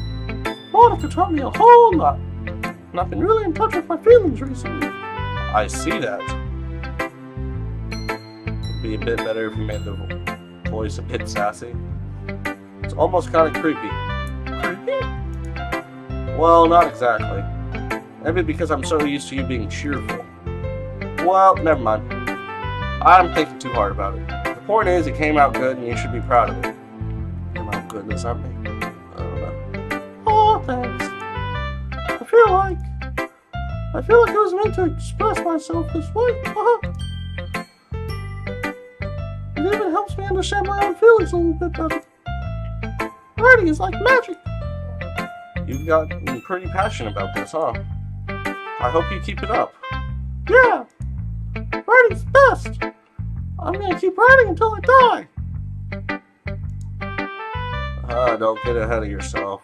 Monica taught me a whole lot. And I've been really in touch with my feelings recently. I see that. It'd be a bit better if you made the voice a bit sassy. It's almost kind of creepy. Creepy? Well, not exactly. Maybe because I'm so used to you being cheerful. Well, never mind. I'm thinking too hard about it. The point is, it came out good and you should be proud of it. Came out good, does that mean? I don't know. Oh, thanks. I feel like I feel like I was meant to express myself this way. It even helps me understand my own feelings a little bit better. Writing is like magic. You've got pretty passionate about this, huh? I hope you keep it up. Yeah! Writing's best! I'm gonna keep writing until I die! Don't get ahead of yourself.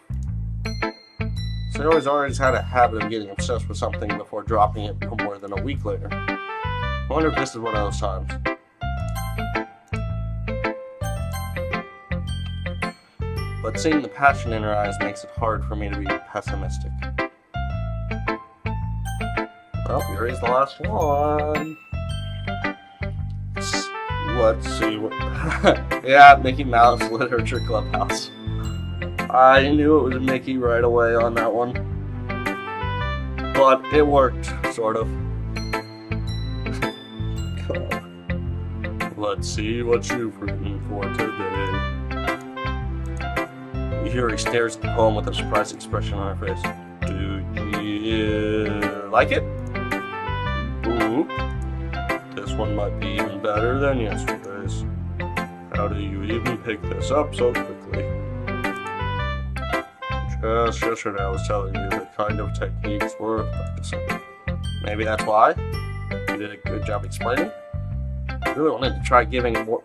Sarah's always had a habit of getting obsessed with something before dropping it no more than a week later. I wonder if this is one of those times. But seeing the passion in her eyes makes it hard for me to be pessimistic. Well, Yuri's the last one. Let's see what... yeah, Mickey Mouse Literature Clubhouse. I knew it was Mickey right away on that one. But it worked, sort of. Let's see what you've written for today. Yuri stares at the poem with a surprised expression on her face. Do you like it? Ooh. This one might be even better than yesterday's. How do you even pick this up so quickly? Just yesterday I was telling you the kind of techniques worth practicing. Maybe that's why? You did a good job explaining? I really wanted to try giving it more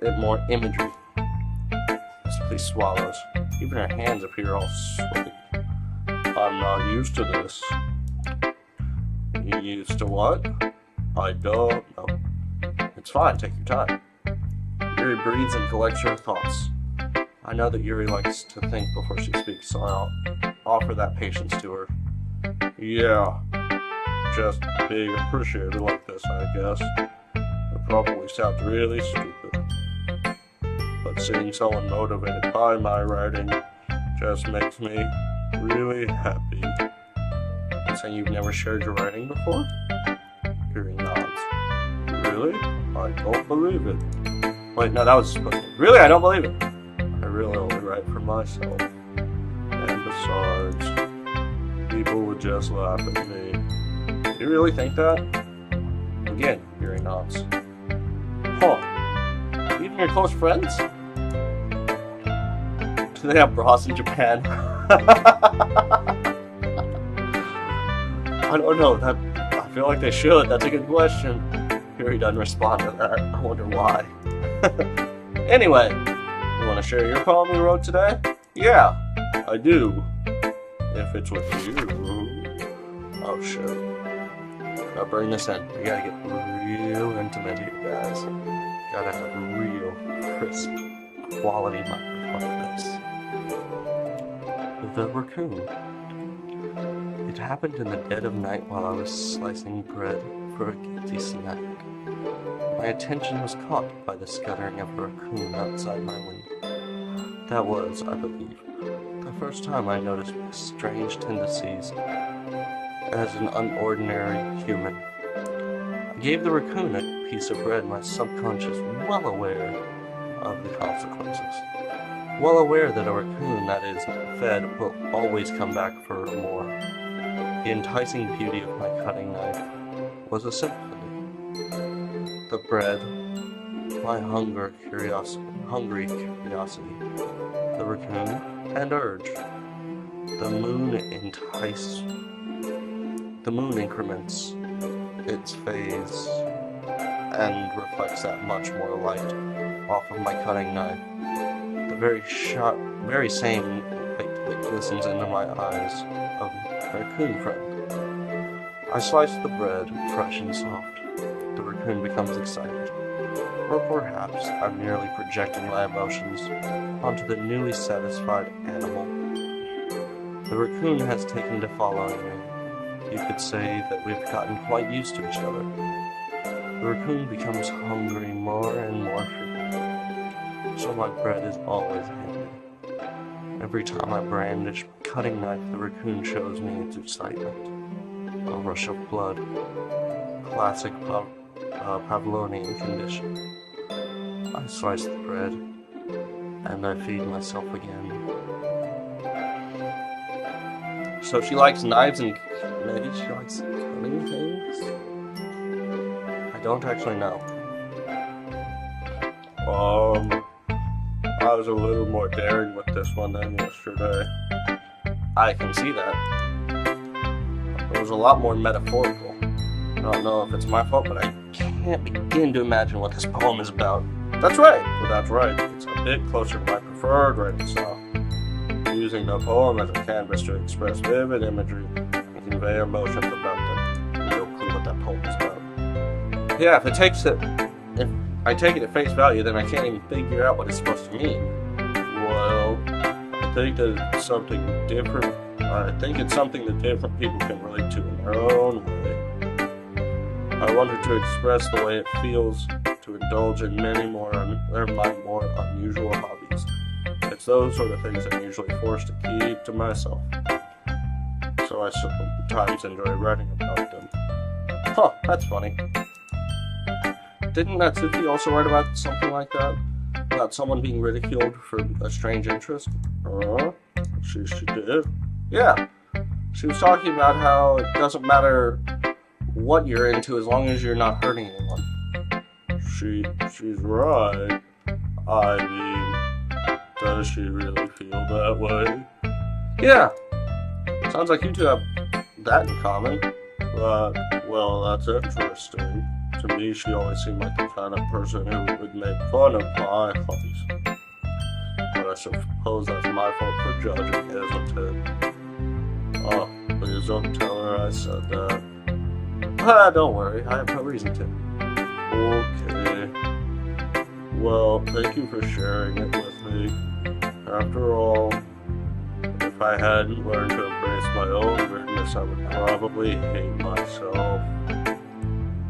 imagery. Please swallows. Even her hands appear all sweaty. I'm not used to this. You used to what? I don't know. It's fine, take your time. Yuri breathes and collects her thoughts. I know that Yuri likes to think before she speaks, so I'll offer that patience to her. Yeah, just being appreciated like this, I guess. It probably sounds really stupid. But seeing someone motivated by my writing just makes me really happy. You saying you've never shared your writing before? Yuri nods. Really? I don't believe it. Wait, no, that was supposed to be. Really? I don't believe it. I really only write for myself. And besides, people would just laugh at me. You really think that? Again, Yuri nods. Huh. Even your close friends? Do they have bras in Japan? I don't know. I feel like they should. That's a good question. Yuri doesn't respond to that. I wonder why. Anyway, you want to share your poem you wrote today? Yeah, I do. If it's with you. Oh, shit. Now bring this in. We gotta get real intimate here, guys. Gotta have real, crisp, quality microphone for this. The raccoon. It happened in the dead of night while I was slicing bread for a guilty snack. My attention was caught by the scuttering of a raccoon outside my window. That was, I believe, the first time I noticed my strange tendencies as an unordinary human. I gave the raccoon a piece of bread, my subconscious well aware of the consequences. Well aware that a raccoon that is fed will always come back for more. The enticing beauty of my cutting knife was a symphony. The bread, my hungry curiosity, the raccoon, and urge. The moon increments its phase and reflects that much more light off of my cutting knife. The very same light that glistens into my eyes of my raccoon friend. I slice the bread, fresh and soft. The raccoon becomes excited. Or perhaps I'm merely projecting my emotions onto the newly satisfied animal. The raccoon has taken to following me. You could say that we've gotten quite used to each other. The raccoon becomes hungry more and more frequently, so my bread is always handy. Every time I brandish my cutting knife, the raccoon shows me its excitement. A rush of blood. Classic Pavlovian condition. I slice the bread, and I feed myself again. So she likes knives and maybe she likes funny things? I don't actually know. I was a little more daring with this one than yesterday. I can see that. It was a lot more metaphorical. I don't know if it's my fault, but I can't begin to imagine what this poem is about. That's right. Well, that's right. It's a bit closer to my preferred writing style. Using the poem as a canvas to express vivid imagery and convey emotions about them. No clue what that poem is about. Yeah, if I take it at face value, then I can't even figure out what it's supposed to mean. Well, I think that it's something different. I think it's something that different people can relate to in their own way. I wanted to express the way it feels to indulge in many more unusual hobbies. It's those sort of things I'm usually forced to keep to myself. So I sometimes enjoy writing about them. Huh, that's funny. Didn't Natsuki also write about something like that? About someone being ridiculed for a strange interest? She did. Yeah. She was talking about how it doesn't matter what you're into as long as you're not hurting anyone. She's right. I mean, does she really feel that way? Yeah. Sounds like you two have that in common. But, well, that's interesting. To me, she always seemed like the kind of person who would make fun of my hobbies. But I suppose that's my fault for judging, isn't it? Oh, please don't tell her I said that. Don't worry, I have no reason to. Okay. Well, thank you for sharing it with me. After all, if I hadn't learned to embrace my own weirdness, I would probably hate myself.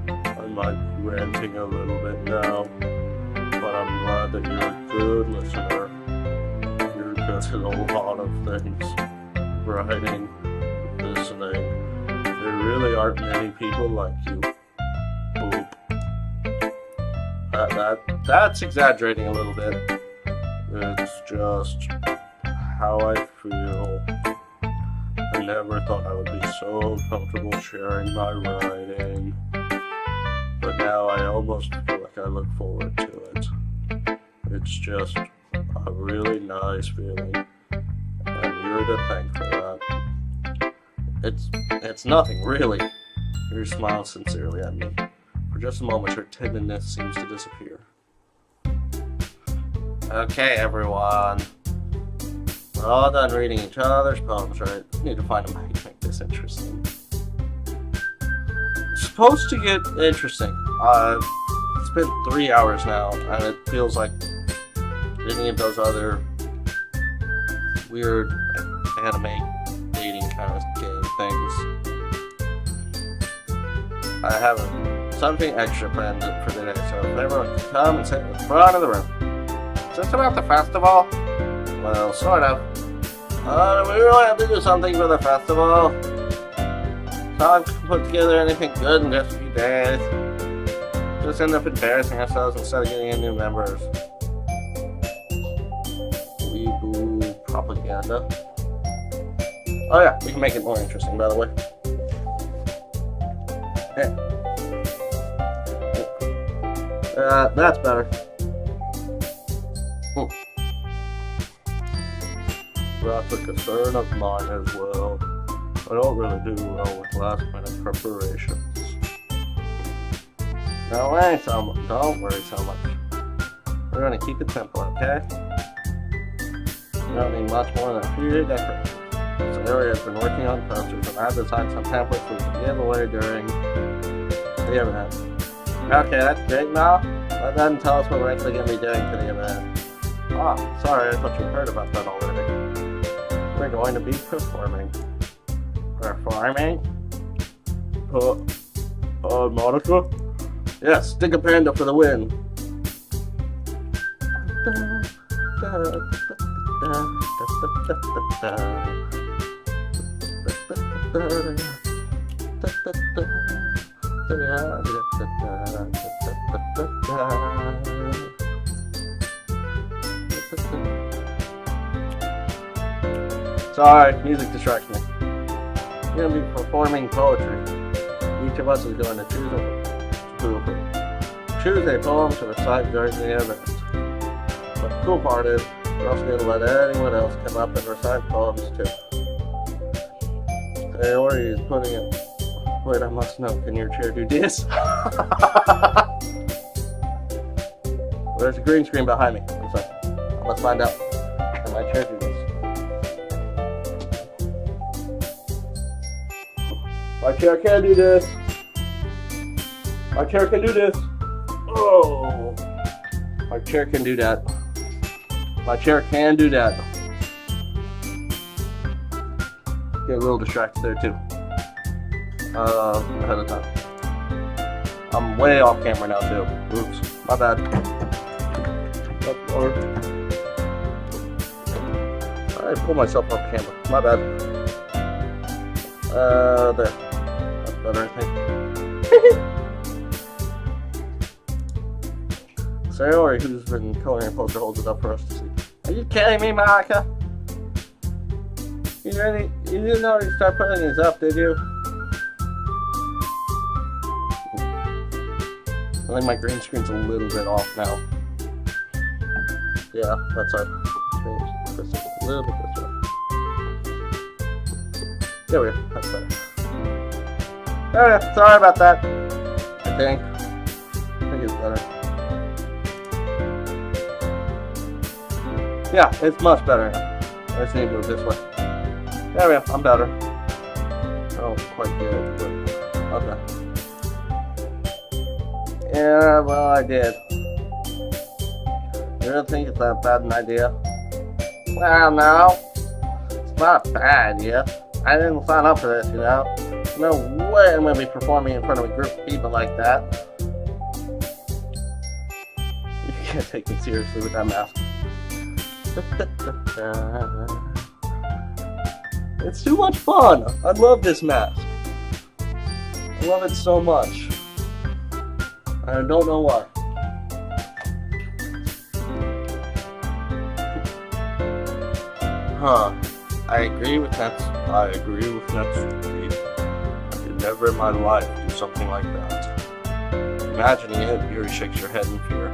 I might be ranting a little bit now, but I'm glad that you're a good listener. You're good at a lot of things. Writing, listening. There really aren't many people like you. Boop. That's exaggerating a little bit. It's just how I feel. I never thought I would be so comfortable sharing my writing. But now I almost feel like I look forward to it. It's just a really nice feeling. And you're to thank for that. It's nothing, really. You smile sincerely at me. For just a moment, your timidness seems to disappear. Okay, everyone. We're all done reading each other's poems, right? We need to find a way to make this interesting. It's supposed to get interesting. It's been 3 hours now, and it feels like any of those other weird anime dating kind of game things. I have something extra planned for today, so if everyone can come and sit in the front of the room. Is this about the festival? Well, sort of. We really have to do something for the festival. So I can put together anything good in just a few days. Just end up embarrassing ourselves instead of getting in new members. Weeboo propaganda. Oh yeah, we can make it more interesting, by the way. That's better. That's a concern of mine as well. I don't really do well with last minute preparations. Don't worry so much. We're gonna keep it simple, okay? We don't need much more than a few decorations. So Ilya has been working on posters, and I've designed some templates we can give away during the event. Okay, that's great now. But then tell us what we're actually going to be doing for the event. Ah, sorry, I thought you heard about that already. We're going to be performing. Performing? Monica? Yes, stick a panda for the win. Sorry, music distracts me. We're gonna be performing poetry. Each of us is going to choose a poem to recite during the event. But the cool part is, we're also going to let anyone else come up and recite poems too. Sayori is putting it. Wait, I must know. Can your chair do this? There's a green screen behind me. One second. I must find out. Can my chair do this? My chair can do this. My chair can do this. Oh. My chair can do that. My chair can do that. Get a little distracted there too. Ahead of time. I'm way off camera now too. Oops. My bad. I pulled myself off camera. My bad. There. That's better, I think. Sayori, who's been coloring her poster, holds it up for us to see. Are you kidding me, Monica? You didn't already start putting these up, did you? I think my green screen's a little bit off now. Yeah, that's right. Just a little bit this way. There we go. That's better. Oh, sorry about that. I think it's better. Yeah, it's much better now. I just need to move this way. There we go. I'm better. I don't quite get it, but okay. Yeah, well, I did. You really think it's that bad an idea? Well, no. It's not a bad idea. I didn't sign up for this, you know. No way I'm going to be performing in front of a group of people like that. You can't take me seriously with that mask. It's too much fun. I love this mask. I love it so much. I don't know why. Huh. I agree with Natsuki. I could never in my life do something like that. Imagining it, Yuri shakes her head in fear.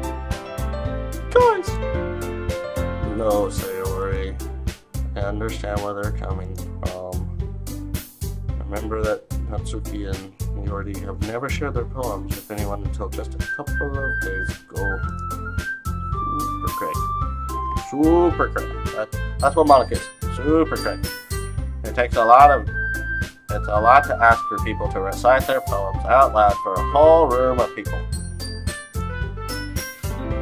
Guys! No, Sayori. I understand where they're coming from. Remember that Natsuki and Yuri have never shared their poems with anyone until just a couple of days ago. Super crazy. That's what Monica is. Super crazy. It's a lot to ask for people to recite their poems out loud for a whole room of people.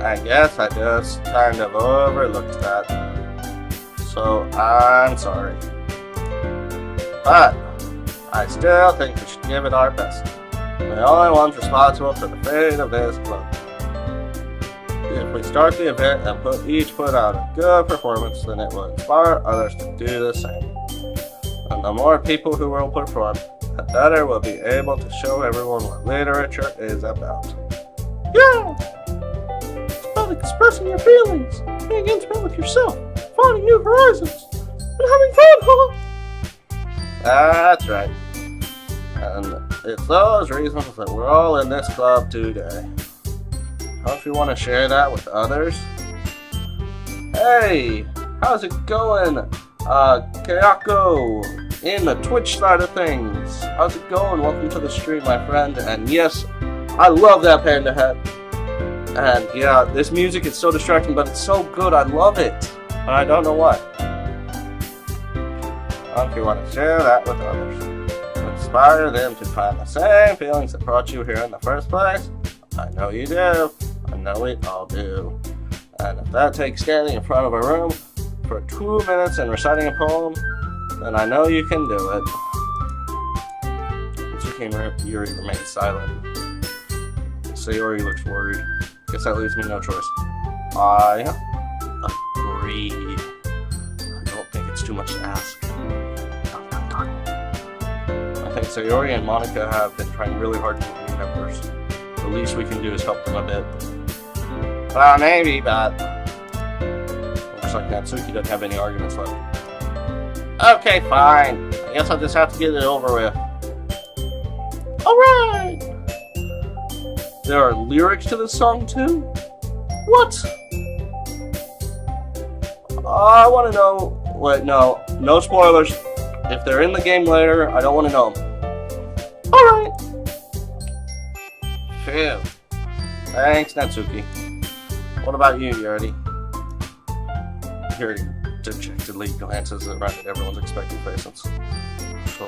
I guess I just kind of overlooked that. So I'm sorry. But I still think we should give it our best. We're the only ones responsible for the fate of this club. If we start the event and each put out a good performance, then it will inspire others to do the same. And the more people who will perform, the better we'll be able to show everyone what literature is about. Yeah! It's about expressing your feelings, being intimate with yourself, finding new horizons, and having fun, huh? That's right. And it's those reasons that we're all in this club today. Don't you want to share that with others? Hey, how's it going? Kayako, in the Twitch side of things. How's it going? Welcome to the stream, my friend. And yes, I love that panda hat. And yeah, this music is so distracting, but it's so good. I love it. And I don't know why. If you want to share that with others, inspire them to find the same feelings that brought you here in the first place. I know you do. I know we all do. And if that takes standing in front of a room for 2 minutes and reciting a poem, then I know you can do it. Yuri remains silent. Sayori looks worried. Guess that leaves me no choice. I agree. I don't think it's too much to ask. I think Sayori and Monica have been trying really hard to get new members. The least we can do is help them a bit. Well, maybe, but looks like Natsuki doesn't have any arguments left. Okay, fine. I guess I'll just have to get it over with. Alright! There are lyrics to this song too? What? I want to know... Wait, no. No spoilers. If they're in the game later, I don't want to know them. Alright! Phew. Thanks, Natsuki. What about you, Yuri? Yuri dejectedly glances around at everyone's expectant faces. So,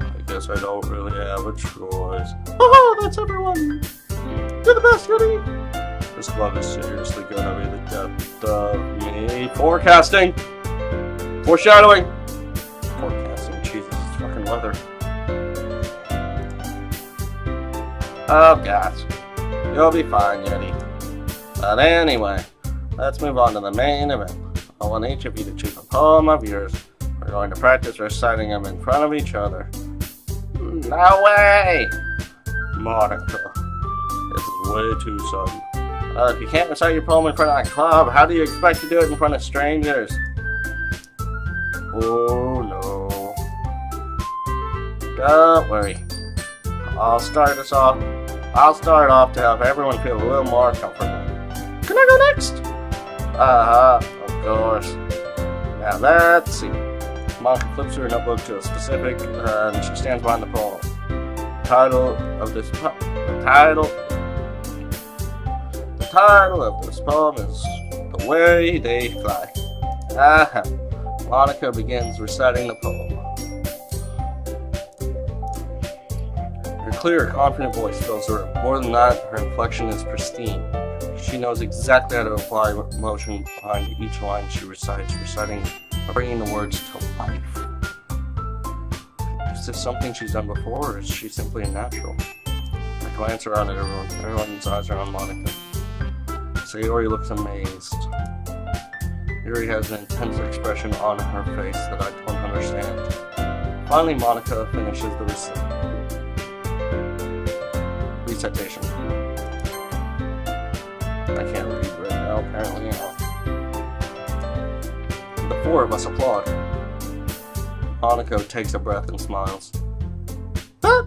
I guess I don't really have a choice. Oh, that's everyone! Do the best, Yuri! This glove is seriously gonna be the death of me. Forecasting! Foreshadowing! Forecasting, Jesus, it's fucking weather. Oh, gosh. You'll be fine, Yuri. But anyway, let's move on to the main event. I want each of you to choose a poem of yours. We're going to practice reciting them in front of each other. No way! Monica. This is way too sudden. If you can't recite your poem in front of a club, how do you expect to do it in front of strangers? Oh no. Don't worry. I'll start us off. I'll start off to help everyone feel a little more comfortable. Can I go next? Of course. Now let's see. Monica flips her notebook to a specific, and she stands behind the poem. The title of this poem is The Way They Fly. Monica begins reciting the poem. Her clear, confident voice fills the room. More than that, her inflection is pristine. She knows exactly how to apply emotion behind each line she recites, bringing the words to life. Is this something she's done before, or is she simply a natural? I glance around at everyone. Everyone's eyes are on Monica. Sayori looks amazed. Yuri has an intense expression on her face that I don't understand. Finally, Monica finishes the recitation. I can't read right now, apparently. The four of us applaud. Monica takes a breath and smiles. That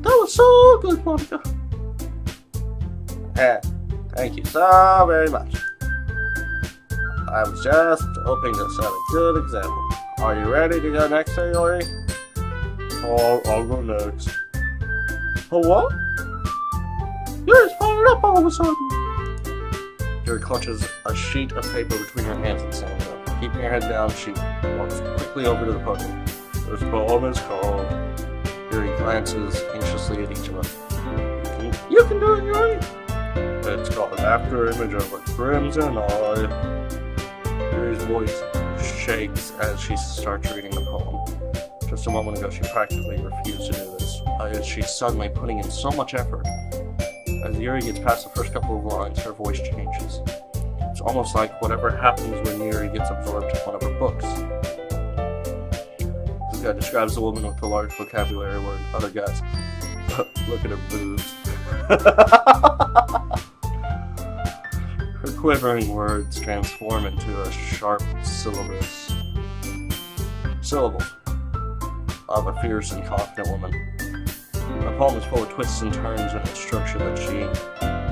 was so good, Monica. Thank you so very much. I was just hoping to set a good example. Are you ready to go next, Sayori? I'll go next. Oh, what? Yuri's fired up all of a sudden. Yuri clutches a sheet of paper between her hands and stands up. Keeping her head down, she walks quickly over to the podium. This poem is called... Yuri glances anxiously at each of us. You can do it, Yuri! It's called After Image of a Crimson Eye. Yuri's voice shakes as she starts reading the poem. Just a moment ago, she practically refused to do this. Why is she suddenly putting in so much effort? As Yuri gets past the first couple of lines, her voice changes. It's almost like whatever happens when Yuri gets absorbed in one of her books. This guy describes a woman with a large vocabulary word. Other guys, look at her boobs. Her quivering words transform into a sharp syllables of a fierce and confident woman. The poem is full of twists and turns in its structure that she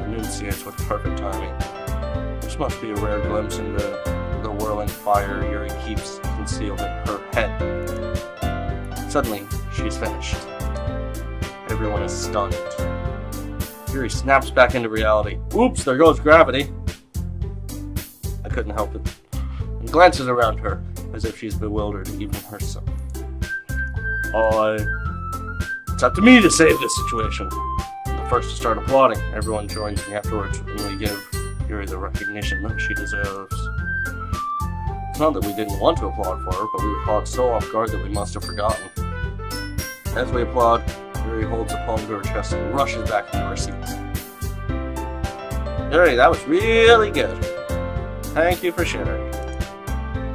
enunciates with perfect timing. This must be a rare glimpse into the whirling fire Yuri keeps concealed in her head. Suddenly, she's finished. Everyone is stunned. Yuri snaps back into reality. Oops, there goes gravity. I couldn't help it. And glances around her, as if she's bewildered even herself. It's up to me to save this situation. I'm the first to start applauding. Everyone joins me afterwards, and we give Yuri the recognition that she deserves. It's not that we didn't want to applaud for her, but we were caught so off guard that we must have forgotten. As we applaud, Yuri holds the poem to her chest and rushes back into her seats. Yuri, that was really good. Thank you for sharing.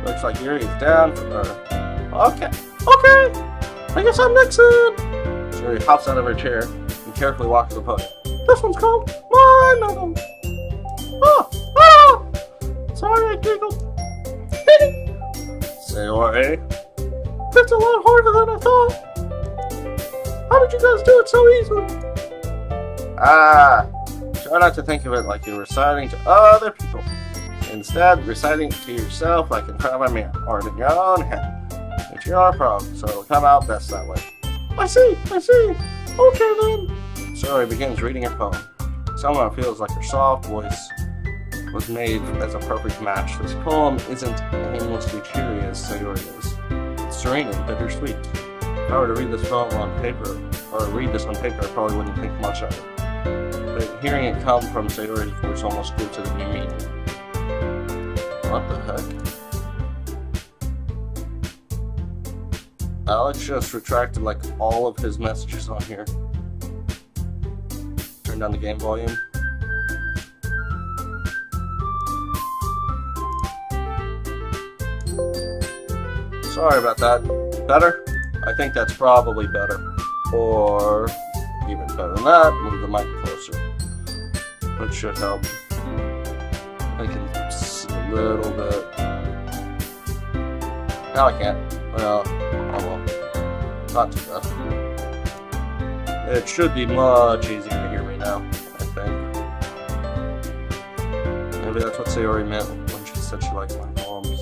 Looks like Yuri is down for her. Okay. I guess I'm next then. Yuri hops out of her chair and carefully walks to the podium. This one's called My Medal. Sorry I giggled. Sayori. It's a lot harder than I thought. I How did you guys do it so easily? Try not to think of it like you're reciting to other people. Instead, reciting it to yourself like in front of a mirror or in your own head. It's your problem, so it'll come out best that way. I see. Okay then. Sayori begins reading her poem. Someone feels like her soft voice was made as a perfect match. This poem isn't aimlessly cheery as Sayori is. It's serene and bittersweet. If I were to read this poem on paper, I probably wouldn't think much of it. But hearing it come from Sayori's voice almost gives it a new meaning. What the heck? Alex just retracted like all of his messages on here. Turn down the game volume. Sorry about that. Better? I think that's probably better. Or even better than that, move the mic closer. That should help. I can see a little bit. Now I can't. Well, oh well. Not too bad. It should be much easier to hear me now, I think. Maybe that's what Sayori meant when she said she likes my poems.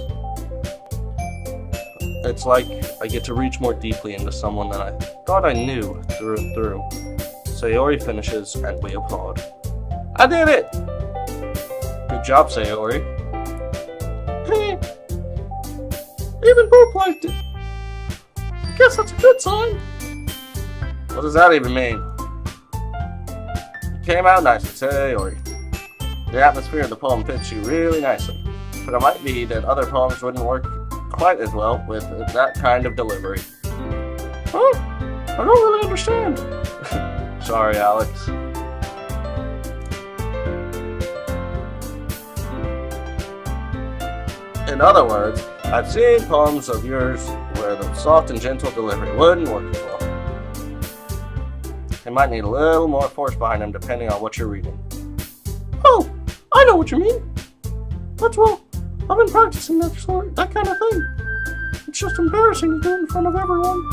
It's like I get to reach more deeply into someone than I thought I knew through and through. Sayori finishes and we applaud. I did it! Good job, Sayori. Hey! Even Boop liked it. Guess that's a good sign. What does that even mean? It came out nicely, Sayori. The atmosphere of the poem fits you really nicely. But it might be that other poems wouldn't work quite as well with that kind of delivery. Huh? I don't really understand. Sorry, Alex. In other words, I've seen poems of yours where the soft and gentle delivery wouldn't work as well. They might need a little more force behind them depending on what you're reading. Oh, I know what you mean. That's well, I've been practicing that kind of thing. It's just embarrassing to do it in front of everyone.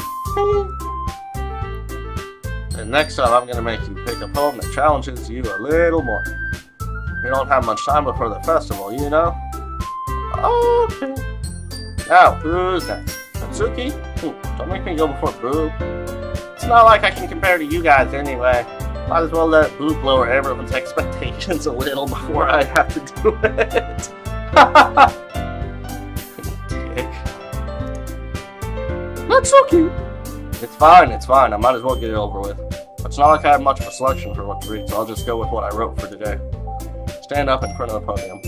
And next time I'm going to make you pick a poem that challenges you a little more. We don't have much time before the festival, you know? Okay. Now, who's next? Natsuki? Don't make me go before Boo. It's not like I can compare to you guys anyway. Might as well let Boo lower everyone's expectations a little before I have to do it. Dick. Natsuki! It's fine. I might as well get it over with. It's not like I have much of a selection for what to read, so I'll just go with what I wrote for today. Stand up in front of the podium.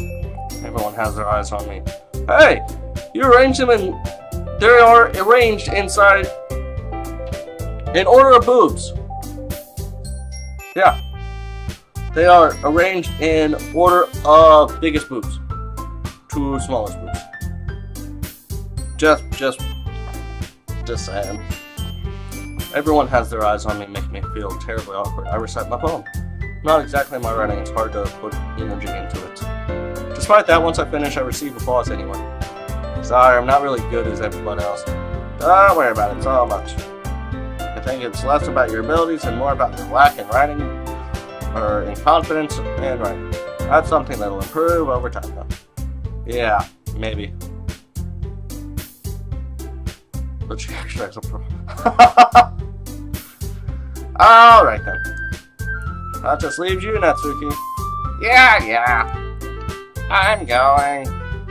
Everyone has their eyes on me. Hey! You arranged them in... They are arranged inside... in order of boobs. Yeah. They are arranged in order of biggest boobs to smallest boobs. Just saying. Everyone has their eyes on me, making me feel terribly awkward. I recite my poem. Not exactly my writing, it's hard to put energy into it. Despite that, once I finish, I receive applause anyway. Sorry, I'm not really good as everybody else. Don't worry about it, it's all about you. I think it's less about your abilities and more about your lack in writing, or in confidence in writing. That's something that'll improve over time, though. Yeah, maybe. But she actually has a problem. Alright then. That just leaves you, Natsuki. Yeah. I'm going.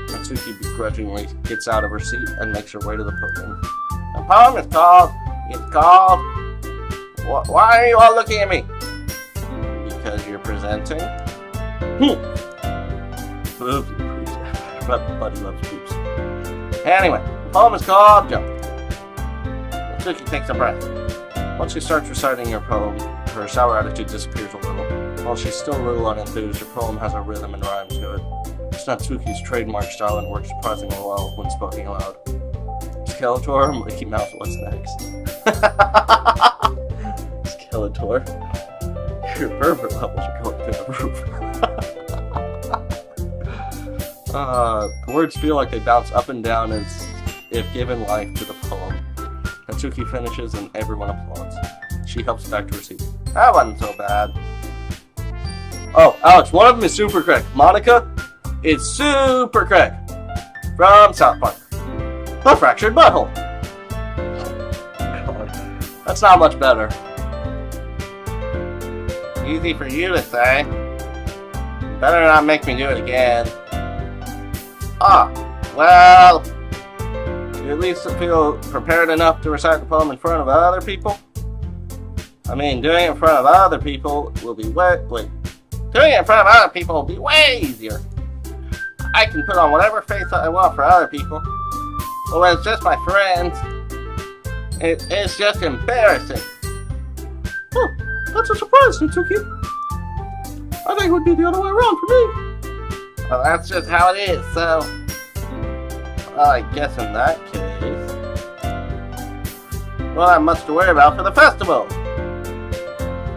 Natsuki begrudgingly gets out of her seat and makes her way to the podium. The poem is called... Why are you all looking at me? Because you're presenting? Boobs. Buddy loves boobs. Anyway, the poem is called Jump. Natsuki takes a breath. Once she starts reciting her poem, her sour attitude disappears a little. While she's still a little unenthused, her poem has a rhythm and rhyme to it. It's Natsuki's trademark style and works surprisingly well when spoken aloud. Skeletor, Mickey Mouse, what's next? Skeletor, your fervor levels are going through the roof. The words feel like they bounce up and down as if given life to the poem. Natsuki finishes and everyone applauds. she helps back to her seat. That wasn't so bad. Oh, Alex, one of them is Super Craig. Monica is Super Craig from South Park. The Fractured Butthole. That's not much better. Easy for you to say. Better not make me do it again. Well, do you at least feel prepared enough to recite the poem in front of other people? I mean, doing it in front of other people will be doing it in front of other people will be way easier. I can put on whatever face I want for other people, but when it's just my friends, it's just embarrassing. Oh, that's a surprise, Nitsuki. I think it would be the other way around for me. Well, that's just how it is, so... I guess in that case... Well, not much to worry about for the festival.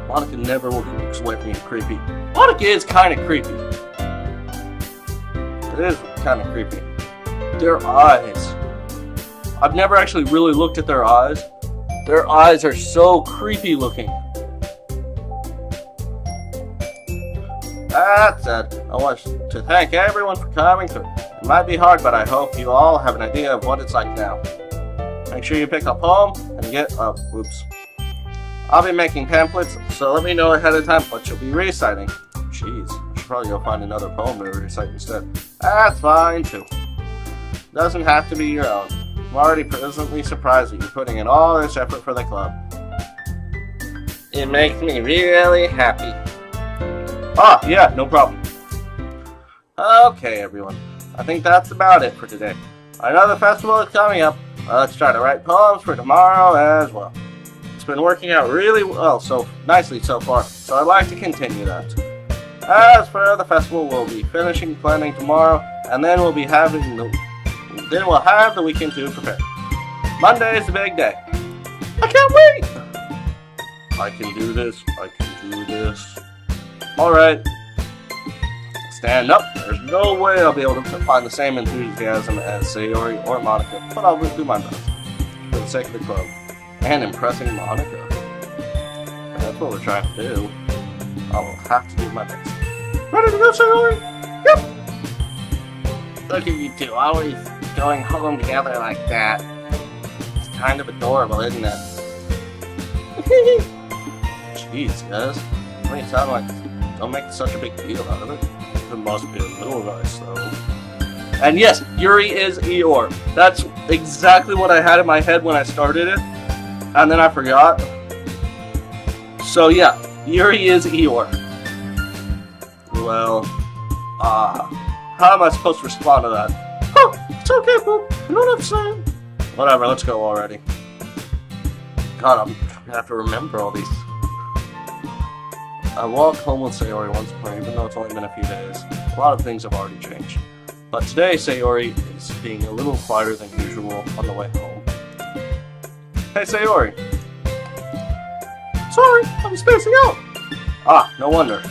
Monica never looks away from you creepy. Monica is kind of creepy. It is kind of creepy. Their eyes. I've never actually really looked at their eyes. Their eyes are so creepy looking. That said, I want to thank everyone for coming through. It might be hard, but I hope you all have an idea of what it's like now. Make sure you pick a poem and I'll be making pamphlets, so let me know ahead of time what you'll be reciting. Jeez, I should probably go find another poem to recite instead. That's fine too. Doesn't have to be your own. I'm already pleasantly surprised that you're putting in all this effort for the club. It makes me really happy. Yeah, no problem. Okay, everyone. I think that's about it for today. I know the festival is coming up. Let's try to write poems for tomorrow as well. It's been working out really well, so nicely so far, so I'd like to continue that. As for the festival, we'll be finishing planning tomorrow, and then we'll have the weekend to prepare. Monday is the big day. I can't wait! I can do this. I can do this. Alright. Stand up. There's no way I'll be able to find the same enthusiasm as Sayori or Monica, but I'll do my best for the sake of the club and impressing Monica. And that's what we're trying to do. I will have to do my best. Ready to go, Sayori? Yep! Look at you two, always going home together like that. It's kind of adorable, isn't it? Jeez, guys. What do you sound like? Don't make such a big deal out of it. It must be a little nice, though. And yes, Yuri is Eeyore. That's exactly what I had in my head when I started it. And then I forgot. So yeah, Yuri is Eeyore. Well, how am I supposed to respond to that? Oh, it's okay, Boop. You know what I'm saying? Whatever, let's go already. God, I'm gonna have to remember all these. I walked home with Sayori once more, even though it's only been a few days. A lot of things have already changed. But today, Sayori is being a little quieter than usual on the way home. Hey, Sayori. Sorry, I'm spacing out. No wonder.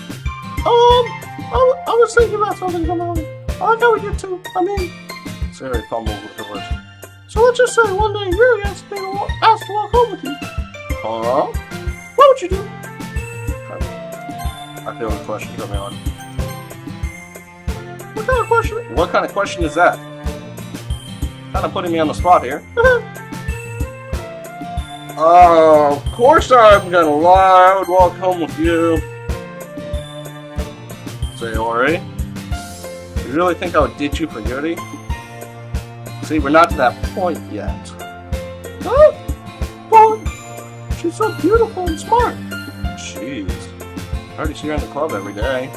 I was thinking about something from home. I like how we get to, Sayori fumbled with her words. So let's just say one day Yuri asked to walk home with you. Huh? What would you do? I feel the question coming on. What kind of question? What kind of question is that? Kind of putting me on the spot here. Of course I'm gonna lie. I would walk home with you. Sayori, you really think I would ditch you for Yuri? See, we're not to that point yet. Oh, but she's so beautiful and smart. Jeez. I already see her in the club every day.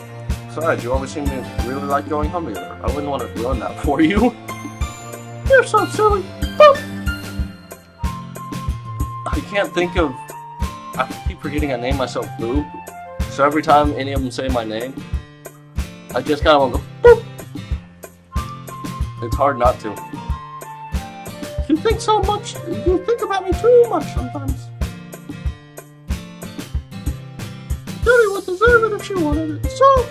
Besides, you always seem to really like going home together. I wouldn't want to ruin that for you. You're so silly. I can't think of... I keep forgetting I name myself Boop. So every time any of them say my name, I just kind of want to go, boop. It's hard not to. You think so much. You think about me too much sometimes. Yuri would deserve it if she wanted it. So,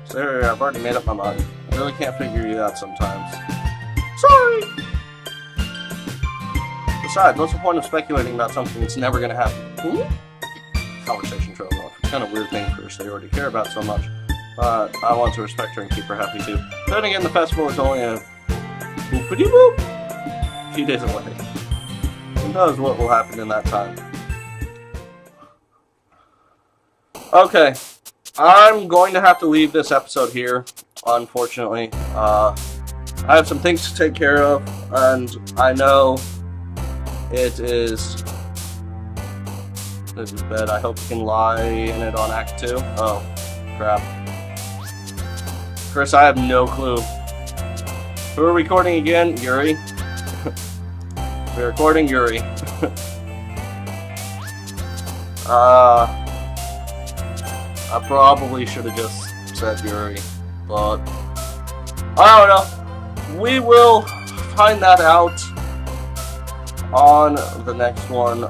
sorry, I've already made up my mind. I really can't figure you out sometimes. Sorry. Besides, what's the point of speculating about something that's never gonna happen? conversation trails off. It's kind of a weird thing for somebody already care about so much. But I want to respect her and keep her happy too. Then again, the festival is only a boopity boop. Few days away. Who knows what will happen in that time? Okay, I'm going to have to leave this episode here, unfortunately. I have some things to take care of, and I know it is... This is bed. I hope you can lie in it on Act 2. Oh, crap. Chris, I have no clue. Who are we recording again? Yuri? We're recording Yuri. I probably should have just said Yuri, but I don't know. We will find that out on the next one.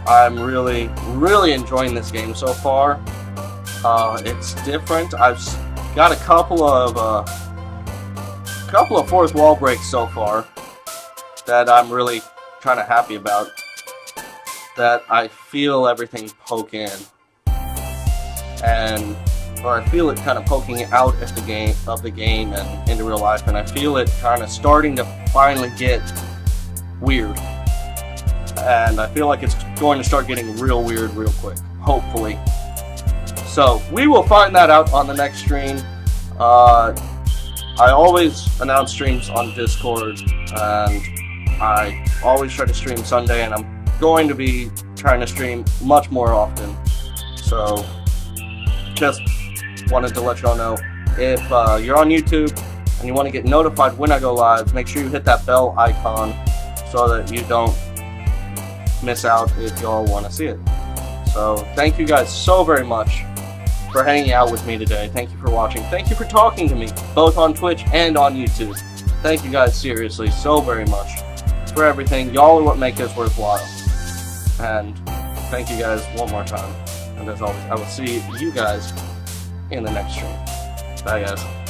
I'm really, really enjoying this game so far. It's different. I've got a couple of fourth wall breaks so far that I'm really kind of happy about. That I feel everything poke in, or I feel it kind of poking out at the game and into real life, and I feel it kind of starting to finally get weird. And I feel like it's going to start getting real weird real quick, hopefully. So, we will find that out on the next stream. I always announce streams on Discord, and I always try to stream Sunday, and I'm going to be trying to stream much more often. So, just wanted to let y'all know, if you're on YouTube and you want to get notified when I go live, make sure you hit that bell icon so that you don't miss out if y'all want to see it. So thank you guys so very much for hanging out with me today. Thank you for watching. Thank you for talking to me, both on Twitch and on YouTube. Thank you guys seriously so very much for everything. Y'all are what make this worthwhile. And thank you guys one more time. And as always, I will see you guys in the next stream. Bye guys.